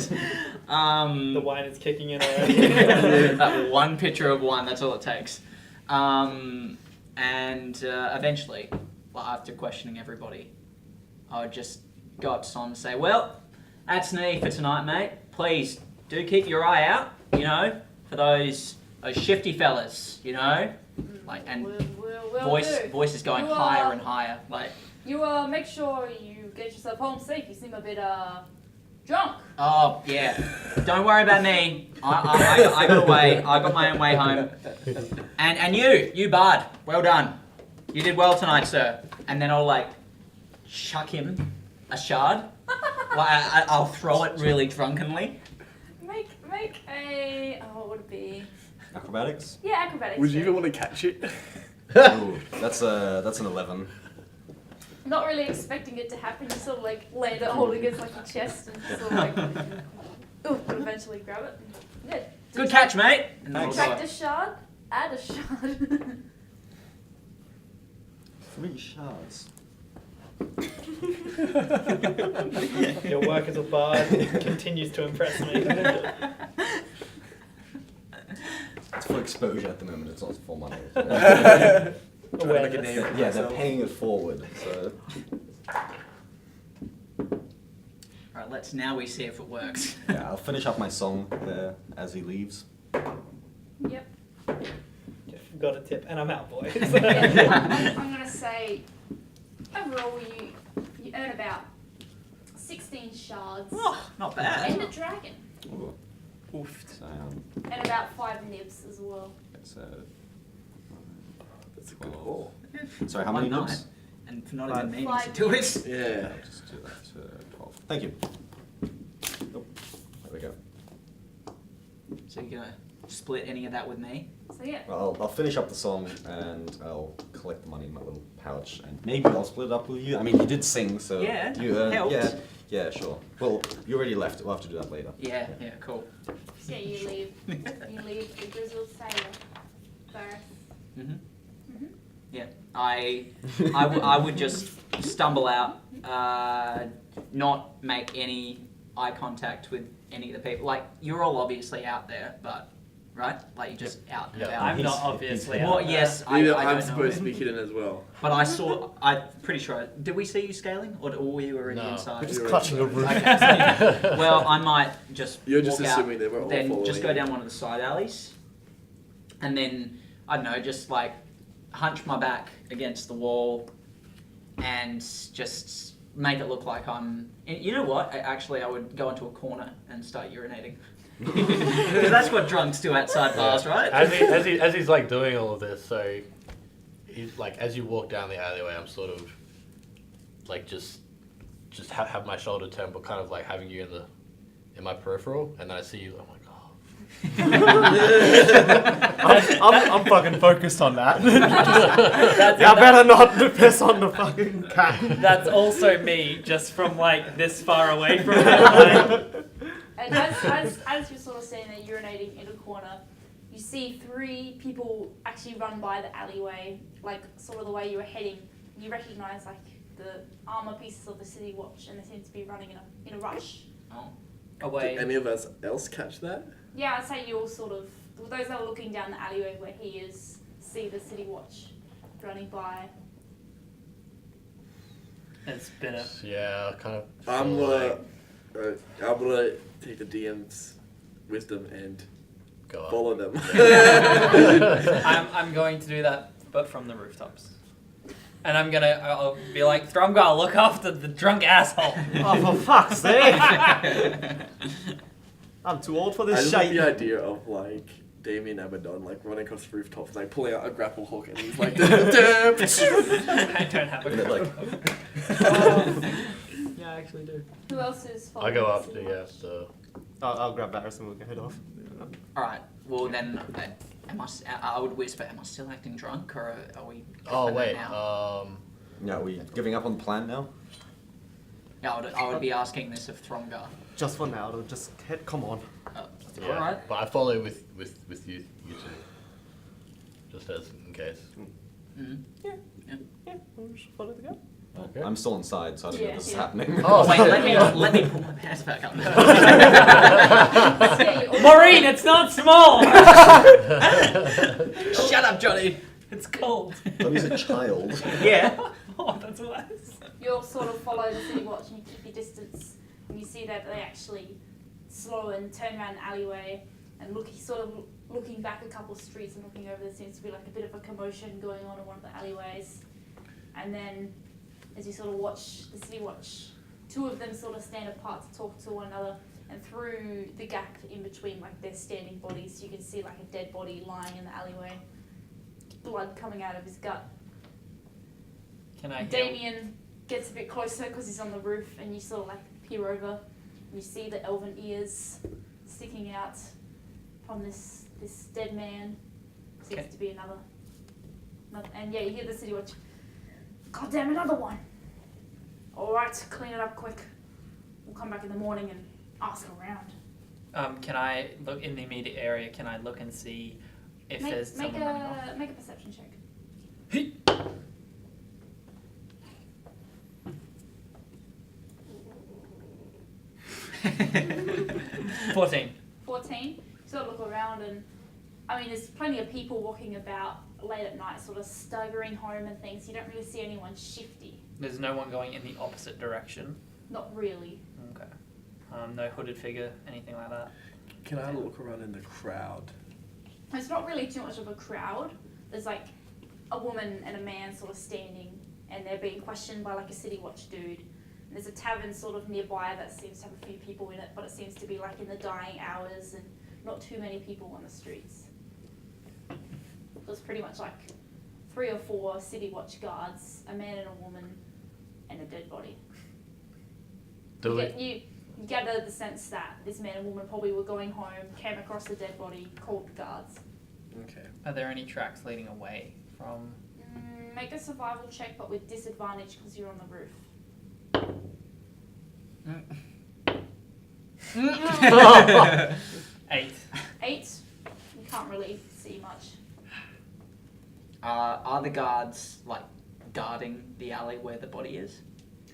Speaker 10: the wine is kicking in already.
Speaker 6: That one pitcher of wine. That's all it takes. And eventually, well, after questioning everybody, I would just go up to someone and say, "Well, that's me for tonight, mate. Please do keep your eye out, for those shifty fellas, like and."
Speaker 3: We'll do.
Speaker 6: Voice is going
Speaker 3: You,
Speaker 6: higher and higher. Like,
Speaker 3: You make sure you get yourself home safe. You seem a bit drunk.
Speaker 6: oh yeah, don't worry about me. I got away. I got my own way home. And you Bard, well done. You did well tonight, sir. And then I'll chuck him a shard. I'll throw it really drunkenly.
Speaker 3: Make a what would it be?
Speaker 7: Acrobatics?
Speaker 3: Yeah, acrobatics.
Speaker 1: Would you even want to catch it?
Speaker 7: Ooh, that's an 11.
Speaker 3: Not really expecting it to happen. You sort of land it, hold it against your chest, and sort of but eventually grab it. Yeah.
Speaker 6: Good catch, mate.
Speaker 3: Subtract a shard, add a shard.
Speaker 7: 3 shards.
Speaker 10: Your work as a bard continues to impress me.
Speaker 7: It's for exposure at the moment, it's not for money.
Speaker 10: Awareness.
Speaker 7: Yeah, they're paying it forward, so...
Speaker 6: Alright, let's now we see if it works.
Speaker 7: Yeah, I'll finish up my song there as he leaves.
Speaker 3: Yep.
Speaker 10: Got a tip, and I'm out, boys.
Speaker 3: I'm gonna say overall you earn about 16 shards.
Speaker 6: Oh, not bad.
Speaker 3: And a dragon.
Speaker 7: Ooh.
Speaker 1: Oof.
Speaker 7: So,
Speaker 3: And about 5 nibs as well.
Speaker 7: so...
Speaker 1: That's a good haul.
Speaker 7: Sorry, how many
Speaker 6: One
Speaker 7: nibs?
Speaker 6: night, and for not even meaning to
Speaker 3: Five
Speaker 6: do
Speaker 3: nibs.
Speaker 6: it.
Speaker 1: Yeah.
Speaker 7: I'll just do that to 12. Thank you. Oh, there we go.
Speaker 6: So you're gonna split any of that with me?
Speaker 3: So yeah.
Speaker 7: Well, I'll finish up the song and I'll collect the money in my little pouch and maybe I'll split it up with you. I mean, you did sing, so
Speaker 6: Yeah,
Speaker 7: you
Speaker 6: helped.
Speaker 7: yeah, sure. Well, you already left. We'll have to do that later.
Speaker 6: Yeah, cool.
Speaker 3: So yeah, you leave the grizzled sailor, Gareth.
Speaker 6: Mhm.
Speaker 3: Mhm.
Speaker 6: Yeah, I would just stumble out, not make any eye contact with any of the people. Like, you're all obviously out there, but right? Like, you're just out and
Speaker 5: Yeah.
Speaker 6: about.
Speaker 10: I'm not obviously
Speaker 6: Well,
Speaker 10: out there.
Speaker 6: yes, I
Speaker 1: I'm
Speaker 6: don't know.
Speaker 1: supposed to be hidden as well.
Speaker 6: But I'm pretty sure. Did we see you scaling, or were you already
Speaker 5: No.
Speaker 6: inside?
Speaker 9: We're just
Speaker 1: You're
Speaker 9: clutching a
Speaker 1: right.
Speaker 9: roof.
Speaker 6: Okay. Well, I might just
Speaker 1: You're just
Speaker 6: walk out,
Speaker 1: assuming they were all
Speaker 6: then
Speaker 1: following
Speaker 6: just go
Speaker 1: you.
Speaker 6: down one of the side alleys, and then I don't know, just hunch my back against the wall, and just make it look like I'm. You know what? I would go into a corner and start urinating. Because that's what drunks do outside bars, right?
Speaker 5: As he's doing all of this, so he's as you walk down the alleyway, I'm sort of just have my shoulder turned, but kind of having you in my peripheral, and then I see you. I'm like,
Speaker 8: I'm fucking focused on that. I better not piss on the fucking cat.
Speaker 10: That's also me, just from this far away from it.
Speaker 3: And as you're sort of standing there urinating in a corner, you see 3 people actually run by the alleyway, sort of the way you were heading. You recognise the armor pieces of the City Watch, and they seem to be running in a rush.
Speaker 6: Oh.
Speaker 10: Away.
Speaker 1: Did any of us else catch that?
Speaker 3: Yeah, I'd say you all sort of, those that are looking down the alleyway where he is, see the City Watch running by.
Speaker 10: It's been a...
Speaker 5: yeah, kind of.
Speaker 1: I'm gonna take the DM's wisdom and
Speaker 5: go up.
Speaker 1: follow them.
Speaker 10: I'm going to do that, but from the rooftops.
Speaker 2: And I'll be like, Thrumgar, look after the drunk asshole.
Speaker 8: Oh, for fuck's sake! I'm too old for
Speaker 1: I
Speaker 8: this
Speaker 1: just like
Speaker 8: shit.
Speaker 1: the idea of like Damien Abaddon like running across the rooftops, like pulling out a grapple hook, and he's like, "Duh, duh."
Speaker 2: I don't have a
Speaker 7: And it, like-
Speaker 2: Yeah, I actually do.
Speaker 3: Who else is
Speaker 5: I
Speaker 3: following
Speaker 5: go
Speaker 3: us?
Speaker 5: after, yeah, so.
Speaker 8: I'll grab Barris and we'll get head off.
Speaker 6: Alright, well then, I would whisper, am I still acting drunk, or are we...
Speaker 5: Oh,
Speaker 6: confident
Speaker 5: wait,
Speaker 6: now?
Speaker 7: Yeah, are we giving up on the plan now?
Speaker 6: Yeah, I would be asking this of Thromgar.
Speaker 8: Just for now, though. Just head. Come on.
Speaker 5: Yeah,
Speaker 6: Alright.
Speaker 5: but I follow with you two. Just as in case.
Speaker 6: Mm-hmm.
Speaker 8: Yeah, we'll just follow the guy.
Speaker 5: Okay.
Speaker 7: I'm still inside, so I don't know
Speaker 3: Yeah,
Speaker 7: this is
Speaker 3: yeah.
Speaker 7: happening.
Speaker 5: Oh,
Speaker 6: Wait,
Speaker 5: shit.
Speaker 6: let me pull my pants back up.
Speaker 2: Maureen, it's not small!
Speaker 6: Shut up, Johnny!
Speaker 2: It's cold.
Speaker 7: Tommy's a child.
Speaker 6: Yeah.
Speaker 2: Oh, that's worse.
Speaker 3: You'll sort of follow the city watch and you keep your distance, and you see that they actually slow and turn around an alleyway and looking back a couple of streets and looking over. There seems to be like a bit of a commotion going on in one of the alleyways, and then as you sort of watch the city watch, two of them sort of stand apart to talk to one another, and through the gap in between like their standing bodies, you can see like a dead body lying in the alleyway, blood coming out of his gut.
Speaker 2: Can I heal?
Speaker 3: Damien gets a bit closer because he's on the roof, and you sort of like peer over, and you see the elven ears sticking out from this dead man. Seems
Speaker 2: Okay.
Speaker 3: to be another, and yeah, you hear the city watch. God damn, another one. All right, clean it up quick. We'll come back in the morning and ask around.
Speaker 2: Can I look in the immediate area? Can I look and see if there's
Speaker 3: make
Speaker 2: someone running off?
Speaker 3: make a perception check.
Speaker 2: 14.
Speaker 3: 14. Sort of look around, and I mean, there's plenty of people walking about late at night, sort of staggering home and things. You don't really see anyone shifty.
Speaker 2: There's no one going in the opposite direction.
Speaker 3: Not really.
Speaker 2: Okay. No hooded figure, anything like that.
Speaker 1: Can I look around in the crowd?
Speaker 3: It's not really too much of a crowd. There's like a woman and a man sort of standing, and they're being questioned by like a city watch dude. And there's a tavern sort of nearby that seems to have a few people in it, but it seems to be like in the dying hours and not too many people on the streets. So it's pretty much like 3 or 4 city watch guards, a man and a woman, and a dead body. You gather the sense that this man and woman probably were going home, came across the dead body, called the guards.
Speaker 1: Okay.
Speaker 2: Are there any tracks leading away from...
Speaker 3: Make a survival check, but with disadvantage because you're on the roof.
Speaker 2: 8.
Speaker 3: 8. You can't really see much.
Speaker 6: Are the guards, like, guarding the alley where the body is?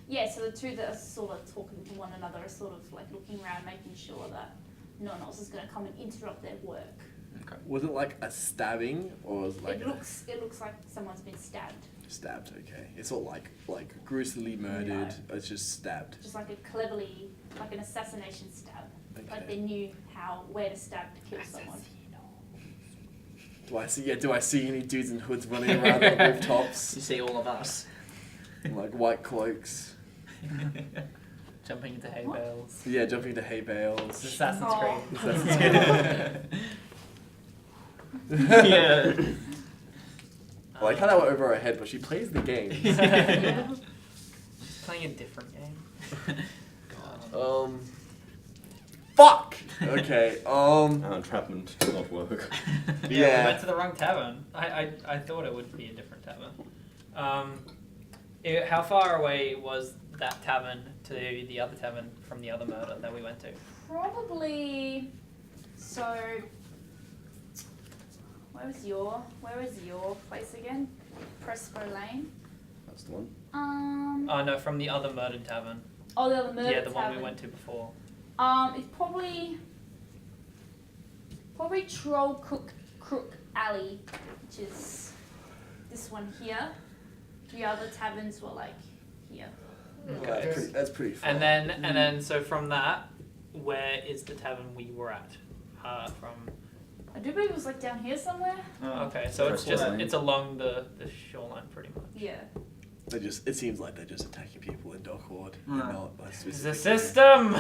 Speaker 3: Yeah, so the two that are sort of talking to one another are sort of like looking around, making sure that no one else is going to come and interrupt their work.
Speaker 6: Okay.
Speaker 1: Was it like a stabbing, or was it like
Speaker 3: It looks like someone's been stabbed.
Speaker 1: stabbed? Okay, it's not like gruesomely murdered. It's just stabbed.
Speaker 3: Just like a cleverly, like an assassination stab.
Speaker 1: Okay.
Speaker 3: Like they knew where to stab to kill someone.
Speaker 1: Do I see any dudes in hoods running around on rooftops?
Speaker 6: You see all of us.
Speaker 1: In, like white cloaks.
Speaker 2: Jumping into hay
Speaker 3: What?
Speaker 2: bales.
Speaker 1: Yeah, jumping into hay bales.
Speaker 2: Assassin's
Speaker 3: Oh.
Speaker 2: Creed.
Speaker 6: Yeah.
Speaker 1: I like how that went over her head, but she plays the game.
Speaker 3: Yeah.
Speaker 2: She's playing a different game.
Speaker 1: Fuck! Okay,
Speaker 7: Entrapment does not work.
Speaker 2: Yeah, we
Speaker 1: Yeah.
Speaker 2: went to the wrong tavern. I thought it would be a different tavern. How far away was that tavern to the other tavern from the other murder that we went to?
Speaker 3: Probably. So, where was your place again? Prespo Lane.
Speaker 7: That's the one.
Speaker 2: Oh no, from the other murdered tavern.
Speaker 3: Oh, the other murder
Speaker 2: Yeah, the one
Speaker 3: tavern.
Speaker 2: we went to before.
Speaker 3: It's probably Troll Crook Alley, which is this one here. The other taverns were like here.
Speaker 2: Okay.
Speaker 1: That's pretty fun.
Speaker 2: And then so from that, where is the tavern we were at? From.
Speaker 3: I do believe it was like down here somewhere.
Speaker 2: Okay, so it's
Speaker 7: Crystal
Speaker 2: just
Speaker 7: Lane.
Speaker 2: it's along the shoreline pretty much.
Speaker 3: Yeah.
Speaker 1: It seems like they're just attacking people in Dockwood. Not like
Speaker 10: It's a
Speaker 1: specifically.
Speaker 10: system.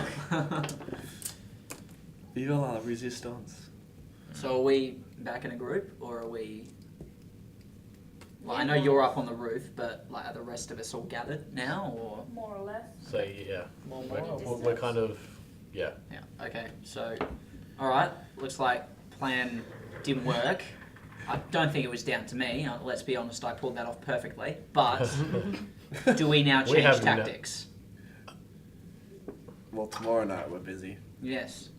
Speaker 1: Viva la resistance.
Speaker 6: So are we back in a group, or are we... Well, I know you're up on the roof, but like, are the rest of us all gathered now, or...?
Speaker 3: More or less.
Speaker 5: So yeah,
Speaker 10: More,
Speaker 5: we're kind of yeah.
Speaker 6: Yeah, okay, so... Alright, looks like plan didn't work. I don't think it was down to me, let's be honest, I pulled that off perfectly. But, do we now
Speaker 5: We
Speaker 6: change
Speaker 5: have no-
Speaker 6: tactics?
Speaker 1: Well, tomorrow night we're busy.
Speaker 6: Yes.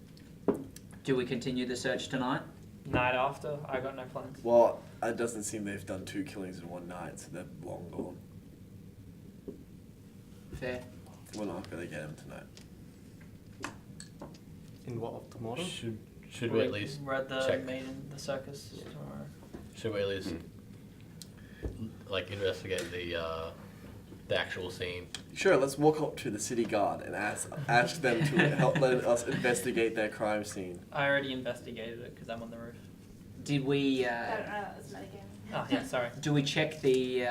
Speaker 6: Do we continue the search tonight?
Speaker 10: Night after, I got no plans.
Speaker 1: Well, it doesn't seem they've done 2 killings in one night, so they're long gone.
Speaker 6: Fair.
Speaker 1: We're not gonna get them tonight.
Speaker 8: In what of tomorrow?
Speaker 5: Should we at least
Speaker 10: We're at the
Speaker 5: check?
Speaker 10: main, the circus tomorrow.
Speaker 5: Should we at least like investigate the actual scene?
Speaker 1: Sure, let's walk up to the city guard and ask them to help let us investigate their crime scene.
Speaker 10: I already investigated it because I'm on the roof.
Speaker 6: Did we,
Speaker 3: I don't know, that's metagaming.
Speaker 10: Oh yeah, sorry.
Speaker 6: do we check the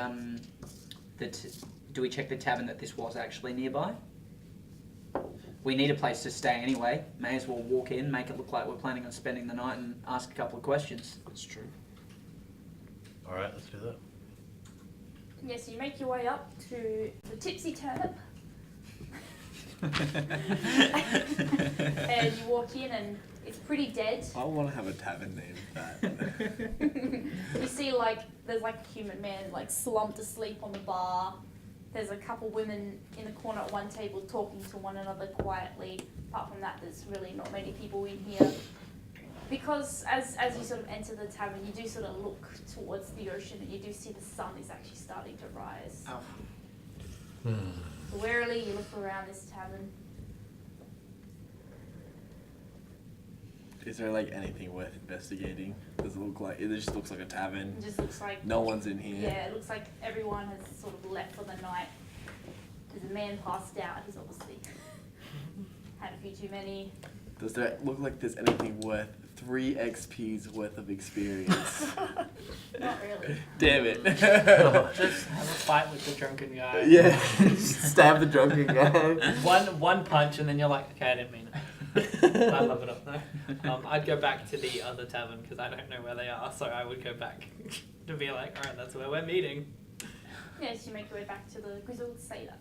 Speaker 6: do we check the tavern that this was actually nearby? We need a place to stay anyway. May as well walk in, make it look like we're planning on spending the night and ask a couple of questions.
Speaker 7: That's true.
Speaker 5: All right, let's do that.
Speaker 3: Yes, you make your way up to the Tipsy Turnip. And you walk in and it's pretty dead.
Speaker 1: I want to have a tavern named that.
Speaker 3: You see like, there's like a human man like slumped asleep on the bar. There's a couple women in the corner at one table talking to one another quietly. Apart from that, there's really not many people in here. Because as you sort of enter the tavern, you do sort of look towards the ocean and you do see the sun is actually starting to rise.
Speaker 6: Oh.
Speaker 3: So warily, you look around this tavern.
Speaker 1: Is there like anything worth investigating? Does it look like it just looks like a tavern?
Speaker 3: It just looks like
Speaker 1: No one's in here.
Speaker 3: Yeah, it looks like everyone has sort of left for the night. There's a man passed out. He's obviously had a few too many.
Speaker 1: Does there look like there's anything worth 3 XP's worth of experience?
Speaker 3: Not really.
Speaker 1: Damn it.
Speaker 10: Just have a fight with the drunken guy.
Speaker 1: Yeah, stab the drunken guy.
Speaker 10: One punch and then you're like, okay, I didn't mean it. I love it up there. I'd go back to the other tavern because I don't know where they are, so I would go back to be like, alright, that's where we're meeting.
Speaker 3: Yes, you make your way back to the Grizzled Sailor.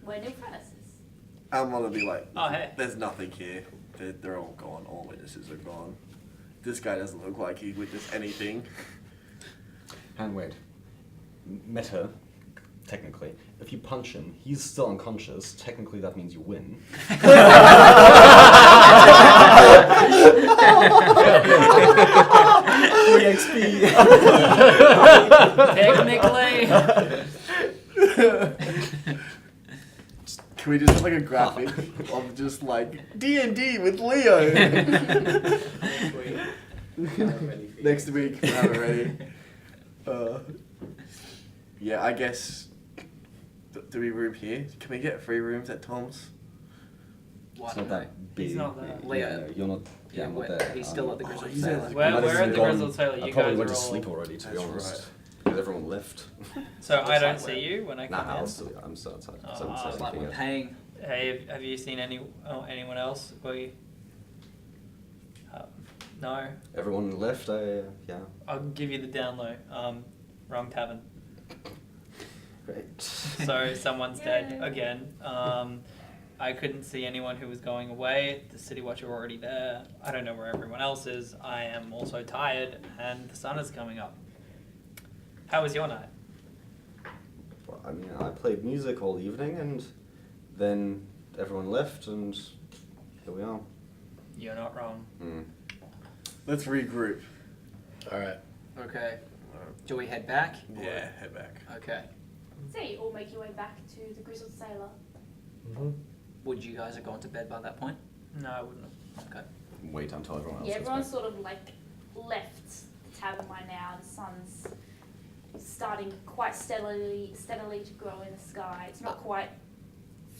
Speaker 3: Where Neil Furnace is.
Speaker 1: I'm gonna be like,
Speaker 10: Oh, hey.
Speaker 1: there's nothing here. They're all gone. All witnesses are gone. This guy doesn't look like he witnessed anything.
Speaker 7: And wait. Meta, technically, if you punch him, he's still unconscious. Technically, that means you win. 3 XP.
Speaker 10: Technically.
Speaker 1: Can we just have like a graphic of just like D&D with Leo? Next week, we'll have it ready. Yeah, I guess. Do we room here? Can we get free rooms at Tom's?
Speaker 7: It's not that big.
Speaker 10: He's not there.
Speaker 6: Leo.
Speaker 7: You're not. Yeah, I'm not
Speaker 6: where-
Speaker 7: there.
Speaker 6: he's still at the Grizzled
Speaker 1: he's
Speaker 6: Sailor.
Speaker 1: at the-
Speaker 10: We're
Speaker 7: Might as
Speaker 10: at the
Speaker 7: well
Speaker 10: Grizzled Sailor.
Speaker 7: I
Speaker 10: You
Speaker 7: probably
Speaker 10: guys
Speaker 7: went
Speaker 10: are
Speaker 7: to
Speaker 10: all...
Speaker 7: sleep already, to be
Speaker 1: That's
Speaker 7: honest.
Speaker 1: right.
Speaker 7: Because everyone left.
Speaker 10: So I don't
Speaker 6: Looks like
Speaker 10: see you when I come
Speaker 7: Nah,
Speaker 10: in.
Speaker 7: I'm still outside.
Speaker 10: Oh,
Speaker 7: So I'm
Speaker 10: it's
Speaker 6: It's
Speaker 7: saying
Speaker 6: like we're
Speaker 7: anything
Speaker 6: paying.
Speaker 10: Hey, have you seen anyone else? No.
Speaker 7: else. Everyone left. Yeah.
Speaker 10: I'll give you the down low. Wrong tavern.
Speaker 7: Great.
Speaker 10: So someone's dead
Speaker 3: Yay.
Speaker 10: again. I couldn't see anyone who was going away. The city watch are already there. I don't know where everyone else is. I am also tired, and the sun is coming up. How was your night?
Speaker 7: Well, I mean, I played music all evening, and then everyone left, and here we are.
Speaker 10: You're not wrong.
Speaker 1: Let's regroup.
Speaker 5: All right.
Speaker 6: Okay. Do we head back?
Speaker 1: Yeah, head back.
Speaker 6: Okay.
Speaker 3: So you all make your way back to the Grizzled Sailor.
Speaker 6: Would you guys have gone to bed by that point?
Speaker 10: No, I wouldn't have.
Speaker 6: Okay.
Speaker 7: Wait until everyone else
Speaker 3: Yeah,
Speaker 7: gets
Speaker 3: everyone's
Speaker 7: back.
Speaker 3: sort of like left the tavern by now. The sun's starting quite steadily to grow in the sky. It's not quite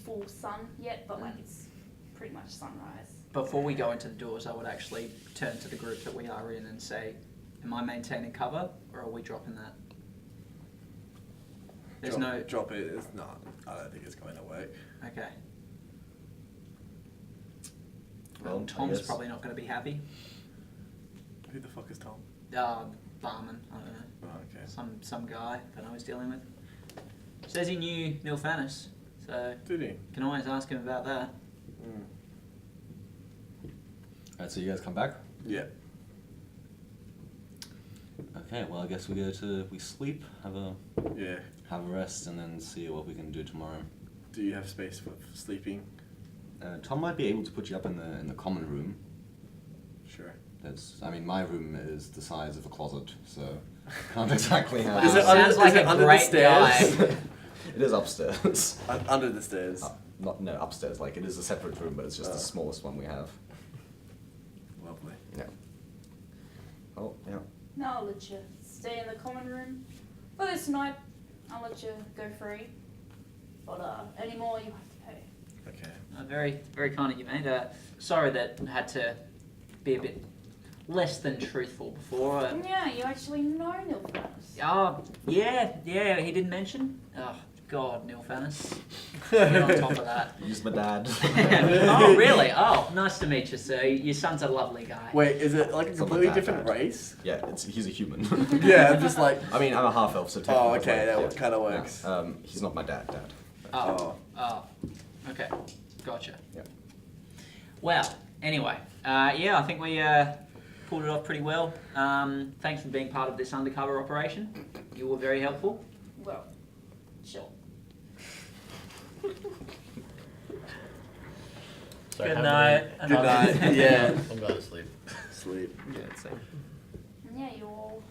Speaker 3: full sun yet, but like it's pretty much sunrise.
Speaker 6: Before we go into the doors, I would actually turn to the group that we are in and say, am I maintaining cover, or are we dropping that? There's
Speaker 1: drop it. It's not. I don't think it's going to work.
Speaker 6: Okay.
Speaker 7: Well, I
Speaker 6: Tom's
Speaker 7: guess-
Speaker 6: probably not going to be happy.
Speaker 1: Who the fuck is Tom?
Speaker 6: Barman. I don't know.
Speaker 1: Oh, okay.
Speaker 6: Some guy that I was dealing with. Says he knew Nilfanis, so
Speaker 1: Did he?
Speaker 6: can always ask him about that.
Speaker 1: Mm.
Speaker 7: Alright, so you guys come back?
Speaker 1: Yeah.
Speaker 7: Okay, well I guess we sleep, have a
Speaker 1: Yeah.
Speaker 7: rest, and then see what we can do tomorrow.
Speaker 1: Do you have space for sleeping?
Speaker 7: Tom might be able to put you up in the common room.
Speaker 1: Sure.
Speaker 7: My room is the size of a closet, so can't exactly have.
Speaker 1: Is it
Speaker 6: Sounds like a
Speaker 1: under the
Speaker 6: great
Speaker 1: stairs?
Speaker 6: guy.
Speaker 7: It is upstairs.
Speaker 1: Under the stairs.
Speaker 7: No, upstairs. Like it is a separate room, but it's just the smallest one we have.
Speaker 1: Lovely.
Speaker 7: Yeah. Oh, yeah.
Speaker 3: No, I'll let you stay in the common room. For this night, I'll let you go free. But any more you have to pay.
Speaker 1: Okay.
Speaker 6: Very, very kind of you, mate. Sorry that I had to be a bit less than truthful before.
Speaker 3: Yeah, you actually know Nilfanis.
Speaker 6: Yeah, he didn't mention. Oh, God, Nilfanis. Get on top of that.
Speaker 7: He's my dad.
Speaker 6: Oh, really? Oh, nice to meet you, sir. Your son's a lovely guy.
Speaker 1: Wait, is it like a
Speaker 7: Something
Speaker 1: completely
Speaker 7: like that,
Speaker 1: different
Speaker 7: Dad.
Speaker 1: race?
Speaker 7: Yeah, he's a human.
Speaker 1: Yeah, I'm just like.
Speaker 7: I mean, I'm a half elf, so technically.
Speaker 1: Oh,
Speaker 7: it's
Speaker 1: okay,
Speaker 7: like,
Speaker 1: that kind of works.
Speaker 7: He's not my dad.
Speaker 6: Oh. Okay. Gotcha.
Speaker 7: Yeah.
Speaker 6: Well, anyway, I think we pulled it off pretty well. Thanks for being part of this undercover operation. You were very helpful.
Speaker 3: Well, sure.
Speaker 5: So
Speaker 10: Good
Speaker 5: how
Speaker 10: night.
Speaker 5: many-
Speaker 1: Good night. Yeah.
Speaker 5: I'm going to sleep.
Speaker 1: Sleep.
Speaker 10: Yeah, same.
Speaker 3: And yeah, you all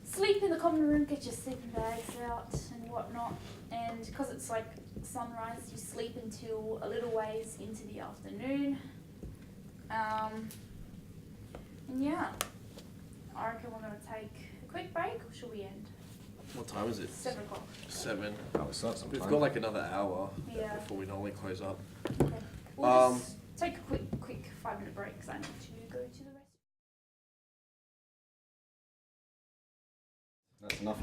Speaker 3: sleep in the common room, get your sleeping bags out and whatnot. And because it's like sunrise, you sleep until a little ways into the afternoon. And yeah, I reckon we're going to take a quick break, or should we end?
Speaker 1: What time is it?
Speaker 3: 7 o'clock.
Speaker 1: 7.
Speaker 7: Oh, it's not some
Speaker 1: We've
Speaker 7: time.
Speaker 1: got like another hour
Speaker 3: Yeah.
Speaker 1: before we normally close up.
Speaker 3: Okay. We'll just take a quick 5-minute break because I need to go to the restroom.
Speaker 7: That's enough.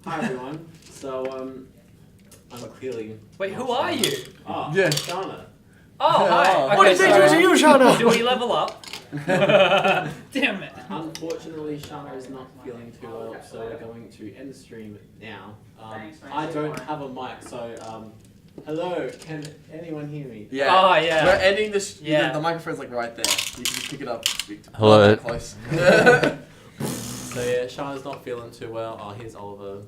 Speaker 11: Hi everyone. So I'm clearly.
Speaker 10: Wait, who
Speaker 11: not
Speaker 10: are
Speaker 11: Shauna.
Speaker 10: you?
Speaker 11: Oh,
Speaker 1: Yeah.
Speaker 11: Shauna.
Speaker 10: Oh, hi.
Speaker 8: What
Speaker 10: Okay,
Speaker 8: did they do to you, Shauna?
Speaker 10: Do we level up? Damn it.
Speaker 11: Unfortunately, Shauna is not feeling too well, so we're going to end the stream now.
Speaker 6: Thanks, mate.
Speaker 11: I don't have a mic, so hello. Can anyone hear me?
Speaker 1: Yeah.
Speaker 10: Oh, yeah.
Speaker 1: We're ending this.
Speaker 10: Yeah.
Speaker 1: The microphone's like right there. You can just pick it up.
Speaker 11: Hello.
Speaker 1: Oh, close.
Speaker 11: So yeah, Shauna's not feeling too well. Oh, here's Oliver.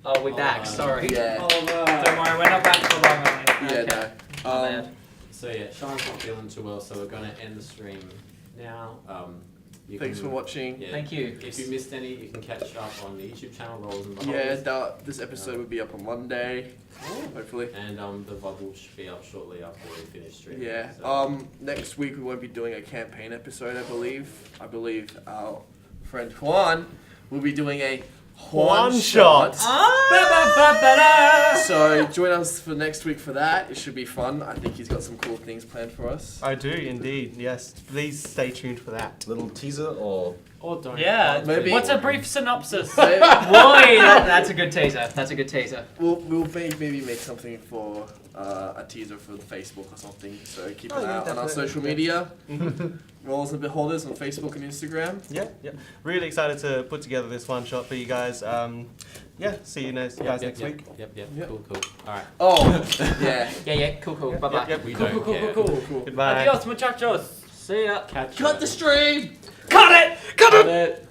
Speaker 6: Oh, we're back. Sorry.
Speaker 1: yeah.
Speaker 11: Oliver.
Speaker 10: Don't worry, we're not back for long on this.
Speaker 1: Yeah.
Speaker 6: Okay.
Speaker 1: No.
Speaker 6: My bad.
Speaker 11: So yeah, Shauna's not feeling too well, so we're gonna end the stream now. You
Speaker 1: Thanks
Speaker 11: can-
Speaker 1: for watching.
Speaker 11: Yeah,
Speaker 6: Thank you.
Speaker 11: If you missed any, you can catch up on the YouTube channel Rolls and
Speaker 1: Yeah.
Speaker 11: Beholders.
Speaker 1: This episode will be up on Monday. Hopefully.
Speaker 11: And the VOD will be up shortly after we finish streaming.
Speaker 1: Yeah.
Speaker 11: So.
Speaker 1: Next week we won't be doing a campaign episode. I believe our friend Juan will be doing a
Speaker 8: Juan shot.
Speaker 1: So join us for next week for that. It should be fun. I think he's got some cool things planned for us.
Speaker 8: I do indeed. Yes, please stay tuned for that.
Speaker 7: Little teaser or
Speaker 11: Or don't.
Speaker 10: Yeah,
Speaker 1: Maybe-
Speaker 10: what's a brief synopsis?
Speaker 1: Maybe-
Speaker 6: Boy, that's a good teaser. That's a good teaser.
Speaker 1: We'll maybe make something for a teaser for the Facebook or something. So keep an eye out on our social media. Rolls and Beholders on Facebook and Instagram.
Speaker 8: Yeah, yeah. Really excited to put together this one shot for you guys. Yeah, see you guys next week.
Speaker 11: Yep.
Speaker 1: Yep.
Speaker 11: Cool. Alright.
Speaker 1: Oh, yeah.
Speaker 6: Yeah. Cool. Bye bye.
Speaker 8: Yep.
Speaker 11: We don't care.
Speaker 8: Goodbye.
Speaker 10: Adios, muchachos.
Speaker 6: See ya.
Speaker 11: Catch
Speaker 1: Cut
Speaker 11: ya.
Speaker 1: the stream.
Speaker 10: Cut it!
Speaker 11: Cut it.